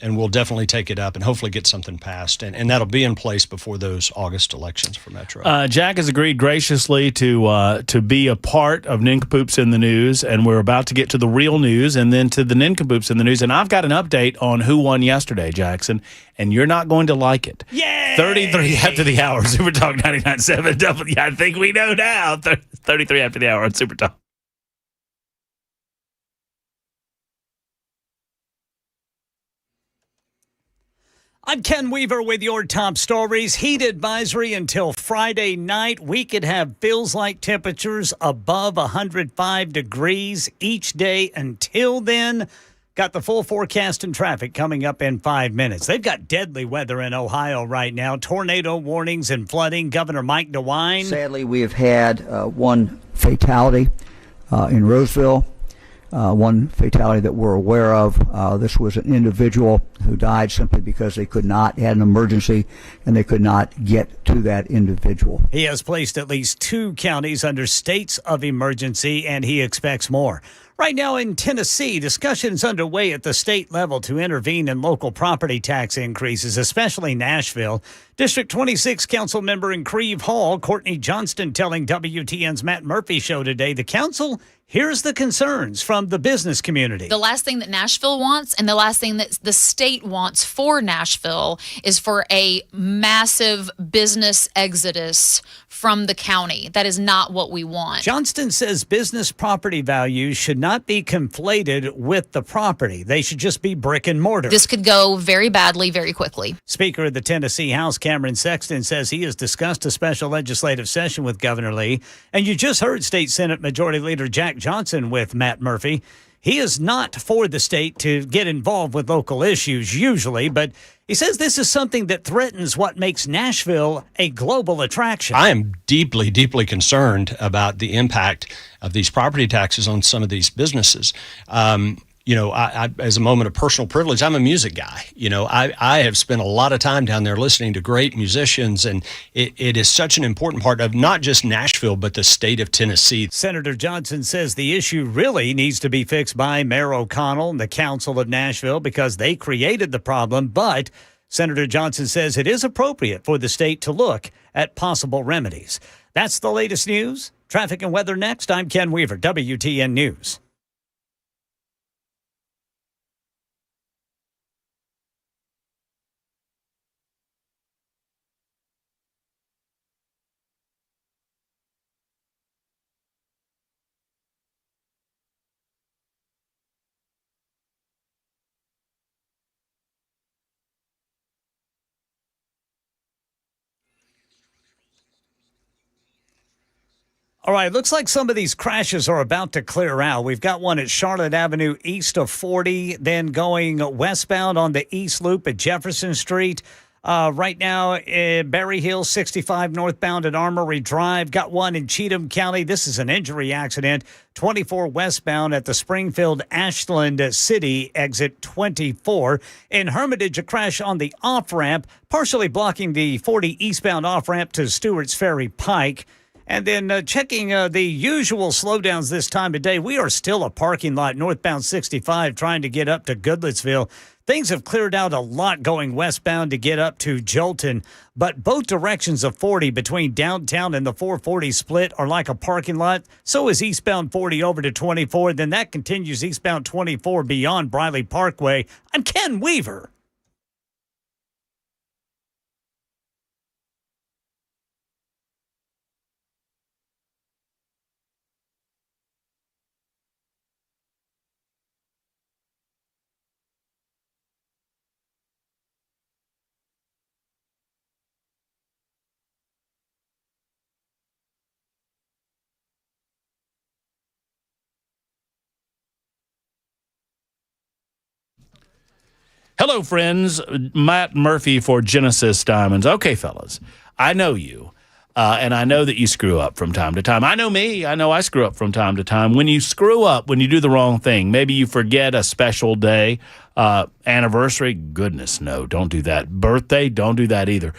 we'll definitely take it up and hopefully get something passed. And that'll be in place before those August elections for Metro. Jack has agreed graciously to be a part of Nincompoops in the News, and we're about to get to the real news and then to the Nincompoops in the News. And I've got an update on who won yesterday, Jackson, and you're not going to like it. Yay! 33 after the hour, Super Talk 99.7 W. I think we know now. 33 after the hour on Super Talk. I'm Ken Weaver with your top stories. Heat advisory until Friday night. We could have feels-like temperatures above 105 degrees each day until then. Got the full forecast and traffic coming up in 5 minutes. They've got deadly weather in Ohio right now. Tornado warnings and flooding. Governor Mike DeWine. Sadly, we have had one fatality in Roseville. One fatality that we're aware of. This was an individual who died simply because they had an emergency and they could not get to that individual. He has placed at least 2 counties under states of emergency, and he expects more. Right now in Tennessee, discussions underway at the state level to intervene in local property tax increases, especially Nashville. District 26 council member in Creve Hall, Courtney Johnston, telling WTN's Matt Murphy show today the council hears the concerns from the business community. The last thing that Nashville wants and the last thing that the state wants for Nashville is for a massive business exodus from the county. That is not what we want. Johnston says business property values should not be conflated with the property. They should just be brick and mortar. This could go very badly very quickly. Speaker of the Tennessee House, Cameron Sexton, says he has discussed a special legislative session with Governor Lee. And you just heard State Senate Majority Leader Jack Johnson with Matt Murphy. He is not for the state to get involved with local issues usually, but he says this is something that threatens what makes Nashville a global attraction. I am deeply, deeply concerned about the impact of these property taxes on some of these businesses. I, as a moment of personal privilege, I'm a music guy. I have spent a lot of time down there listening to great musicians, and it is such an important part of not just Nashville, but the state of Tennessee. Senator Johnson says the issue really needs to be fixed by Mayor O'Connell and the Council of Nashville because they created the problem. But Senator Johnson says it is appropriate for the state to look at possible remedies. That's the latest news. Traffic and weather next. I'm Ken Weaver, WTN News. All right, looks like some of these crashes are about to clear out. We've got one at Charlotte Avenue east of 40, then going westbound on the East Loop at Jefferson Street. Right now, Berry Hill 65 northbound at Armory Drive. Got one in Cheatham County. This is an injury accident. 24 westbound at the Springfield Ashland City exit 24. In Hermitage, a crash on the off-ramp, partially blocking the 40 eastbound off-ramp to Stewart's Ferry Pike. And then checking the usual slowdowns this time of day, we are still a parking lot northbound 65 trying to get up to Goodlettsville. Things have cleared out a lot going westbound to get up to Jolton, but both directions of 40 between downtown and the 440 split are like a parking lot. So is eastbound 40 over to 24. Then that continues eastbound 24 beyond Briley Parkway. I'm Ken Weaver. Hello, friends. Matt Murphy for Genesis Diamonds. Okay, fellas, I know you, and I know that you screw up from time to time. I know me. I know I screw up from time to time. When you screw up, when you do the wrong thing, maybe you forget a special day, anniversary, goodness, no, don't do that. Birthday, don't do that either.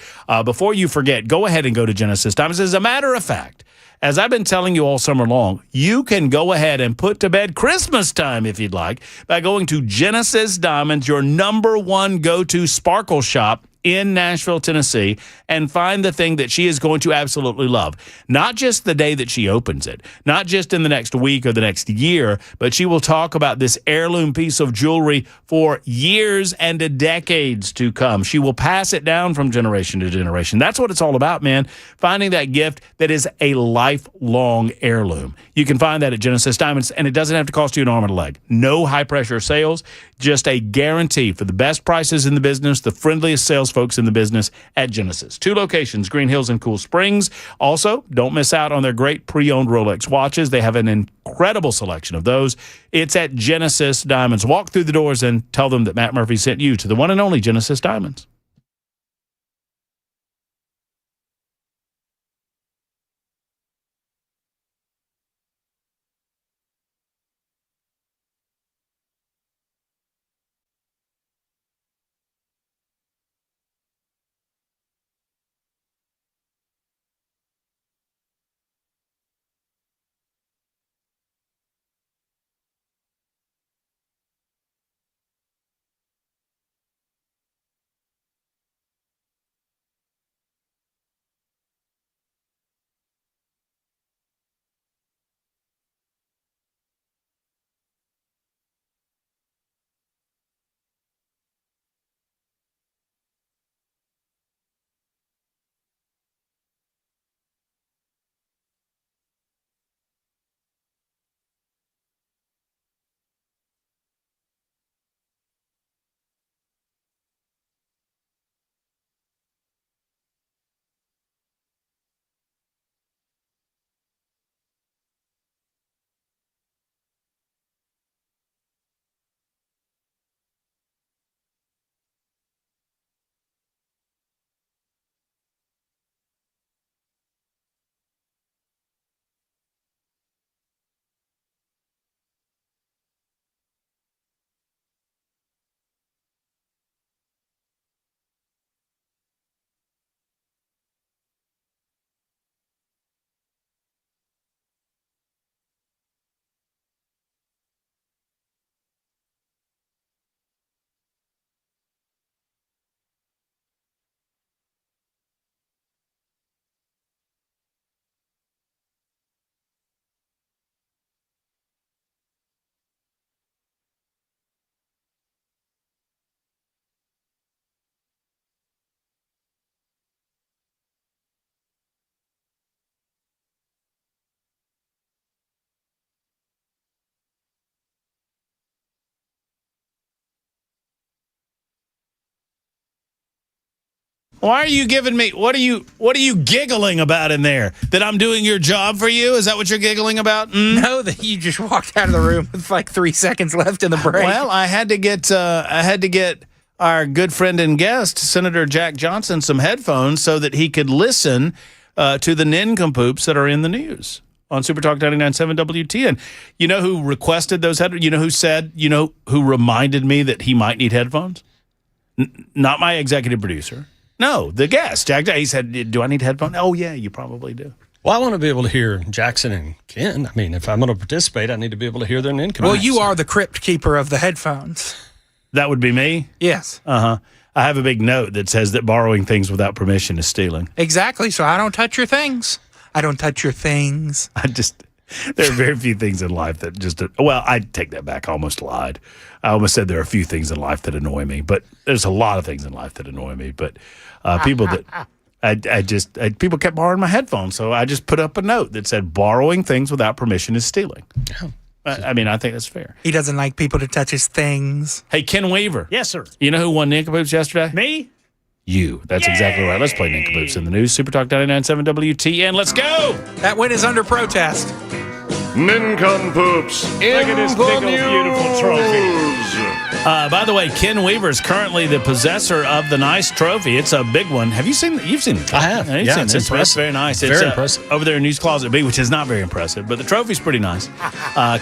Before you forget, go ahead and go to Genesis Diamonds. As a matter of fact, as I've been telling you all summer long, you can go ahead and put to bed Christmas time if you'd like by going to Genesis Diamonds, your number one go-to sparkle shop in Nashville, Tennessee, and find the thing that she is going to absolutely love. Not just the day that she opens it, not just in the next week or the next year, but she will talk about this heirloom piece of jewelry for years and decades to come. She will pass it down from generation to generation. That's what it's all about, man. Finding that gift that is a lifelong heirloom. You can find that at Genesis Diamonds, and it doesn't have to cost you an arm and a leg. No high-pressure sales, just a guarantee for the best prices in the business, the friendliest sales folks in the business at Genesis. 2 locations, Green Hills and Cool Springs. Also, don't miss out on their great pre-owned Rolex watches. They have an incredible selection of those. It's at Genesis Diamonds. Walk through the doors and tell them that Matt Murphy sent you to the one and only Genesis Diamonds. Why are you giving me? What are you giggling about in there? That I'm doing your job for you? Is that what you're giggling about? No, that you just walked out of the room with like 3 seconds left in the break. Well, I had to get our good friend and guest, Senator Jack Johnson, some headphones so that he could listen to the nincompoops that are in the news on Super Talk 99.7 WTN. You know who requested those headphones? You know who said? You know who reminded me that he might need headphones? Not my executive producer. No, the guest, Jack. He said, "Do I need headphones?" Oh, yeah, you probably do. Well, I want to be able to hear Jackson and Ken. I mean, if I'm going to participate, I need to be able to hear their nincompoops. Well, you are the crypt keeper of the headphones. That would be me? Yes. Uh-huh. I have a big note that says that borrowing things without permission is stealing. Exactly. So I don't touch your things. I don't touch your things. There are very few things in life that just, well, I take that back. I almost lied. I almost said there are a few things in life that annoy me, but there's a lot of things in life that annoy me. But people that, people kept borrowing my headphones. So I just put up a note that said borrowing things without permission is stealing. Oh. I mean, I think that's fair. He doesn't like people to touch his things. Hey, Ken Weaver. Yes, sir. You know who won Nincompoops yesterday? Me? You. That's exactly right. Let's play Nincompoops in the news. Super Talk 99.7 WTN. Let's go. That win is under protest. Nincompoop's in Look at this big old beautiful trophy. By the way, Ken Weaver is currently the possessor of the nice trophy. It's a big one. Have you seen? You've seen it. I have. You've Yeah, seen it's this. impressive. It's very nice. Very It's impressive. over there in News Closet B, which is not very impressive, but the trophy's pretty nice.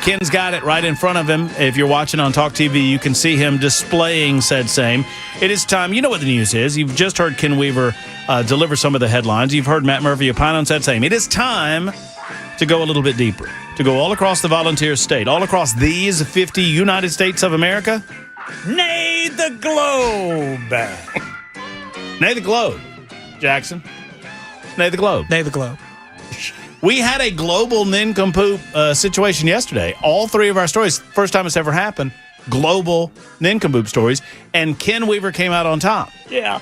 Ken's got it right in front of him. If you're watching on Talk TV, you can see him displaying said same. It is time. You know what the news is. You've just heard Ken Weaver deliver some of the headlines. You've heard Matt Murphy opine on said same. It is time to go a little bit deeper, to go all across the volunteer state, all across these 50 United States of America. Nay, the globe. Nay the globe, Jackson. Nay the globe. Nay the globe. We had a global nincompoop situation yesterday. All three of our stories, first time it's ever happened, global nincompoop stories, and Ken Weaver came out on top. Yeah.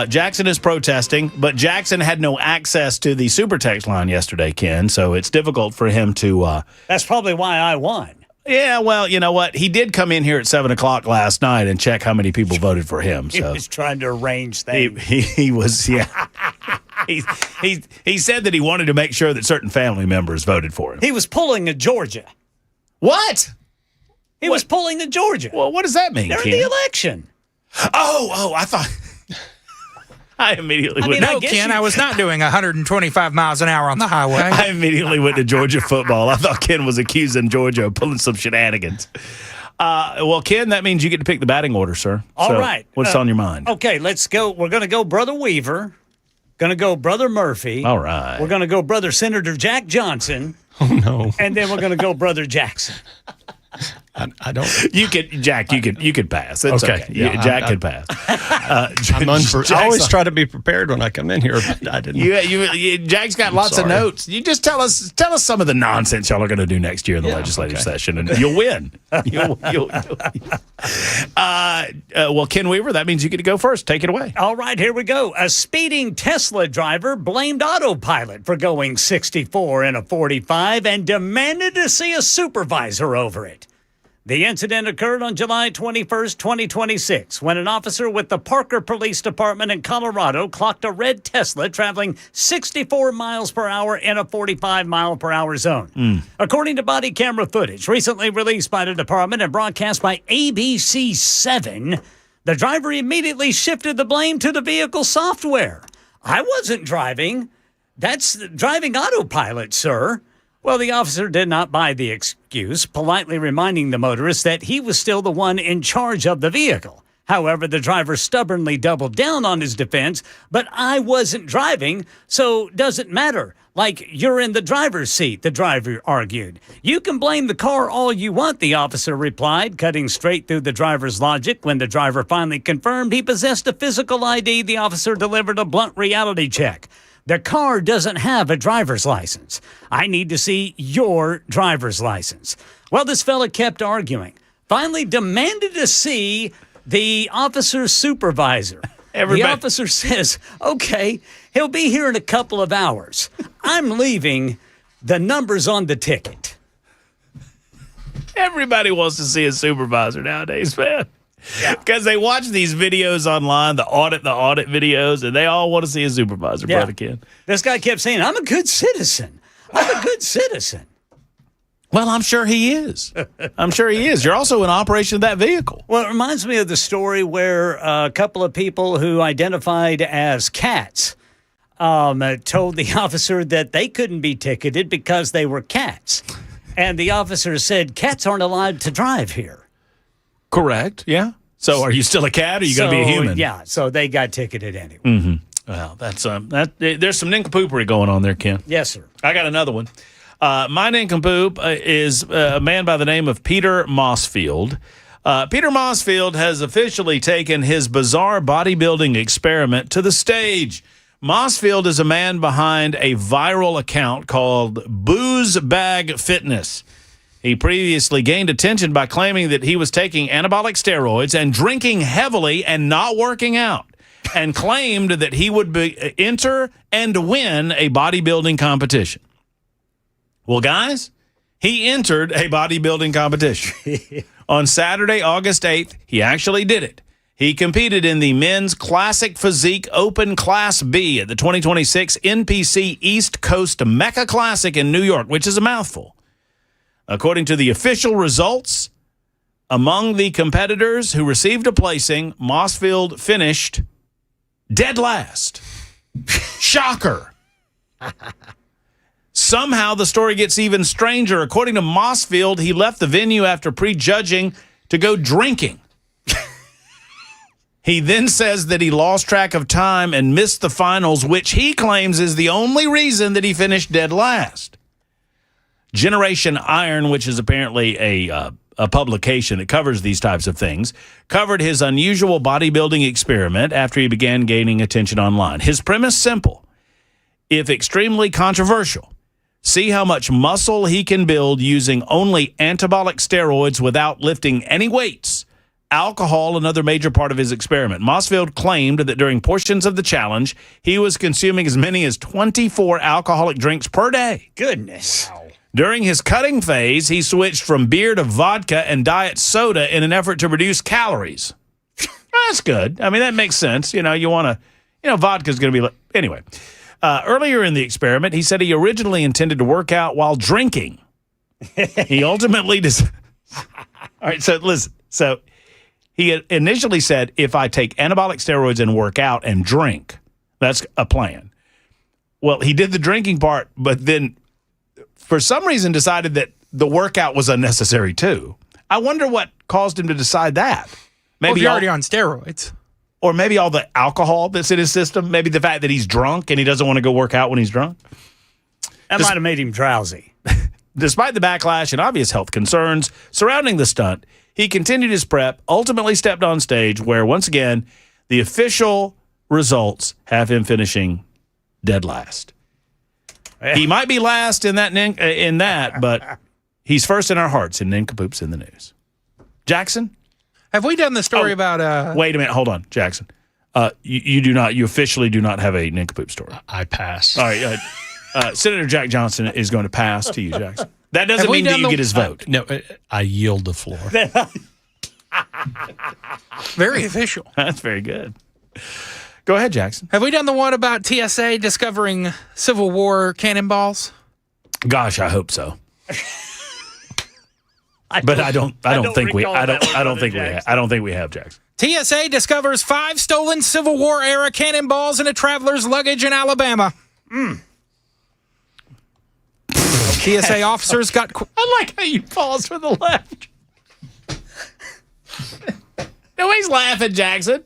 Jackson is protesting, but Jackson had no access to the super text line yesterday, Ken, so it's difficult for him to... That's probably why I won. Yeah, well, you know what? He did come in here at 7 o'clock last night and check how many people voted for him. He So was trying to arrange things. he was, yeah. He said that he wanted to make sure that certain family members voted for him. He was pulling a Georgia. What? He was pulling a Georgia. Well, what does that mean, During Ken? the election. Oh, I thought... I immediately went. No, Ken, I was not doing 125 miles an hour on the highway. I immediately went to Georgia football. I thought Ken was accusing Georgia of pulling some shenanigans. Well, Ken, that means you get to pick the batting order, sir. All right. What's on your mind? Okay, let's go. We're going to go Brother Weaver. Going to go Brother Murphy. All right. We're going to go Brother Senator Jack Johnson. Oh, no. And then we're going to go Brother Jackson. I don't. You could, Jack. You could pass. It's okay. Yeah, Jack could pass. I always try to be prepared when I come in here, but I didn't. Jack's got lots of notes. You just tell us some of the nonsense y'all are going to do next year in the legislative session, and you'll win. Well, Ken Weaver, that means you get to go first. Take it away. All right, here we go. A speeding Tesla driver blamed autopilot for going 64 in a 45 and demanded to see a supervisor over it. The incident occurred on July 21st, 2026, when an officer with the Parker Police Department in Colorado clocked a red Tesla traveling 64 miles per hour in a 45-mile-per-hour zone. According to body camera footage recently released by the department and broadcast by ABC7, the driver immediately shifted the blame to the vehicle software. I wasn't driving. That's driving autopilot, sir. Well, the officer did not buy the excuse, politely reminding the motorist that he was still the one in charge of the vehicle. However, the driver stubbornly doubled down on his defense, but I wasn't driving, so doesn't matter. Like, you're in the driver's seat, the driver argued. You can blame the car all you want, the officer replied, cutting straight through the driver's logic. When the driver finally confirmed he possessed a physical ID, the officer delivered a blunt reality check. The car doesn't have a driver's license. I need to see your driver's license. Well, this fella kept arguing. Finally demanded to see the officer's supervisor. The officer says, okay, he'll be here in a couple of hours. I'm leaving. The number's on the ticket. Everybody wants to see a supervisor nowadays, man. Because they watch these videos online, the audit videos, and they all want to see a supervisor, Brother Ken. This guy kept saying, I'm a good citizen. I'm a good citizen. Well, I'm sure he is. I'm sure he is. You're also in operation of that vehicle. Well, it reminds me of the story where a couple of people who identified as cats told the officer that they couldn't be ticketed because they were cats. And the officer said, cats aren't allowed to drive here. Correct, yeah. So are you still a cat or are you going to be a human? Yeah, so they got ticketed anyway. Mm-hmm. Well, that's there's some nincompoopery going on there, Ken. Yes, sir. I got another one. My nincompoop is a man by the name of Peter Mossfield. Peter Mossfield has officially taken his bizarre bodybuilding experiment to the stage. Mossfield is a man behind a viral account called Booze Bag Fitness. He previously gained attention by claiming that he was taking anabolic steroids and drinking heavily and not working out, and claimed that he would enter and win a bodybuilding competition. Well, guys, he entered a bodybuilding competition. On Saturday, August 8th, he actually did it. He competed in the Men's Classic Physique Open Class B at the 2026 NPC East Coast Mecca Classic in New York, which is a mouthful. According to the official results, among the competitors who received a placing, Mossfield finished dead last. Shocker. Somehow the story gets even stranger. According to Mossfield, he left the venue after prejudging to go drinking. He then says that he lost track of time and missed the finals, which he claims is the only reason that he finished dead last. Generation Iron, which is apparently a publication that covers these types of things, covered his unusual bodybuilding experiment after he began gaining attention online. His premise simple, if extremely controversial. See how much muscle he can build using only anabolic steroids without lifting any weights. Alcohol, another major part of his experiment. Mossfield claimed that during portions of the challenge, he was consuming as many as 24 alcoholic drinks per day. Goodness. Wow. During his cutting phase, he switched from beer to vodka and diet soda in an effort to reduce calories. That's good. I mean, that makes sense. You want to, vodka's going to be, anyway. Earlier in the experiment, he said he originally intended to work out while drinking. He ultimately all right, so listen. So he had initially said, if I take anabolic steroids and work out and drink, that's a plan. Well, he did the drinking part, but then for some reason decided that the workout was unnecessary too. I wonder what caused him to decide that. Maybe you're already on steroids. Or maybe all the alcohol that's in his system. Maybe the fact that he's drunk and he doesn't want to go work out when he's drunk. That might have made him drowsy. Despite the backlash and obvious health concerns surrounding the stunt, he continued his prep, ultimately stepped on stage where, once again, the official results have him finishing dead last. He might be last in that, but he's first in our hearts in Nincompoops in the News. Jackson? Have we done the story about... Wait a minute. Hold on, Jackson. You officially do not have a Nincompoop story. I pass. All right. Senator Jack Johnson is going to pass to you, Jackson. That doesn't mean that you get his vote. No, I yield the floor. Very official. That's very good. Go ahead, Jackson. Have we done the one about TSA discovering Civil War cannonballs? Gosh, I hope so. But I don't think we have, Jackson. TSA discovers 5 stolen Civil War era cannonballs in a traveler's luggage in Alabama. TSA officers got... I like how you paused for the left. Nobody's laughing, Jackson.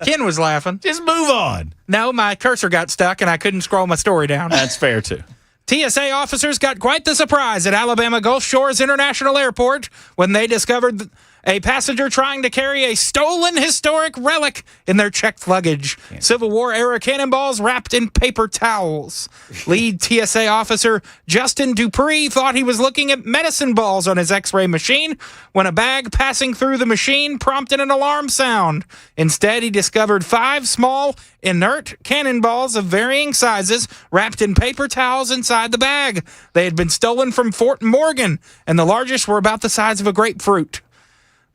Ken was laughing. Just move on. No, my cursor got stuck and I couldn't scroll my story down. That's fair, too. TSA officers got quite the surprise at Alabama Gulf Shores International Airport when they discovered a passenger trying to carry a stolen historic relic in their checked luggage. Civil War-era cannonballs wrapped in paper towels. Lead TSA officer Justin Dupree thought he was looking at medicine balls on his X-ray machine when a bag passing through the machine prompted an alarm sound. Instead, he discovered 5 small, inert cannonballs of varying sizes wrapped in paper towels inside the bag. They had been stolen from Fort Morgan, and the largest were about the size of a grapefruit.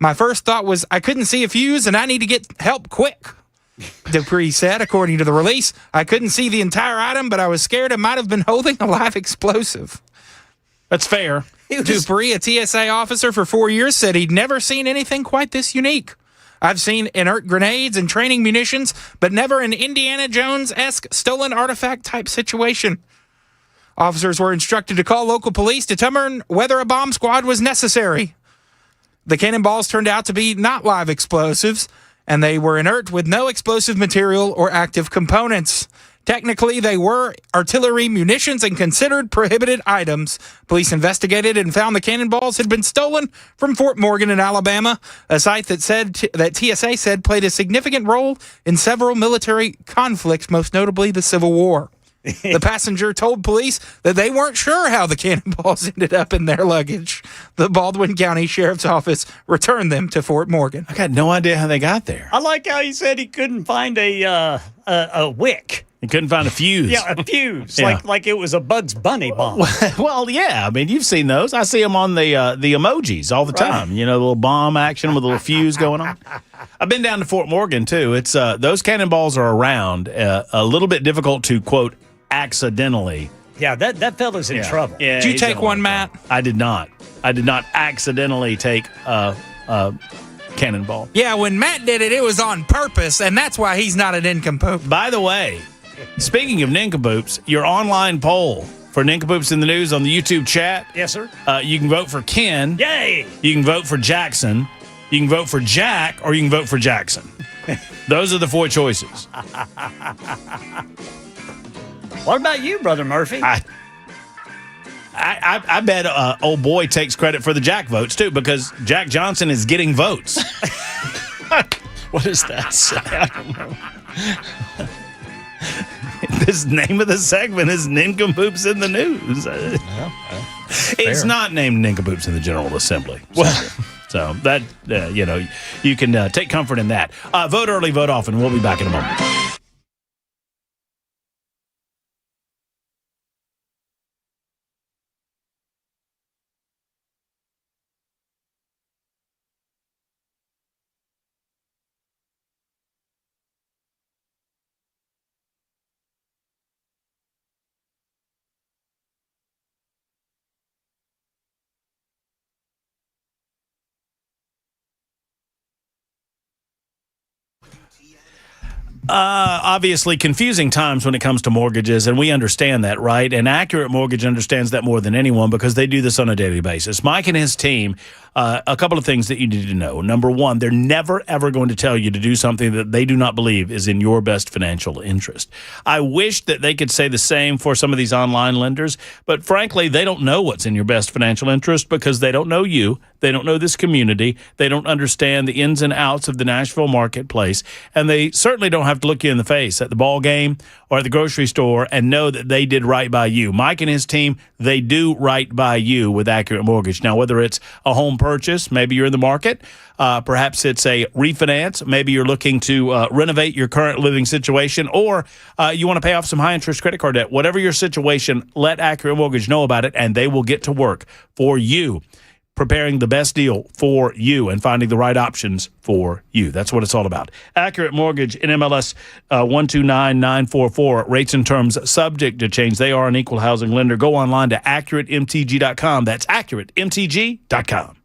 My first thought was I couldn't see a fuse and I need to get help quick. Dupree said, according to the release. I couldn't see the entire item, but I was scared it might have been holding a live explosive. That's fair. Dupree, a TSA officer for 4 years, said he'd never seen anything quite this unique. I've seen inert grenades and training munitions, but never an Indiana Jones-esque stolen artifact type situation. Officers were instructed to call local police to determine whether a bomb squad was necessary. The cannonballs turned out to be not live explosives, and they were inert with no explosive material or active components. Technically, they were artillery munitions and considered prohibited items. Police investigated and found the cannonballs had been stolen from Fort Morgan in Alabama, a site that TSA said played a significant role in several military conflicts, most notably the Civil War. The passenger told police that they weren't sure how the cannonballs ended up in their luggage. The Baldwin County Sheriff's Office returned them to Fort Morgan. I got no idea how they got there. I like how he said he couldn't find a wick. He couldn't find a fuse. Yeah, a fuse, Yeah. like it was a Bugs Bunny bomb. Well, yeah. I mean, you've seen those. I see them on the emojis all the time. You know, the little bomb action with a little fuse going on. I've been down to Fort Morgan too. It's those cannonballs are around. A little bit difficult to quote accidentally. Yeah, that fella's in trouble. Yeah, Did you he's take in one, trouble. Matt? I did not. I did not accidentally take a cannonball. Yeah, when Matt did it, it was on purpose, and that's why he's not an nincompoop. By the way, speaking of nincompoops, your online poll for Nincompoops in the News on the YouTube chat. Yes, sir. You can vote for Ken. Yay! You can vote for Jackson. You can vote for Jack, or you can vote for Jackson. Those are the four choices. What about you, Brother Murphy? I bet old boy takes credit for the Jack votes, too, because Jack Johnson is getting votes. What does that say? I don't know. This name of the segment is Nincompoops in the News. It's not named Nincompoops in the General Assembly. So that, you can take comfort in that. Vote early, vote often. We'll be back in a moment. Obviously confusing times when it comes to mortgages, and we understand that, right? And Accurate Mortgage understands that more than anyone because they do this on a daily basis. Mike and his team, a couple of things that you need to know. Number one, they're never, ever going to tell you to do something that they do not believe is in your best financial interest. I wish that they could say the same for some of these online lenders, but frankly, they don't know what's in your best financial interest because they don't know you. They don't know this community. They don't understand the ins and outs of the Nashville marketplace, and they certainly don't have to look you in the face at the ball game or at the grocery store and know that they did right by you. Mike and his team, they do right by you with Accurate Mortgage. Now, whether it's a home purchase, maybe you're in the market, perhaps it's a refinance, maybe you're looking to renovate your current living situation, or you want to pay off some high-interest credit card debt. Whatever your situation, let Accurate Mortgage know about it, and they will get to work for you, preparing the best deal for you and finding the right options for you. That's what it's all about. Accurate Mortgage, NMLS 129944. Rates and terms subject to change. They are an equal housing lender. Go online to AccurateMTG.com. That's AccurateMTG.com.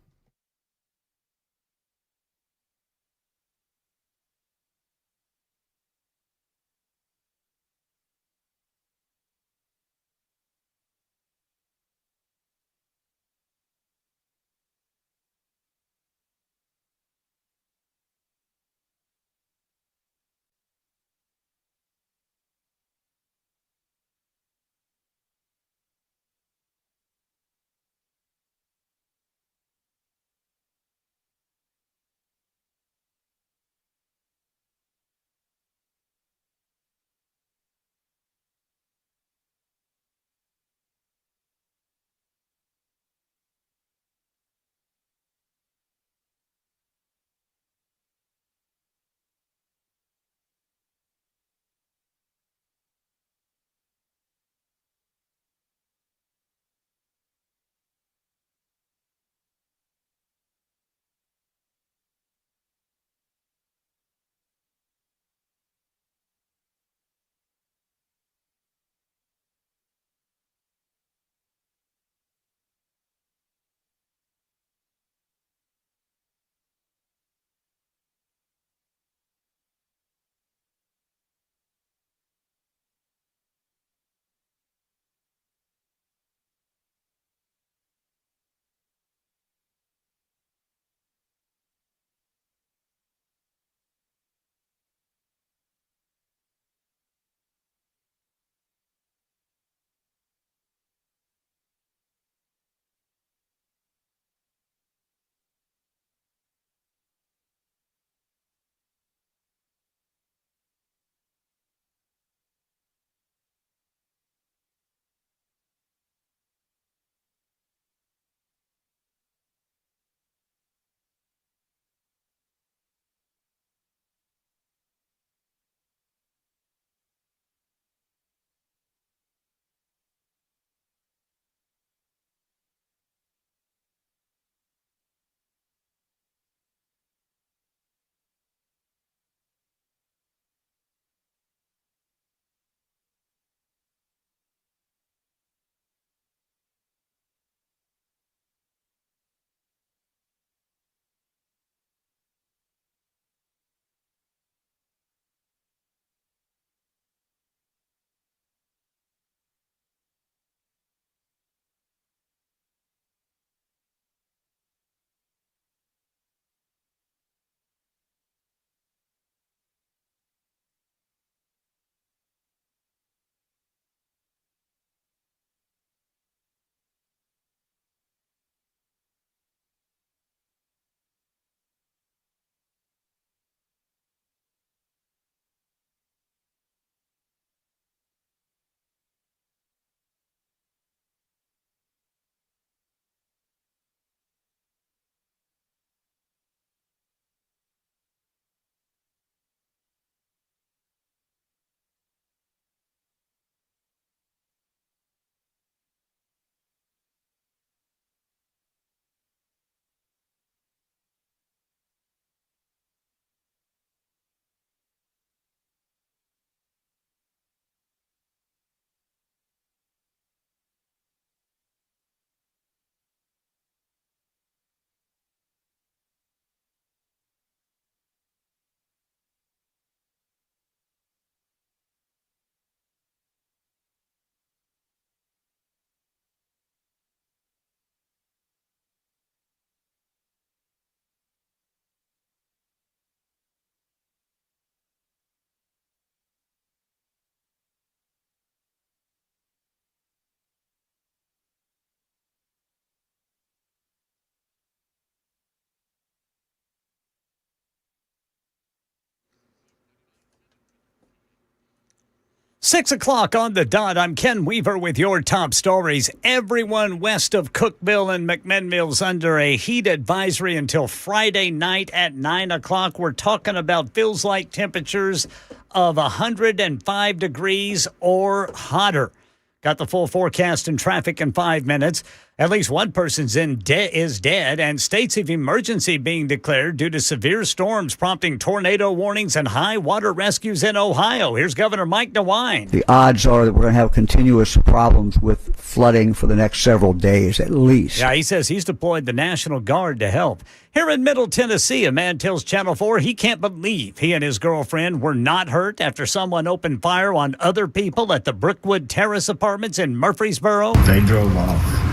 6 o'clock on the dot. I'm Ken Weaver with your top stories. Everyone west of Cookville and McMinnville's under a heat advisory until Friday night at 9 o'clock. We're talking about feels like temperatures of 105 degrees or hotter. Got the full forecast and traffic in 5 minutes. At least one person is dead, and states of emergency being declared due to severe storms prompting tornado warnings and high water rescues in Ohio. Here's Governor Mike DeWine. The odds are that we're going to have continuous problems with flooding for the next several days at least. Yeah, he says he's deployed the National Guard to help. Here in Middle Tennessee, a man tells Channel 4 he can't believe he and his girlfriend were not hurt after someone opened fire on other people at the Brookwood Terrace Apartments in Murfreesboro. They drove off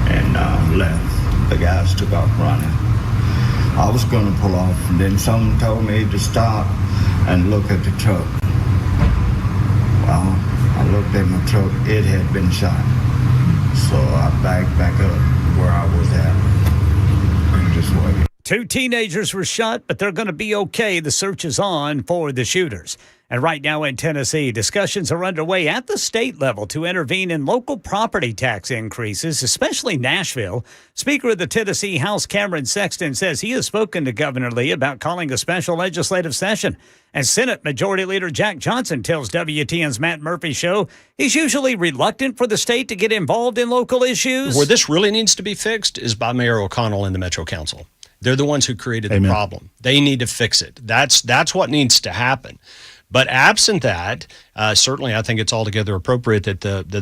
and left. The guys took off running. I was going to pull off, and then someone told me to stop and look at the truck. Well, I looked at my truck. It had been shot. So I backed back up where I was at and just waited. 2 teenagers were shot, but they're going to be okay. The search is on for the shooters. And right now in Tennessee, discussions are underway at the state level to intervene in local property tax increases, especially Nashville. Speaker of the Tennessee House, Cameron Sexton, says he has spoken to Governor Lee about calling a special legislative session. And Senate Majority Leader Jack Johnson tells WTN's Matt Murphy show he's usually reluctant for the state to get involved in local issues. Where this really needs to be fixed is by Mayor O'Connell and the Metro Council. They're the ones who created the problem. They need to fix it. That's what needs to happen. But absent that, certainly I think it's altogether appropriate that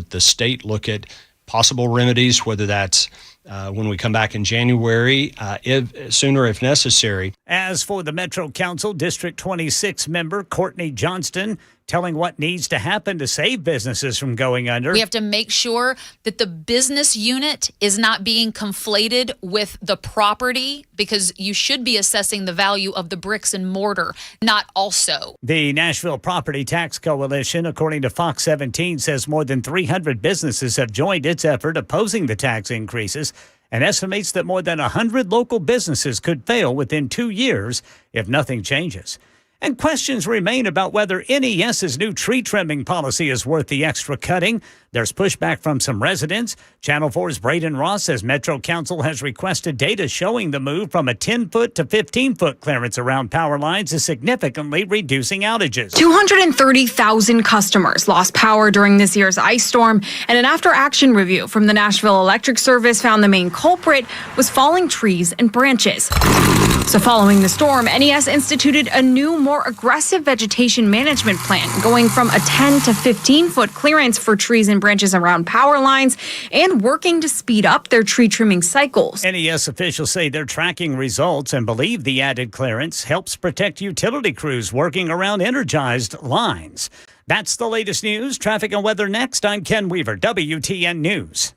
the state look at possible remedies, whether that's when we come back in January, sooner if necessary. As for the Metro Council, District 26 member Courtney Johnston telling what needs to happen to save businesses from going under. We have to make sure that the business unit is not being conflated with the property, because you should be assessing the value of the bricks and mortar, not also. The Nashville Property Tax Coalition, according to Fox 17, says more than 300 businesses have joined its effort opposing the tax increases, and estimates that more than 100 local businesses could fail within 2 years if nothing changes. And questions remain about whether NES's new tree trimming policy is worth the extra cutting. There's pushback from some residents. Channel 4's Braden Ross says Metro Council has requested data showing the move from a 10-foot to 15-foot clearance around power lines is significantly reducing outages. 230,000 customers lost power during this year's ice storm, and an after-action review from the Nashville Electric Service found the main culprit was falling trees and branches. So following the storm, NES instituted a new, more aggressive vegetation management plan, going from a 10 to 15-foot clearance for trees and branches around power lines and working to speed up their tree trimming cycles. NES officials say they're tracking results and believe the added clearance helps protect utility crews working around energized lines. That's the latest news. Traffic and weather next. I'm Ken Weaver, WTN News.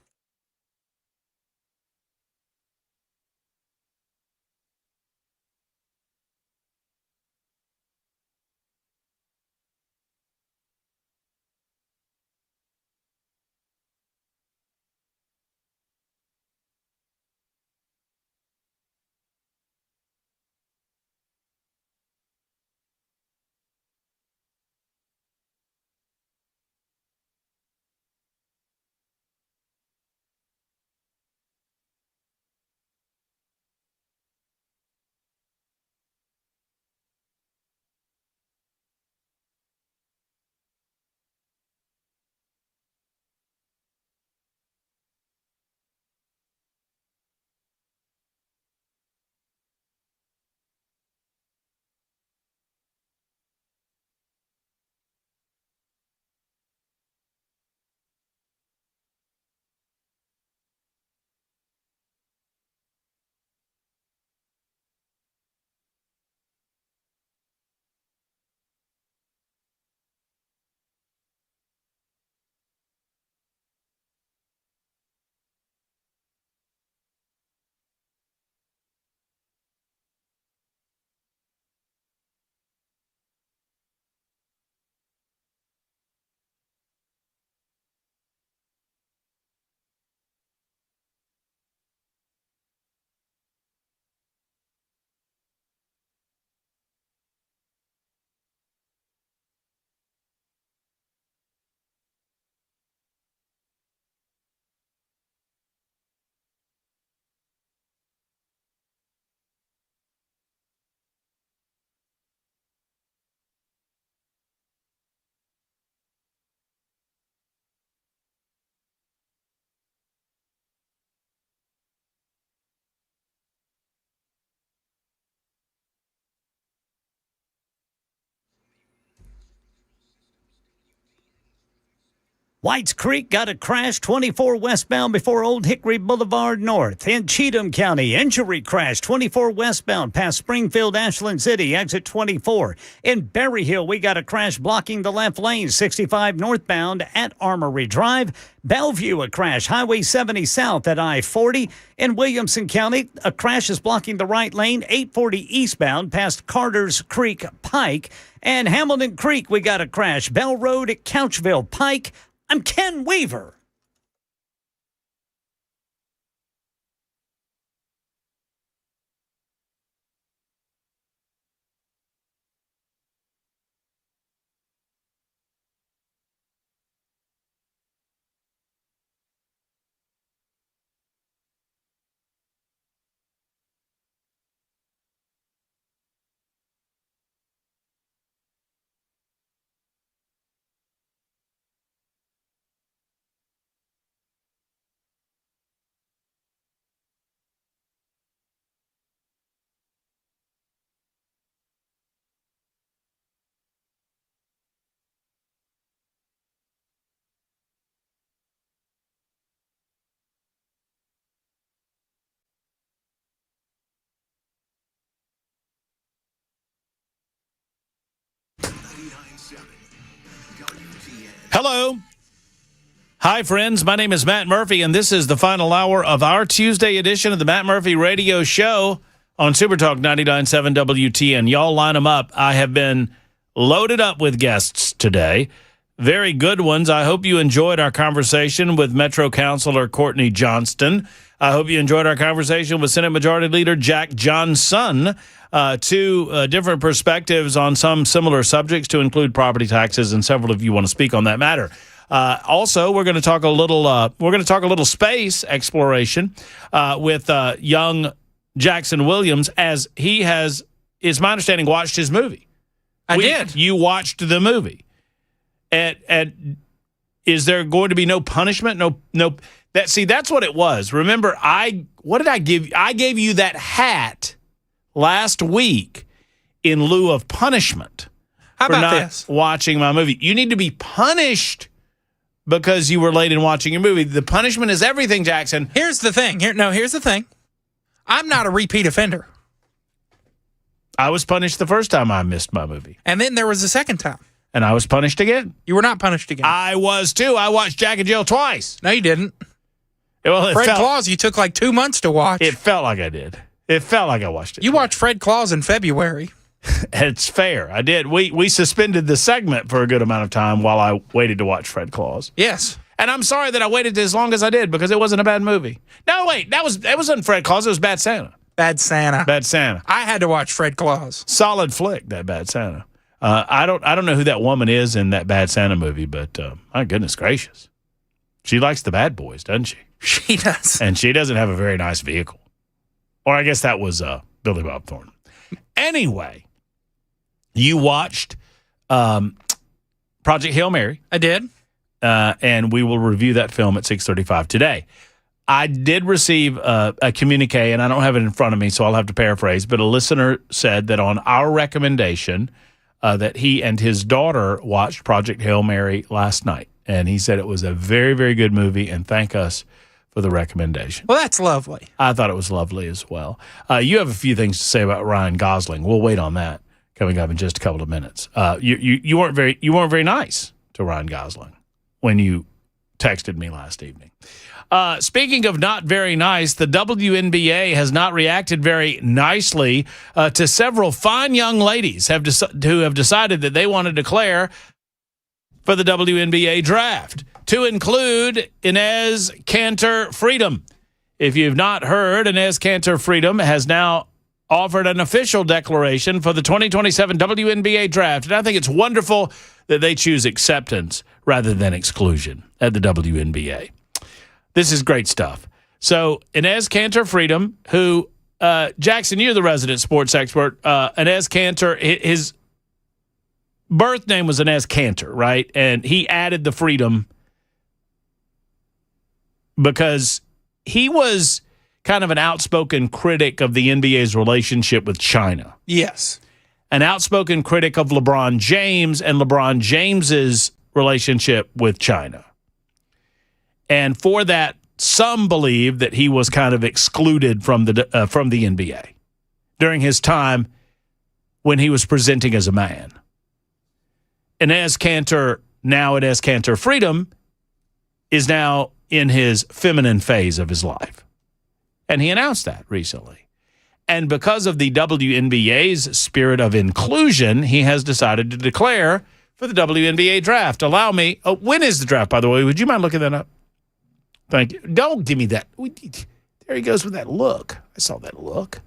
Whites Creek got a crash 24 westbound before Old Hickory Boulevard North. In Cheatham County, injury crash 24 westbound past Springfield, Ashland City, exit 24. In Berry Hill, we got a crash blocking the left lane 65 northbound at Armory Drive. Bellevue, a crash, Highway 70 south at I-40. In Williamson County, a crash is blocking the right lane 840 eastbound past Carter's Creek Pike. And Hamilton Creek, we got a crash, Bell Road at Couchville Pike. I'm Ken Weaver. Hello. Hi, friends. My name is Matt Murphy, and this is the final hour of our Tuesday edition of the Matt Murphy Radio Show on Supertalk 99.7 WTN. Y'all line them up. I have been loaded up with guests today. Very good ones. I hope you enjoyed our conversation with Metro Councilor Courtney Johnston. I hope you enjoyed our conversation with Senate Majority Leader Jack Johnson. Two different perspectives on some similar subjects, to include property taxes, and several of you want to speak on that matter. Also, we're going to talk a little space exploration with young Jackson Williams, as he has, is my understanding, watched his movie. I did. You watched the movie. Is there going to be no punishment? No. That's what it was. Remember, what did I give you? I gave you that hat last week in lieu of punishment. How about for not this? Watching my movie. You need to be punished because you were late in watching your movie. The punishment is everything, Jackson. Here's the thing. Here's the thing. I'm not a repeat offender. I was punished the first time I missed my movie. And then there was a second time. And I was punished again. You were not punished again. I was too. I watched Jack and Jill twice. No, you didn't. Well, Fred Claus, you took like 2 months to watch. It felt like I did. It felt like I watched it. You watched Fred Claus in February. It's fair. I did. We suspended the segment for a good amount of time while I waited to watch Fred Claus. Yes. And I'm sorry that I waited as long as I did, because it wasn't a bad movie. No, wait. That wasn't Fred Claus. It was Bad Santa. Bad Santa. Bad Santa. I had to watch Fred Claus. Solid flick, that Bad Santa. I don't know who that woman is in that Bad Santa movie, but my goodness gracious. She likes the bad boys, doesn't she? She does. And she doesn't have a very nice vehicle. Or I guess that was Billy Bob Thornton. Anyway, you watched Project Hail Mary. I did. And we will review that film at 6:35 today. I did receive a communique, and I don't have it in front of me, so I'll have to paraphrase, but a listener said that on our recommendation that he and his daughter watched Project Hail Mary last night. And he said it was a very, very good movie, and thank us for the recommendation. Well, that's lovely. I thought it was lovely as well. You have a few things to say about Ryan Gosling. We'll wait on that coming up in just a couple of minutes. You weren't very nice to Ryan Gosling when you texted me last evening. Speaking of not very nice, the WNBA has not reacted very nicely to several fine young ladies who have decided that they want to declare for the WNBA draft, to include Inez Kanter Freedom. If you've not heard, Inez Kanter Freedom has now offered an official declaration for the 2027 WNBA draft. And I think it's wonderful that they choose acceptance rather than exclusion at the WNBA. This is great stuff. So Inez Kanter Freedom, who, Jackson, you're the resident sports expert. Inez Kanter, his birth name was Inez Kanter, right? And he added the Freedom because he was kind of an outspoken critic of the NBA's relationship with China. Yes. An outspoken critic of LeBron James and LeBron James's relationship with China. And for that, some believe that he was kind of excluded from the NBA during his time when he was presenting as a man. Enes Kanter, now Enes Kanter Freedom, is now in his feminine phase of his life. And he announced that recently. And because of the WNBA's spirit of inclusion, he has decided to declare for the WNBA draft. Allow me. Oh, when is the draft, by the way? Would you mind looking that up? Thank you. Don't give me that. There he goes with that look. I saw that look.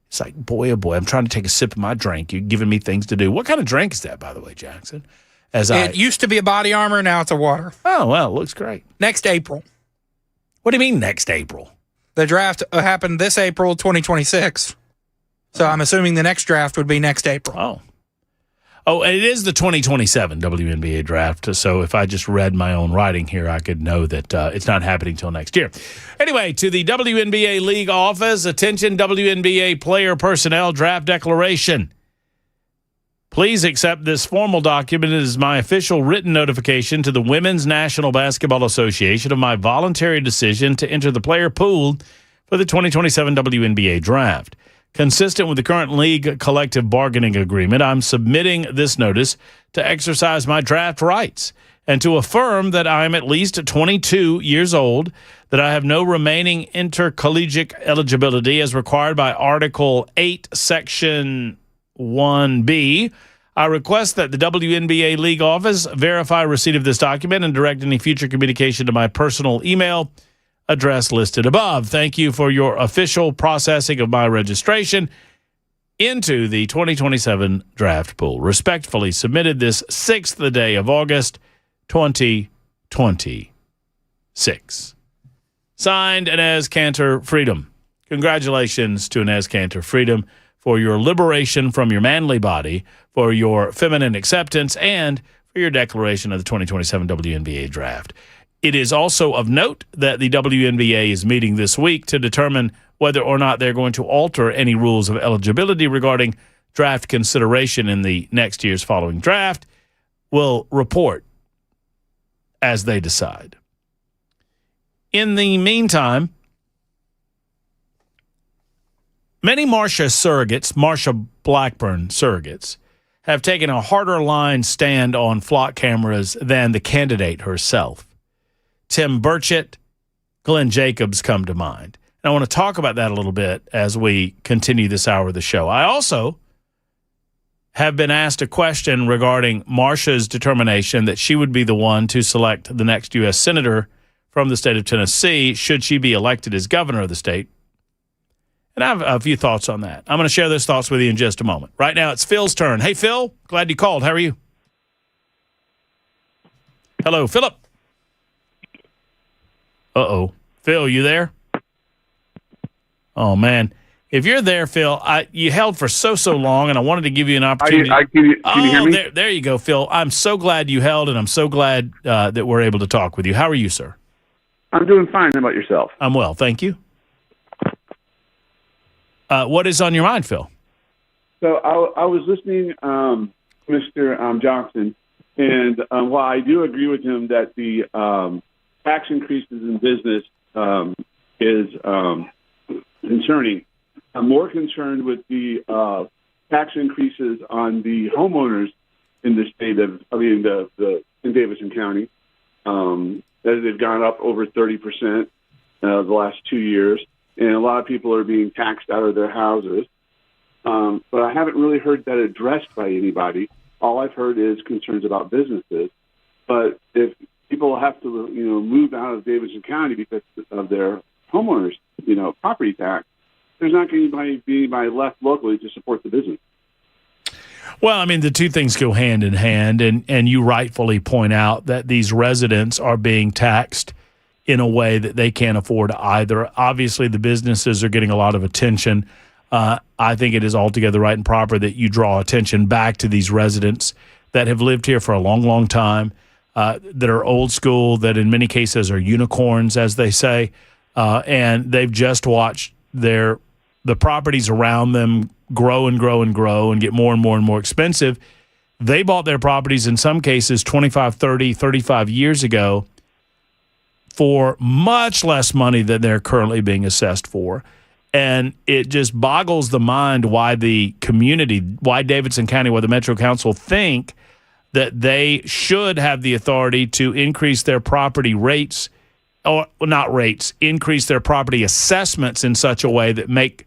It's like, boy, oh boy, I'm trying to take a sip of my drink. You're giving me things to do. What kind of drink is that, by the way, Jackson? It used to be a Body Armor. Now it's a water. Oh, well, it looks great. Next April. What do you mean next April? The draft happened this April 2026. So I'm assuming the next draft would be next April. Oh, and it is the 2027 WNBA draft. So if I just read my own writing here, I could know that it's not happening until next year. Anyway, to the WNBA League office, attention WNBA player personnel draft declaration. Please accept this formal document as my official written notification to the Women's National Basketball Association of my voluntary decision to enter the player pool for the 2027 WNBA draft. Consistent with the current league collective bargaining agreement, I'm submitting this notice to exercise my draft rights and to affirm that I am at least 22 years old, that I have no remaining intercollegiate eligibility as required by Article 8, Section 1B. I request that the WNBA League office verify receipt of this document and direct any future communication to my personal email address listed above. Thank you for your official processing of my registration into the 2027 draft pool. Respectfully submitted this 6th day of August, 2026. Signed, Enes Kanter Freedom. Congratulations to Enes Kanter Freedom for your liberation from your manly body, for your feminine acceptance, and for your declaration of the 2027 WNBA draft. It is also of note that the WNBA is meeting this week to determine whether or not they're going to alter any rules of eligibility regarding draft consideration in the next year's following draft. We'll report as they decide. In the meantime, many Marsha Blackburn surrogates, have taken a harder line stand on flock cameras than the candidate herself. Tim Burchett, Glenn Jacobs come to mind. And I want to talk about that a little bit as we continue this hour of the show. I also have been asked a question regarding Marsha's determination that she would be the one to select the next U.S. Senator from the state of Tennessee should she be elected as governor of the state. And I have a few thoughts on that. I'm going to share those thoughts with you in just a moment. Right now, it's Phil's turn. Hey, Phil, glad you called. How are you? Hello, Philip. Uh-oh. Phil, you there? Oh, man. If you're there, Phil, you held for so long, and I wanted to give you an opportunity. Can you hear me? There you go, Phil. I'm so glad you held, and I'm so glad that we're able to talk with you. How are you, sir? I'm doing fine. How about yourself? I'm well, thank you. What is on your mind, Phil? So I was listening to Mr. Johnson, and while I do agree with him that the tax increases in business is concerning, I'm more concerned with the tax increases on the homeowners in the state of, in Davidson County. That they've gone up over 30% the last 2 years, and a lot of people are being taxed out of their houses. But I haven't really heard that addressed by anybody. All I've heard is concerns about businesses. But if people have to, move out of Davidson County because of their homeowners, property tax, there's not going to be anybody left locally to support the business. Well, the two things go hand in hand, and you rightfully point out that these residents are being taxed in a way that they can't afford either. Obviously, the businesses are getting a lot of attention. I think it is altogether right and proper that you draw attention back to these residents that have lived here for a long, long time, that are old school, that in many cases are unicorns, as they say, and they've just watched the properties around them grow and grow and grow and get more and more and more expensive. They bought their properties in some cases 25, 30, 35 years ago for much less money than they're currently being assessed for. And it just boggles the mind why the community, why Davidson County, why the Metro Council think that they should have the authority to increase their property rates, or not rates, increase their property assessments in such a way that make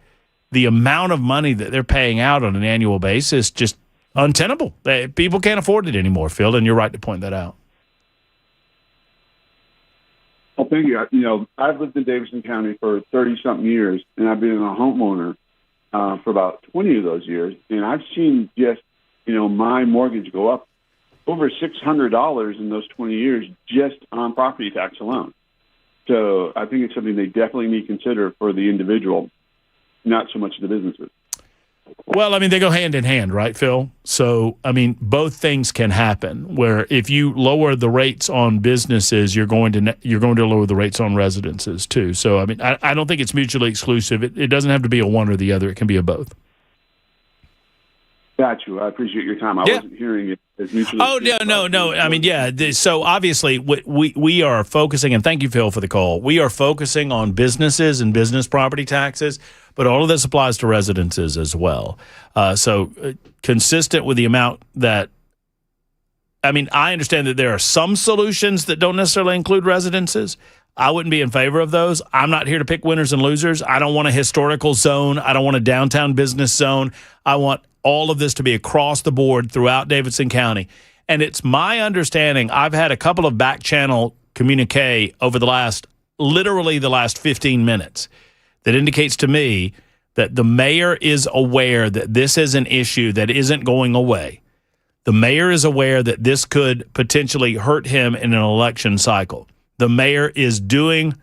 the amount of money that they're paying out on an annual basis just untenable. People can't afford it anymore, Phil, and you're right to point that out. Well, thank you. You know, I've lived in Davidson County for 30-something years, and I've been a homeowner for about 20 of those years, and I've seen just, my mortgage go up over $600 in those 20 years just on property tax alone. So I think it's something they definitely need to consider for the individual, not so much the businesses. Well, I mean, they go hand in hand, right, Phil? So, I mean, both things can happen. Where if you lower the rates on businesses, you're going to lower the rates on residences too. So, I mean, I don't think it's mutually exclusive. It doesn't have to be a one or the other. It can be a both. Got you. I appreciate your time. I wasn't hearing it as mutually. Oh, no. I mean, yeah. So obviously, we are focusing, and thank you, Phil, for the call. We are focusing on businesses and business property taxes, but all of this applies to residences as well. So consistent with the amount that, I mean, I understand that there are some solutions that don't necessarily include residences. I wouldn't be in favor of those. I'm not here to pick winners and losers. I don't want a historical zone. I don't want a downtown business zone. I want all of this to be across the board throughout Davidson County. And it's my understanding, I've had a couple of back channel communique over literally the last 15 minutes that indicates to me that the mayor is aware that this is an issue that isn't going away. The mayor is aware that this could potentially hurt him in an election cycle. The mayor is doing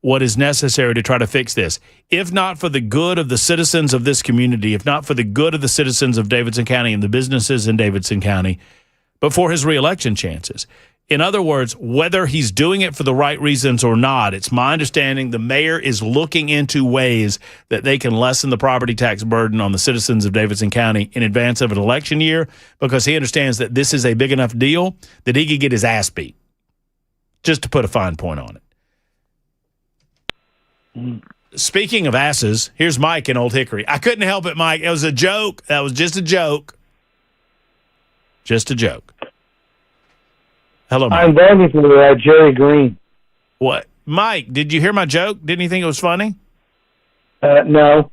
what is necessary to try to fix this. If not for the good of the citizens of this community, if not for the good of the citizens of Davidson County and the businesses in Davidson County, but for his reelection chances. In other words, whether he's doing it for the right reasons or not, it's my understanding the mayor is looking into ways that they can lessen the property tax burden on the citizens of Davidson County in advance of an election year, because he understands that this is a big enough deal that he could get his ass beat, just to put a fine point on it. Speaking of asses, here's Mike in Old Hickory. I couldn't help it, Mike. It was a joke. That was just a joke. Just a joke. Hello, Mike. I'm voting for Jerry Green. What? Mike, did you hear my joke? Didn't you think it was funny? No.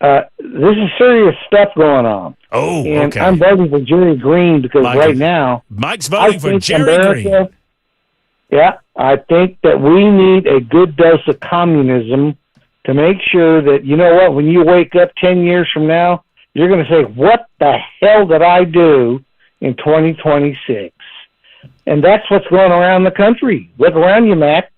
This is serious stuff going on. Oh, and okay. I'm voting for Jerry Green because right now... Mike's voting for Jerry Green. Yeah, I think that we need a good dose of communism to make sure that, you know what, when you wake up 10 years from now, you're going to say, what the hell did I do in 2026? And that's what's going around the country. Look around you, Matt.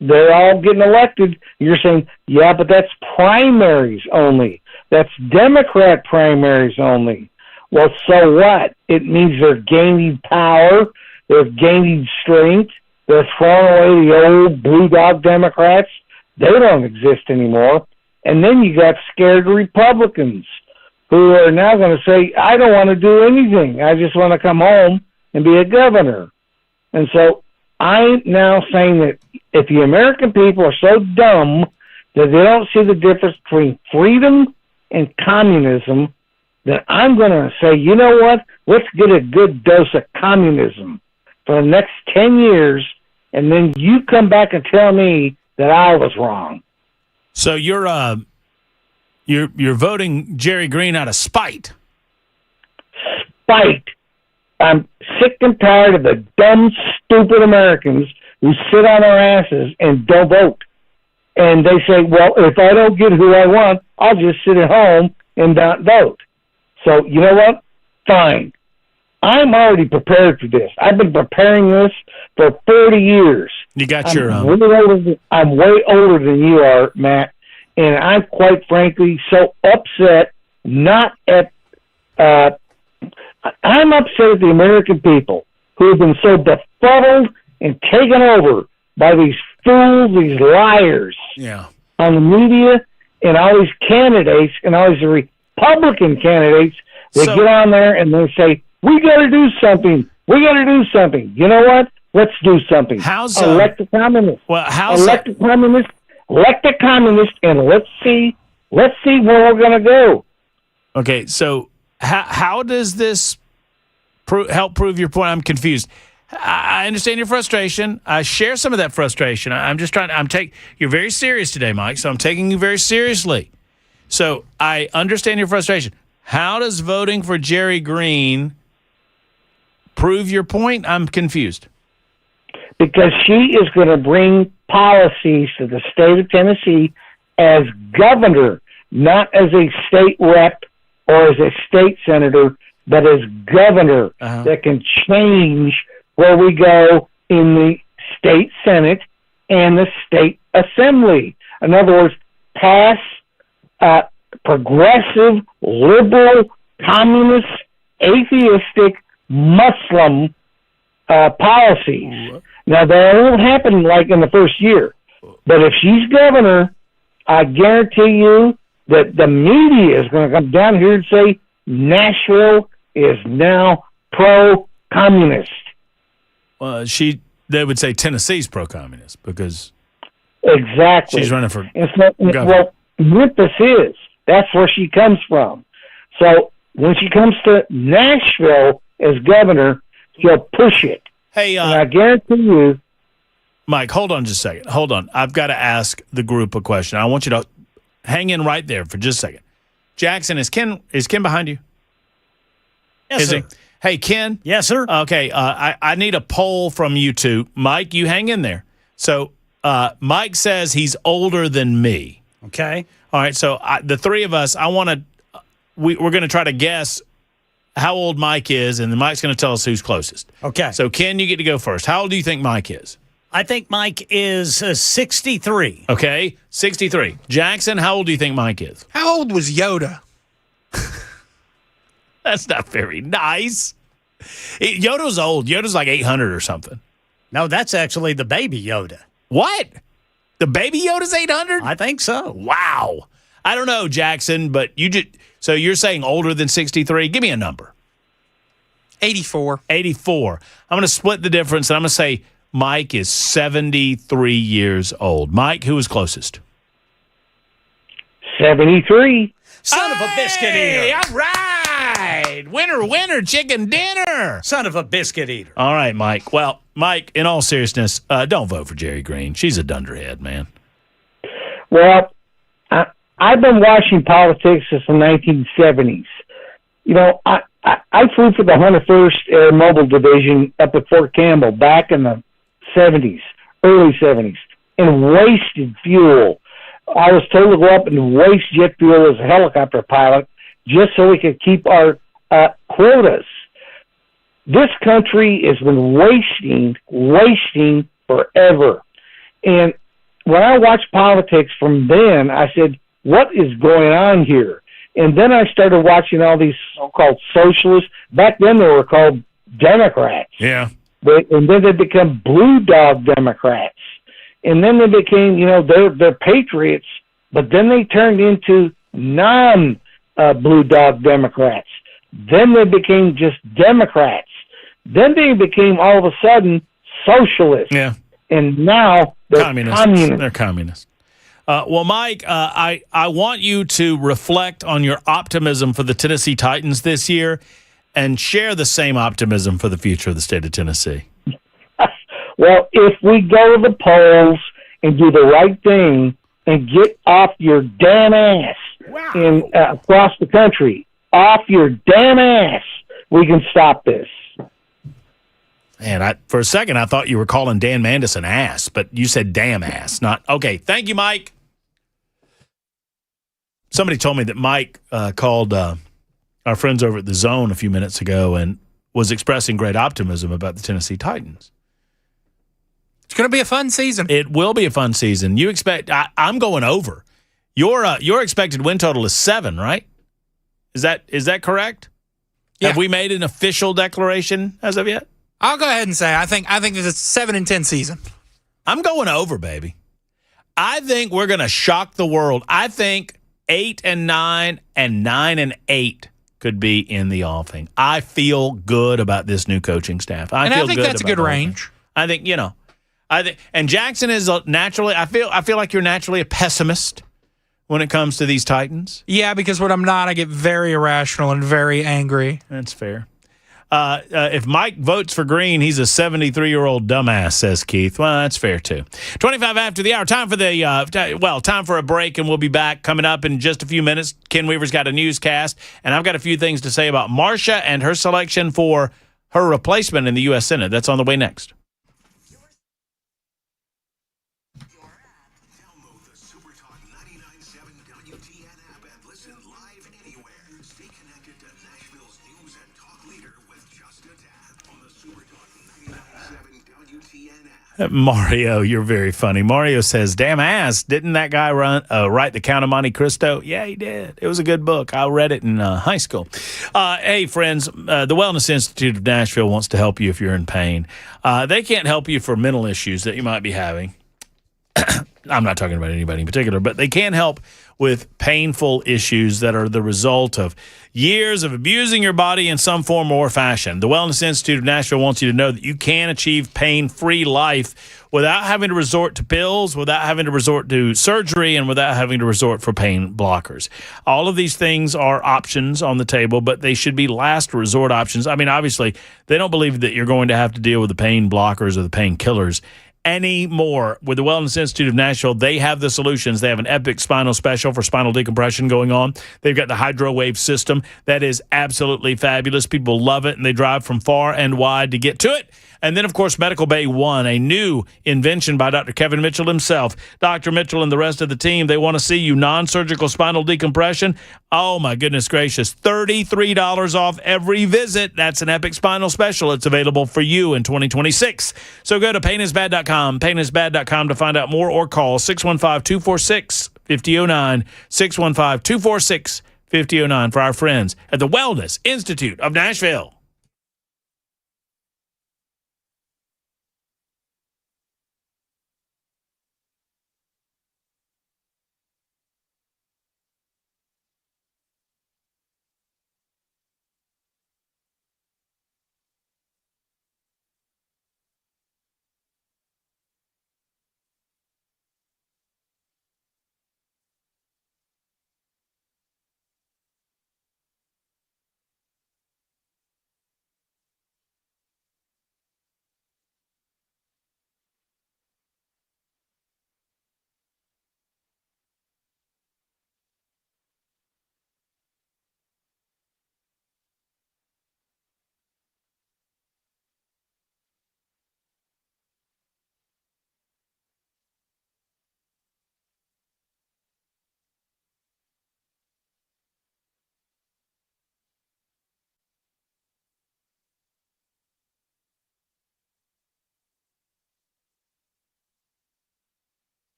They're all getting elected. You're saying, yeah, but that's primaries only. That's Democrat primaries only. Well, so what? It means they're gaining power. They're gaining strength. They're throwing away the old blue dog Democrats. They don't exist anymore. And then you got scared Republicans who are now going to say, I don't want to do anything. I just want to come home and be a governor. And so I'm now saying that if the American people are so dumb that they don't see the difference between freedom and communism, then I'm going to say, you know what? Let's get a good dose of communism for the next 10 years, and then you come back and tell me that I was wrong. So you're voting Jerry Green out of spite. Spite. I'm sick and tired of the dumb, stupid Americans who sit on their asses and don't vote. And they say, well, if I don't get who I want, I'll just sit at home and not vote. So, you know what? Fine. I'm already prepared for this. I've been preparing this for 30 years. You got your... I'm way older than you are, Matt, and I'm quite frankly so upset, not at... I'm upset at the American people who have been so befuddled and taken over by these fools, these liars on the media, and all these candidates, and all these Republican candidates that get on there and they say, we got to do something. We got to do something. You know what? Let's do something. How's elect a communist? Well, how's elect a communist? Elect a communist, and let's see where we're going to go. Okay, so how does this help prove your point? I'm confused. I understand your frustration. I share some of that frustration. I'm just trying. You're very serious today, Mike. So I'm taking you very seriously. So I understand your frustration. How does voting for Jerry Green prove your point? I'm confused. Because she is going to bring policies to the state of Tennessee as governor, not as a state rep or as a state senator, but as governor that can change where we go in the state senate and the state assembly. In other words, pass progressive, liberal, communist, atheistic, Muslim policies. Now, that won't happen like in the first year. But if she's governor, I guarantee you that the media is going to come down here and say Nashville is now pro-communist. Well, they would say Tennessee's pro-communist because exactly she's running for governor. Well, Memphis is. That's where she comes from. So when she comes to Nashville as governor, she'll push it. Hey, and I guarantee you, Mike, hold on just a second. Hold on. I've got to ask the group a question. I want you to hang in right there for just a second. Jackson, is Ken behind you? Yes, sir. He? Hey, Ken? Yes, sir. Okay, I need a poll from you two. Mike, you hang in there. So Mike says he's older than me. Okay. All right, so the three of us, we're going to try to guess how old Mike is, and then Mike's going to tell us who's closest. Okay. So, Ken, you get to go first. How old do you think Mike is? I think Mike is 63. Okay, 63. Jackson, how old do you think Mike is? How old was Yoda? That's not very nice. Yoda's old. Yoda's like 800 or something. No, that's actually the baby Yoda. What? The baby Yoda's 800? I think so. Wow. I don't know, Jackson, but so you're saying older than 63? Give me a number. 84. 84. I'm going to split the difference, and I'm going to say Mike is 73 years old. Mike, who is closest? 73. Son of a biscuit eater. All right. Winner, winner, chicken dinner. Son of a biscuit eater. All right, Mike. Well, Mike, in all seriousness, don't vote for Jerry Green. She's a dunderhead, man. Well, I've been watching politics since the 1970s. You know, I flew for the 101st Air Mobile Division up at Fort Campbell back in the 70s, early 70s, and wasted fuel. I was told to go up and waste jet fuel as a helicopter pilot just so we could keep our quotas. This country has been wasting forever. And when I watched politics from then, I said, what is going on here? And then I started watching all these so-called socialists. Back then they were called Democrats. Yeah. And then they become blue dog Democrats. And then they became, they're patriots, but then they turned into non-blue dog Democrats. Then they became just Democrats. Then they became all of a sudden socialists. Yeah. And now they're communists. They're communists. Well, Mike, I want you to reflect on your optimism for the Tennessee Titans this year and share the same optimism for the future of the state of Tennessee. Well, if we go to the polls and do the right thing and get off your damn ass across the country, off your damn ass, we can stop this. And for a second, I thought you were calling Dan Mandis an ass, but you said damn ass. Not okay. Thank you, Mike. Somebody told me that Mike called our friends over at The Zone a few minutes ago and was expressing great optimism about the Tennessee Titans. It's going to be a fun season. It will be a fun season. You expect? I'm going over. Your expected win total is 7, right? Is that correct? Yeah. Have we made an official declaration as of yet? I'll go ahead and say I think it's a 7-10 season. I'm going over, baby. I think we're going to shock the world. I think 8-9 and 9-8 could be in the offing. I feel good about this new coaching staff. I think that's a good range. I think, and Jackson is naturally, I feel like you're naturally a pessimist when it comes to these Titans. Yeah, because when I'm not, I get very irrational and very angry. That's fair. If Mike votes for Green, he's a 73-year-old dumbass, says Keith. Well, that's fair, too. 25 after the hour. Time for a break, and we'll be back coming up in just a few minutes. Ken Weaver's got a newscast, and I've got a few things to say about Marcia and her selection for her replacement in the U.S. Senate. That's on the way next. Mario, you're very funny. Mario says, damn ass, didn't that guy write The Count of Monte Cristo? Yeah, he did. It was a good book. I read it in high school. Hey, friends, the Wellness Institute of Nashville wants to help you if you're in pain. They can't help you for mental issues that you might be having. I'm not talking about anybody in particular, but they can help with painful issues that are the result of years of abusing your body in some form or fashion. The Wellness Institute of Nashville wants you to know that you can achieve pain-free life without having to resort to pills, without having to resort to surgery, and without having to resort for pain blockers. All of these things are options on the table, but they should be last resort options. I mean, obviously, they don't believe that you're going to have to deal with the pain blockers or the painkillers anymore. With the Wellness Institute of Nashville, they have the solutions. They have an epic spinal special for spinal decompression going on. They've got the HydroWave system. That is absolutely fabulous. People love it, and they drive from far and wide to get to it. And then, of course, Medical Bay One, a new invention by Dr. Kevin Mitchell himself. Dr. Mitchell and the rest of the team, they want to see you non-surgical spinal decompression. Oh, my goodness gracious. $33 off every visit. That's an epic spinal special. It's available for you in 2026. So go to painisbad.com, painisbad.com to find out more, or call 615-246-5009, 615-246-5009 for our friends at the Wellness Institute of Nashville.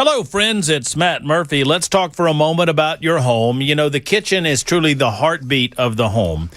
Hello, friends. It's Matt Murphy. Let's talk for a moment about your home. You know, the kitchen is truly the heartbeat of the home.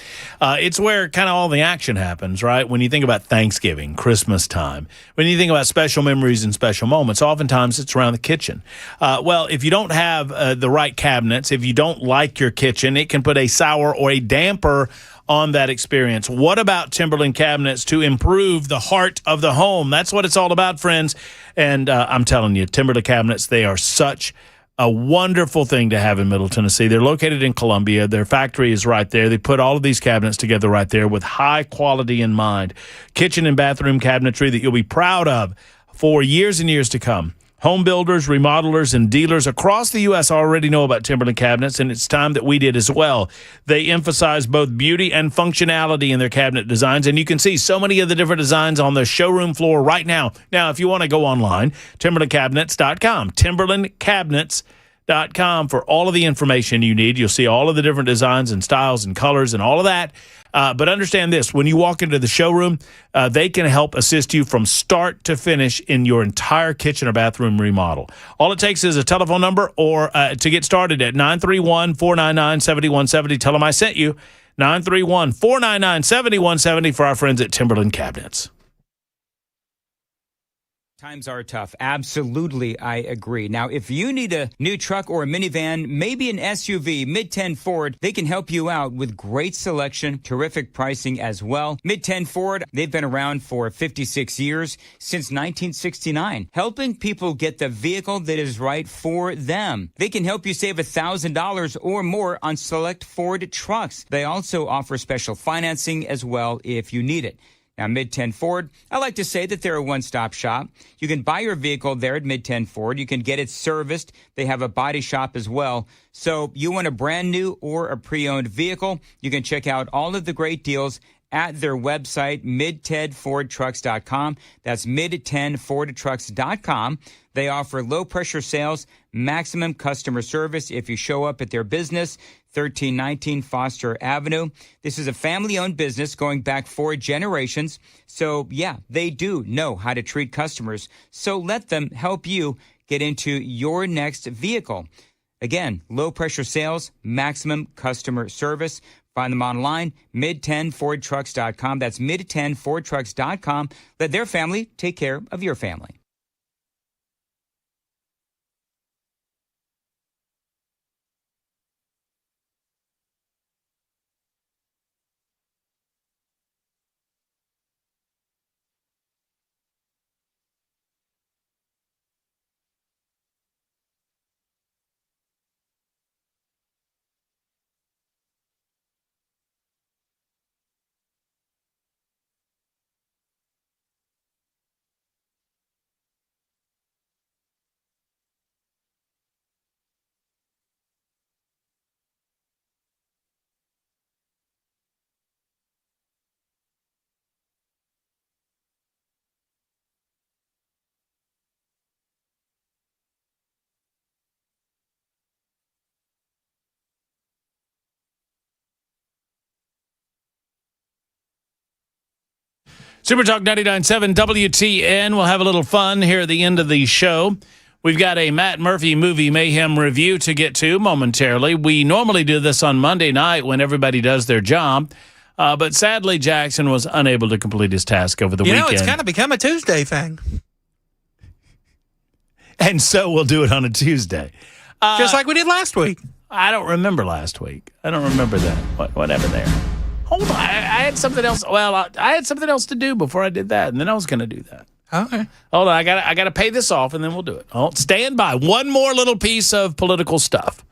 It's where kind of all the action happens, right? When you think about Thanksgiving, Christmas time, when you think about special memories and special moments, oftentimes it's around the kitchen. Well, if you don't have the right cabinets, if you don't like your kitchen, it can put a sour or a damper on that experience. What about Timberland cabinets to improve the heart of the home? That's what it's all about, friends. And I'm telling you, Timberland cabinets, they are such a wonderful thing to have in Middle Tennessee. They're located in Columbia. Their factory is right there. They put all of these cabinets together right there with high quality in mind. Kitchen and bathroom cabinetry that you'll be proud of for years and years to come. Home builders, remodelers, and dealers across the U.S. already know about Timberland cabinets, and it's time that we did as well. They emphasize both beauty and functionality in their cabinet designs, and you can see so many of the different designs on the showroom floor right now. Now, if you want to go online, TimberlandCabinets.com, TimberlandCabinets.com for all of the information you need. You'll see all of the different designs and styles and colors and all of that. But understand this, when you walk into the showroom, they can help assist you from start to finish in your entire kitchen or bathroom remodel. All it takes is a telephone number or to get started at 931-499-7170. Tell them I sent you, 931-499-7170 for our friends at Timberland Cabinets. Times are tough. Absolutely, I agree. Now, if you need a new truck or a minivan, maybe an SUV, Mid-10 Ford, they can help you out with great selection, terrific pricing as well. Mid-10 Ford, they've been around for 56 years, since 1969, helping people get the vehicle that is right for them. They can help you save $1,000 or more on select Ford trucks. They also offer special financing as well if you need it. Now, Mid-10 Ford, I like to say that they're a one-stop shop. You can buy your vehicle there at Mid-10 Ford. You can get it serviced. They have a body shop as well. So you want a brand new or a pre-owned vehicle, you can check out all of the great deals at their website, mid10fordtrucks.com. That's mid10fordtrucks.com. They offer low-pressure sales, maximum customer service if you show up at their business, 1319 Foster Avenue. This is a family-owned business going back 4 generations. So, yeah, they do know how to treat customers. So let them help you get into your next vehicle. Again, low-pressure sales, maximum customer service. Find them online, mid10fordtrucks.com. That's mid10fordtrucks.com. Let their family take care of your family. Super Talk 99.7 WTN. We'll have a little fun here at the end of the show. We've got a Matt Murphy Movie Mayhem review to get to momentarily. We normally do this on Monday night when everybody does their job. But sadly, Jackson was unable to complete his task over the weekend. You know, it's kind of become a Tuesday thing. And so we'll do it on a Tuesday. Just like we did last week. I don't remember last week. I don't remember that. Whatever there. Hold on. I had something else. Well, I had something else to do before I did that, and then I was going to do that. Okay. Hold on. I got to pay this off, and then we'll do it. Stand by. One more little piece of political stuff.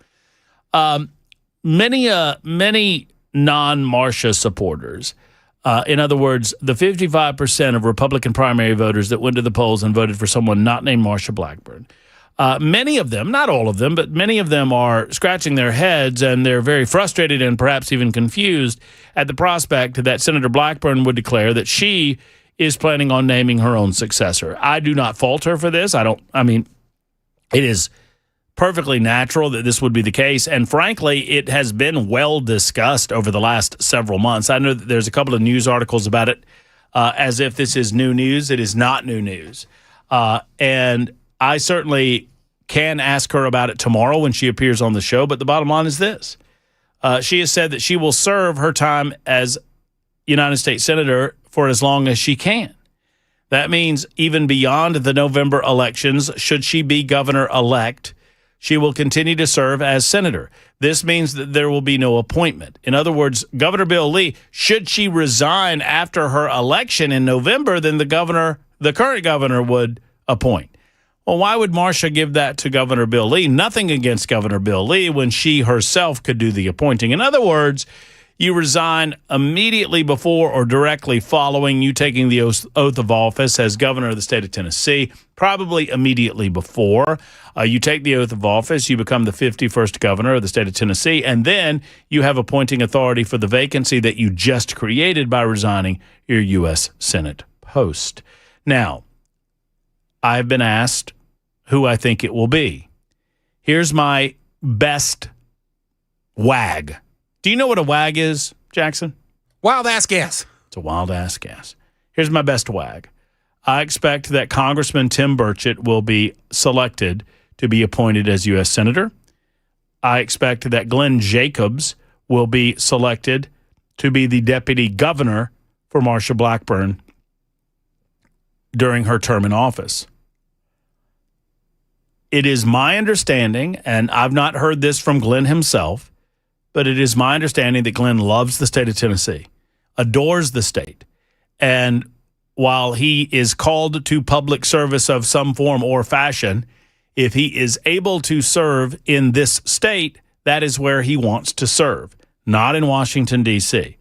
Many non-Marsha supporters, in other words, the 55% of Republican primary voters that went to the polls and voted for someone not named Marsha Blackburn, many of them, not all of them, but many of them are scratching their heads, and they're very frustrated and perhaps even confused at the prospect that Senator Blackburn would declare that she is planning on naming her own successor. I do not fault her for this. It is perfectly natural that this would be the case, and frankly, it has been well discussed over the last several months. I know that there's a couple of news articles about it as if this is new news. It is not new news. And I certainly can ask her about it tomorrow when she appears on the show. But the bottom line is this. She has said that she will serve her time as United States Senator for as long as she can. That means even beyond the November elections, should she be governor-elect, she will continue to serve as senator. This means that there will be no appointment. In other words, Governor Bill Lee, should she resign after her election in November, then the current governor would appoint. Well, why would Marcia give that to Governor Bill Lee? Nothing against Governor Bill Lee when she herself could do the appointing. In other words, you resign immediately before or directly following you taking the oath of office as governor of the state of Tennessee, probably immediately before. You take the oath of office, you become the 51st governor of the state of Tennessee, and then you have appointing authority for the vacancy that you just created by resigning your U.S. Senate post. Now, I've been asked who I think it will be. Here's my best wag. Do you know what a wag is, Jackson? Wild ass guess. It's a wild ass guess. Here's my best wag. I expect that Congressman Tim Burchett will be selected to be appointed as U.S. Senator. I expect that Glenn Jacobs will be selected to be the deputy governor for Marsha Blackburn during her term in office. It is my understanding, and I've not heard this from Glenn himself, but it is my understanding that Glenn loves the state of Tennessee, adores the state. And while he is called to public service of some form or fashion, if he is able to serve in this state, that is where he wants to serve, not in Washington, D.C.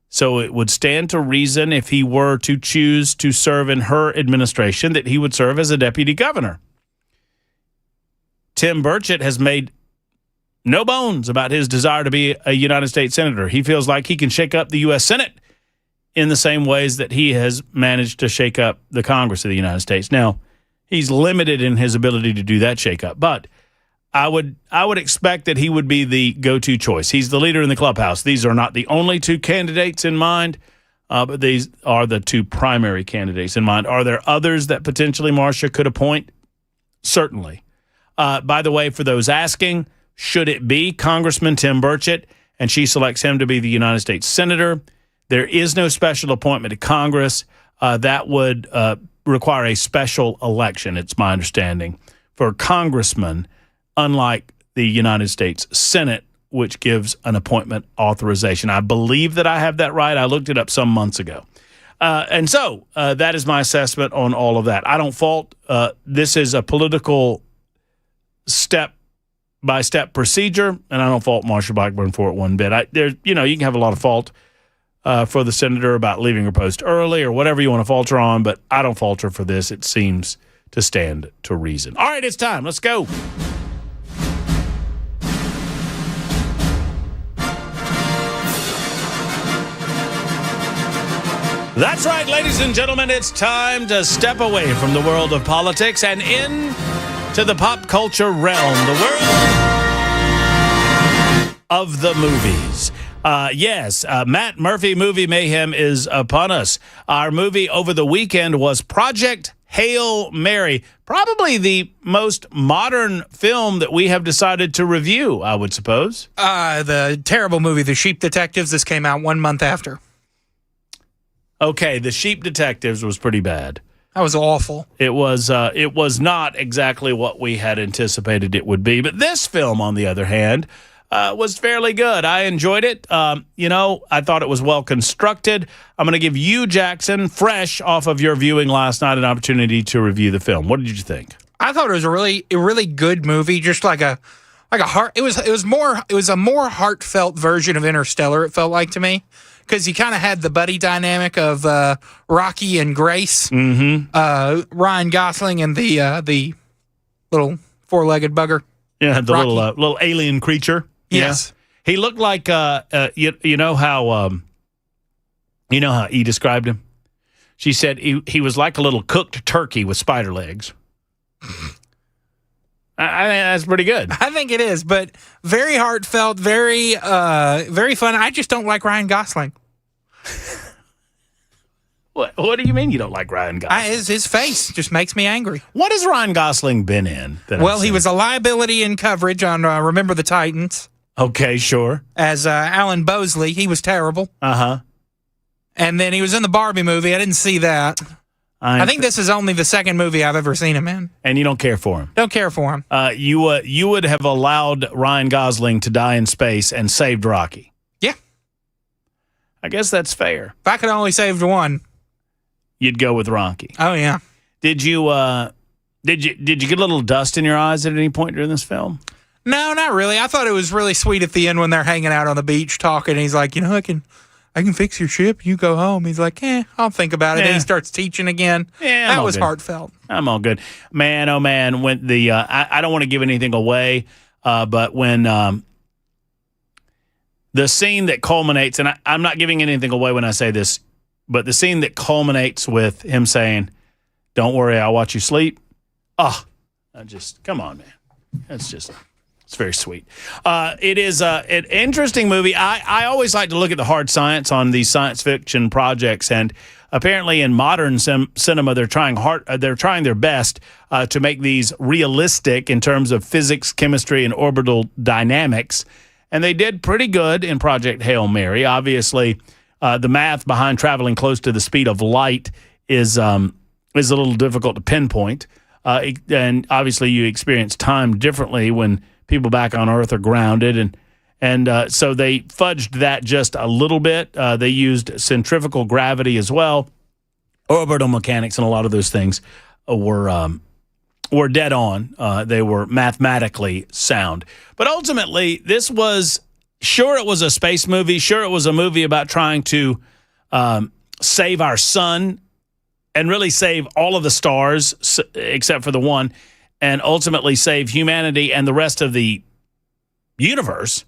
So it would stand to reason if he were to choose to serve in her administration that he would serve as a deputy governor. Tim Burchett has made no bones about his desire to be a United States Senator. He feels like he can shake up the U.S. Senate in the same ways that he has managed to shake up the Congress of the United States. Now, he's limited in his ability to do that shakeup, but I would expect that he would be the go-to choice. He's the leader in the clubhouse. These are not the only two candidates in mind, but these are the two primary candidates in mind. Are there others that potentially Marcia could appoint? Certainly. By the way, for those asking, should it be Congressman Tim Burchett and she selects him to be the United States Senator, there is no special appointment to Congress. That would require a special election, it's my understanding, for congressmen, unlike the United States Senate, which gives an appointment authorization. I believe that I have that right. I looked it up some months ago. And so that is my assessment on all of that. I don't fault. This is a political step-by-step procedure, and I don't fault Marsha Blackburn for it one bit. You can have a lot of fault for the senator about leaving her post early or whatever you want to fault her on, but I don't fault her for this. It seems to stand to reason. All right, it's time. Let's go. That's right, ladies and gentlemen. It's time to step away from the world of politics and into the pop culture realm, the world of the movies. Yes, Matt Murphy Movie Mayhem is upon us. Our movie over the weekend was Project Hail Mary, probably the most modern film that we have decided to review, I would suppose. The terrible movie, The Sheep Detectives. This came out 1 month after. Okay, The Sheep Detectives was pretty bad. That was awful. It was not exactly what we had anticipated it would be. But this film, on the other hand, was fairly good. I enjoyed it. I thought it was well constructed. I'm going to give you, Jackson, fresh off of your viewing last night, an opportunity to review the film. What did you think? I thought it was a really good movie. Just like a heart. It was a more heartfelt version of Interstellar. It felt like to me. Because you kind of had the buddy dynamic of Rocky and Grace, Ryan Gosling and the little four-legged bugger. Yeah, the Rocky. little alien creature. Yes, yeah. He looked like you know how E described him. She said he was like a little cooked turkey with spider legs. I think that's pretty good. I think it is, but very heartfelt, very fun. I just don't like Ryan Gosling. What do you mean you don't like Ryan Gosling? His face just makes me angry. What has Ryan Gosling been in? Well, he was a liability in coverage on Remember the Titans. Okay, sure. As Alan Bosley. He was terrible. Uh-huh. And then he was in the Barbie movie. I didn't see that. I think this is only the second movie I've ever seen him in. And you don't care for him? Don't care for him. You would have allowed Ryan Gosling to die in space and saved Rocky. Yeah. I guess that's fair. If I could only save one, you'd go with Rocky. Oh yeah. Did you get a little dust in your eyes at any point during this film? No, not really. I thought it was really sweet at the end when they're hanging out on the beach talking. He's like, I can fix your ship. You go home. He's like, I'll think about it. Yeah. And he starts teaching again. Yeah, that was good. Heartfelt. I'm all good. Man, oh man, when the I don't want to give anything away, but when the scene that culminates, and I'm not giving anything away when I say this, but the scene that culminates with him saying, "Don't worry, I'll watch you sleep." Oh, come on, man. It's very sweet. It is an interesting movie. I always like to look at the hard science on these science fiction projects, and apparently in modern cinema, they're trying their best to make these realistic in terms of physics, chemistry, and orbital dynamics. And they did pretty good in Project Hail Mary. Obviously, the math behind traveling close to the speed of light is a little difficult to pinpoint. And obviously, you experience time differently when people back on Earth are grounded, and so they fudged that just a little bit. They used centrifugal gravity as well. Orbital mechanics and a lot of those things were dead on. They were mathematically sound. But ultimately, this was, sure, it was a space movie. Sure, it was a movie about trying to save our sun and really save all of the stars except for the one, and ultimately save humanity and the rest of the universe.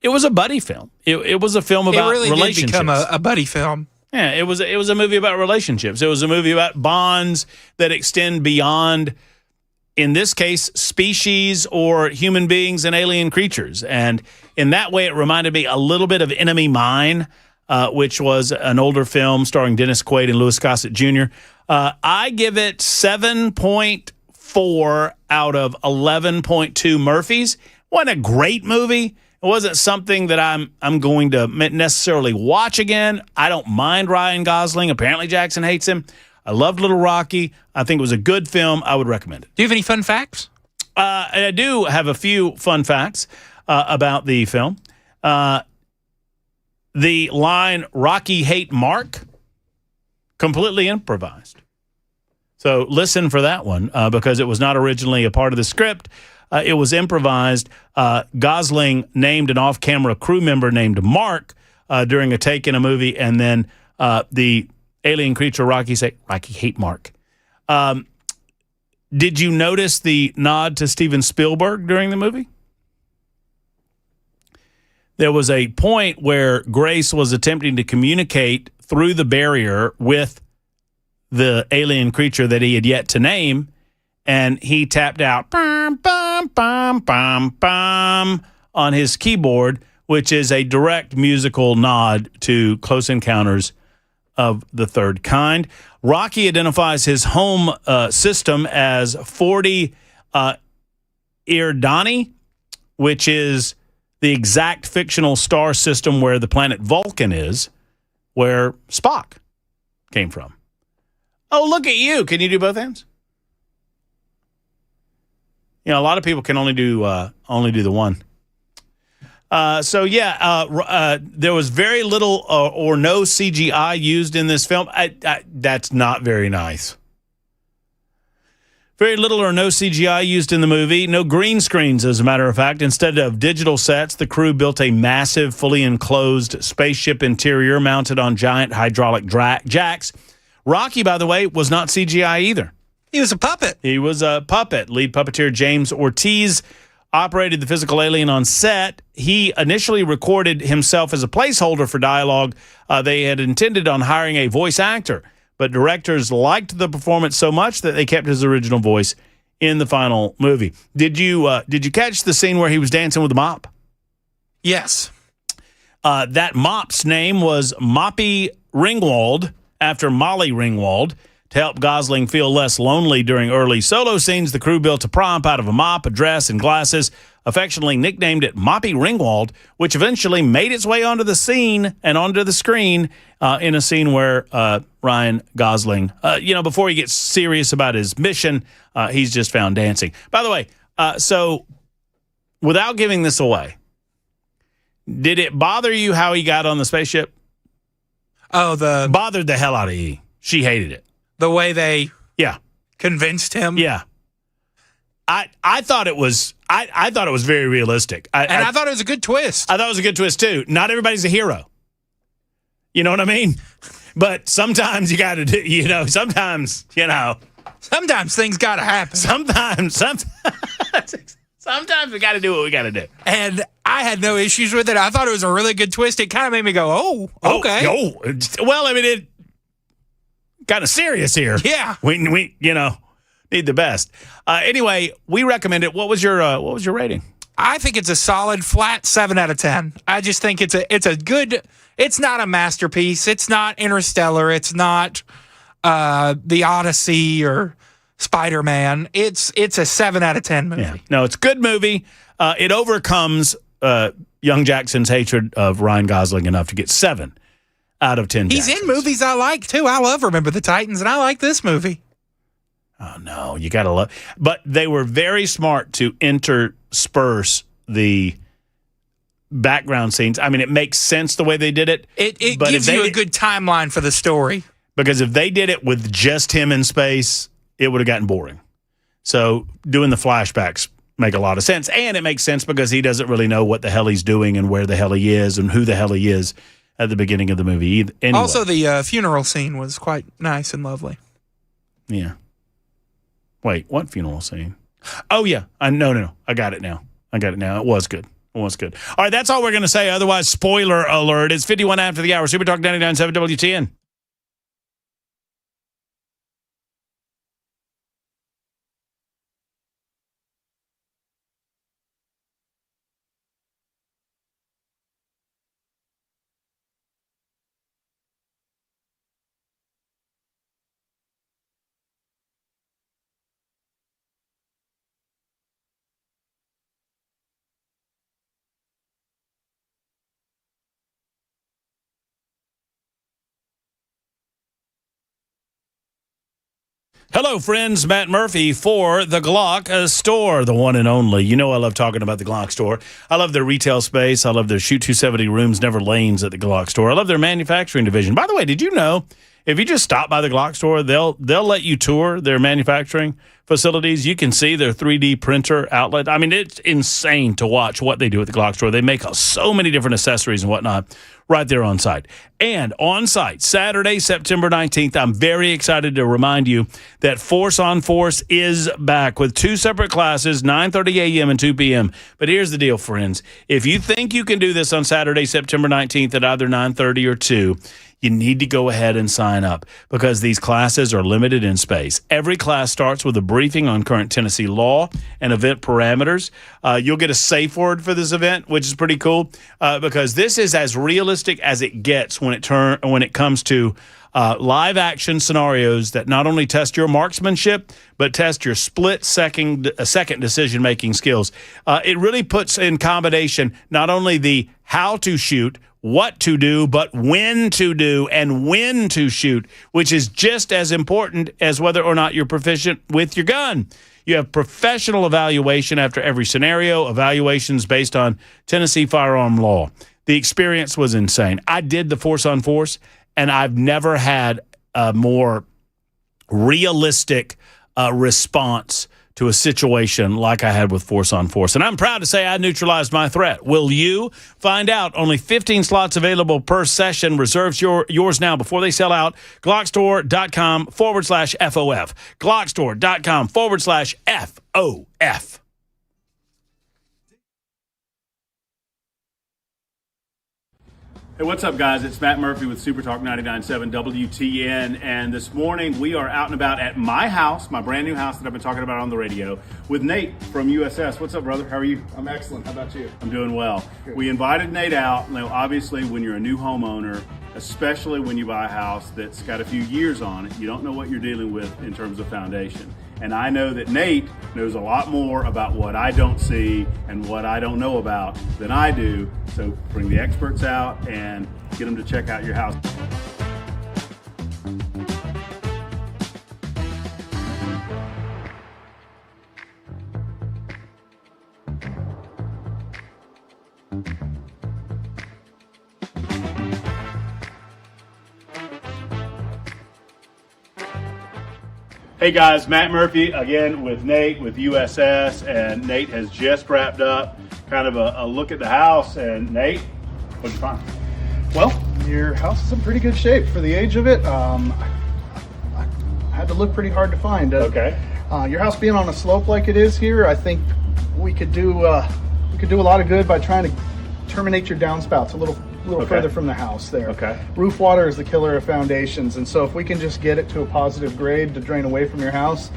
It was a buddy film. It was a film about relationships. It really did become a buddy film. Yeah, it was a movie about relationships. It was a movie about bonds that extend beyond, in this case, species or human beings and alien creatures. And in that way, it reminded me a little bit of Enemy Mine, which was an older film starring Dennis Quaid and Louis Gossett Jr. I give it 7.4 out of 11.2 Murphys. Wasn't a great movie. It wasn't something that I'm going to necessarily watch again. I don't mind Ryan Gosling. Apparently Jackson hates him. I loved Little Rocky. I think it was a good film. I would recommend it. Do you have any fun facts? I do have a few fun facts about the film. The line, "Rocky hate Mark," completely improvised. So listen for that one because it was not originally a part of the script. It was improvised. Gosling named an off-camera crew member named Mark during a take in a movie, and then the alien creature Rocky say, "Rocky hate Mark." Did you notice the nod to Steven Spielberg during the movie? There was a point where Grace was attempting to communicate through the barrier with the alien creature that he had yet to name, and he tapped out bum, bum, bum, bum, bum on his keyboard, which is a direct musical nod to Close Encounters of the Third Kind. Rocky identifies his home system as 40 Eridani, which is the exact fictional star system where the planet Vulcan is, where Spock came from. Oh, look at you. Can you do both hands? You know, a lot of people can only do the one. There was very little or no CGI used in this film. That's not very nice. Very little or no CGI used in the movie. No green screens, as a matter of fact. Instead of digital sets, the crew built a massive, fully enclosed spaceship interior mounted on giant hydraulic jacks. Rocky, by the way, was not CGI either. He was a puppet. He was a puppet. Lead puppeteer James Ortiz operated the physical alien on set. He initially recorded himself as a placeholder for dialogue. They had intended on hiring a voice actor, but directors liked the performance so much that they kept his original voice in the final movie. Did you catch the scene where he was dancing with the mop? Yes. That mop's name was Moppy Ringwald, after Molly Ringwald. To help Gosling feel less lonely during early solo scenes, the crew built a prop out of a mop, a dress, and glasses, affectionately nicknamed it Moppy Ringwald, which eventually made its way onto the scene and onto the screen in a scene where Ryan Gosling, before he gets serious about his mission, he's just found dancing. By the way, so without giving this away, did it bother you how he got on the spaceship? Oh, bothered the hell out of E. She hated it. The way they convinced him. Yeah. I thought it was I thought it was very realistic. I thought it was a good twist. I thought it was a good twist too. Not everybody's a hero. You know what I mean? But sometimes you got to do, sometimes things got to happen. Sometimes we got to do what we got to do. And I had no issues with it. I thought it was a really good twist. It kind of made me go, "Oh, okay." Well, I mean, it kind of serious here. Yeah. We need the best. Anyway, we recommend it. What was your rating? I think it's a solid flat 7 out of 10. I just think it's a good. It's not a masterpiece. It's not Interstellar. It's not The Odyssey or Spider-Man. It's a 7 out of 10 movie. Yeah. No, it's a good movie. It overcomes young Jackson's hatred of Ryan Gosling enough to get 7 out of 10. He's in movies I like too. I love Remember the Titans, and I like this movie. Oh no, you gotta love. But they were very smart to intersperse the background scenes. I mean, it makes sense the way they did it. It gives you a good timeline for the story. Because if they did it with just him in space, it would have gotten boring. So doing the flashbacks make a lot of sense, and it makes sense because he doesn't really know what the hell he's doing and where the hell he is and who the hell he is at the beginning of the movie. Anyway. Also, the funeral scene was quite nice and lovely. Yeah. Wait, what funeral scene? Oh, yeah. No. I got it now. It was good. All right, that's all we're going to say. Otherwise, spoiler alert. It's 51 after the hour. Super Talk 99.7 WTN. Hello, friends. Matt Murphy for the Glock store, the one and only. You know I love talking about the Glock store. I love their retail space. I love their Shoot 270 rooms, never lanes at the Glock store. I love their manufacturing division. By the way, did you know if you just stop by the Glock store, they'll let you tour their manufacturing facilities. You can see their 3D printer outlet. I mean, it's insane to watch what they do at the Glock store. They make so many different accessories and whatnot right there on site. And on site, Saturday, September 19th, I'm very excited to remind you that Force on Force is back with 2 separate classes, 9:30 a.m. and 2 p.m. But here's the deal, friends. If you think you can do this on Saturday, September 19th at either 9:30 or 2, you need to go ahead and sign up because these classes are limited in space. Every class starts with a briefing on current Tennessee law and event parameters. You'll get a safe word for this event, which is pretty cool because this is as realistic as it gets when it comes to live action scenarios that not only test your marksmanship but test your second decision making skills. It really puts in combination not only the how to shoot, what to do, but when to do and when to shoot, which is just as important as whether or not you're proficient with your gun. You have professional evaluation after every scenario, evaluations based on Tennessee firearm law. The experience was insane. I did the Force on Force, and I've never had a more realistic response to a situation like I had with Force on Force. And I'm proud to say I neutralized my threat. Will you? Find out. Only 15 slots available per session. Reserves yours now before they sell out. Glockstore.com/FOF. Glockstore.com/FOF. Hey, what's up, guys? It's Matt Murphy with Super Talk 99.7 WTN, and this morning we are out and about at my house, my brand new house that I've been talking about on the radio, with Nate from USS. What's up, brother? How are you? I'm excellent. How about you? I'm doing well. Good. We invited Nate out. Now, obviously, when you're a new homeowner, especially when you buy a house that's got a few years on it, you don't know what you're dealing with in terms of foundation. And I know that Nate knows a lot more about what I don't see and what I don't know about than I do. So bring the experts out and get them to check out your house. Hey guys, Matt Murphy again with Nate with USS, and Nate has just wrapped up kind of a look at the house. And Nate, what'd you find? Well, your house is in pretty good shape for the age of it. I had to look pretty hard to find. Okay. Your house being on a slope like it is here, I think we could do a lot of good by trying to terminate your downspouts a little Okay. further from the house there. Okay. Roof water is the killer of foundations, and so if we can just get it to a positive grade to drain away from your house,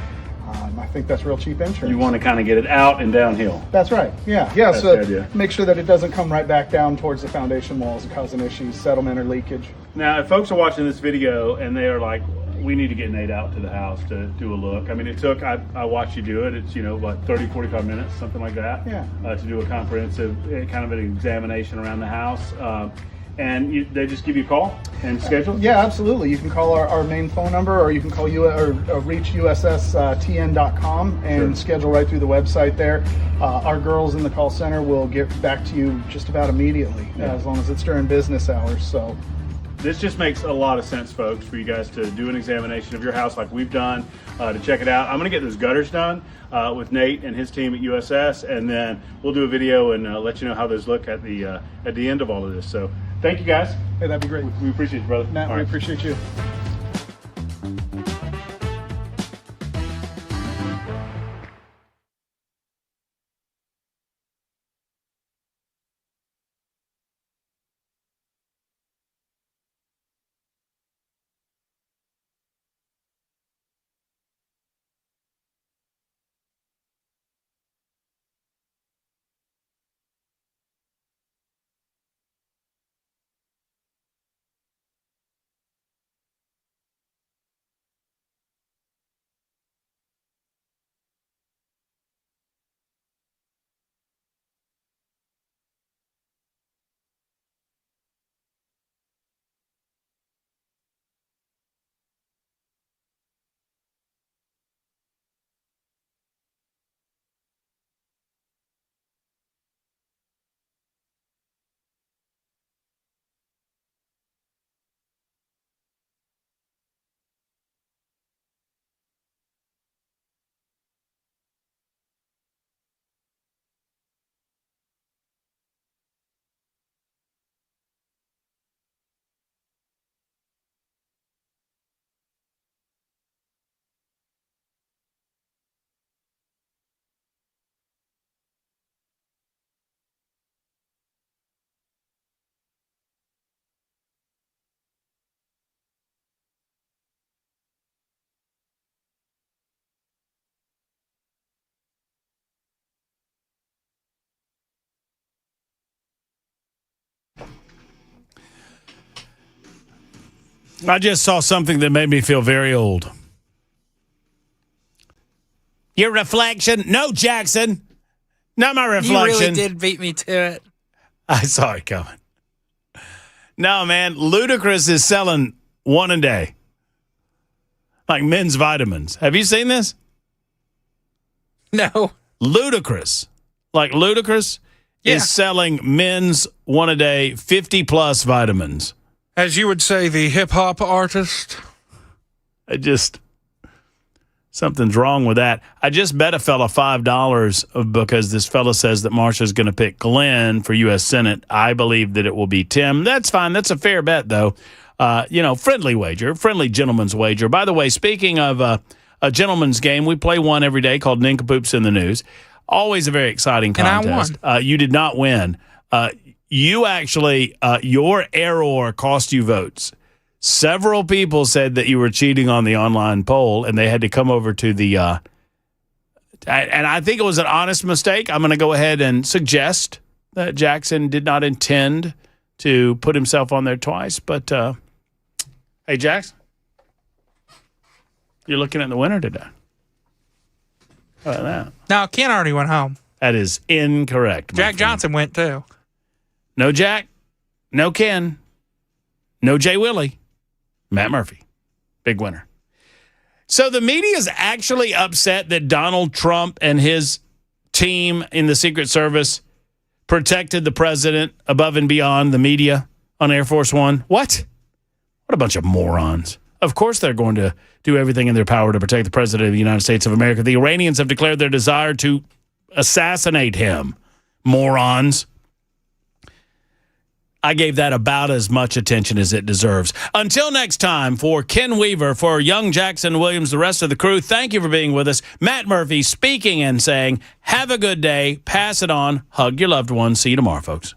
I think that's real cheap insurance. You want to kind of get it out and downhill. That's right. Yeah. That's So the idea. make sure that it doesn't come right back down towards the foundation walls and causing issues, settlement or leakage. Now, if folks are watching this video and they are like, we need to get Nate out to the house to do a look. I mean, it took, I watched you do it. It's, 30, 45 minutes, something like that. Yeah. To do a comprehensive kind of an examination around the house. And they just give you a call and schedule? Yeah, absolutely. You can call our main phone number, or you can call reach USSTN.com and Sure. schedule right through the website there. Our girls in the call center will get back to you just about immediately, as long as it's during business hours. So This just makes a lot of sense, folks, for you guys to do an examination of your house like we've done, to check it out. I'm going to get those gutters done with Nate and his team at USS, and then we'll do a video and let you know how those look at the end of all of this. So thank you, guys. Hey, that'd be great. We appreciate you, brother. Matt, All we right. appreciate you. I just saw something that made me feel very old. Your reflection? No, Jackson. Not my reflection. You really did beat me to it. I saw it coming. No, man. Ludacris is selling one a day. Like men's vitamins. Have you seen this? No. Ludacris. Like Ludacris is selling men's one a day 50+ vitamins. As you would say, the hip-hop artist. Something's wrong with that. I just bet a fella $5 because this fella says that Marsha's going to pick Glenn for U.S. Senate. I believe that it will be Tim. That's fine. That's a fair bet, though. Friendly wager, friendly gentleman's wager. By the way, speaking of a gentleman's game, we play one every day called Nincompoops in the News. Always a very exciting contest. And I won. You did not win. you actually, your error cost you votes. Several people said that you were cheating on the online poll, and they had to come over to the and I think it was an honest mistake. I'm going to go ahead and suggest that Jackson did not intend to put himself on there twice. But, hey, Jackson, you're looking at the winner today. How about that? No, Ken already went home. That is incorrect. Jack Johnson went too. No Jack, no Ken, no Jay Willie, Matt Murphy. Big winner. So the media is actually upset that Donald Trump and his team in the Secret Service protected the president above and beyond the media on Air Force One. What a bunch of morons. Of course they're going to do everything in their power to protect the president of the United States of America. The Iranians have declared their desire to assassinate him. Morons. I gave that about as much attention as it deserves. Until next time, for Ken Weaver, for young Jackson Williams, the rest of the crew, thank you for being with us. Matt Murphy speaking and saying, have a good day, pass it on, hug your loved ones. See you tomorrow, folks.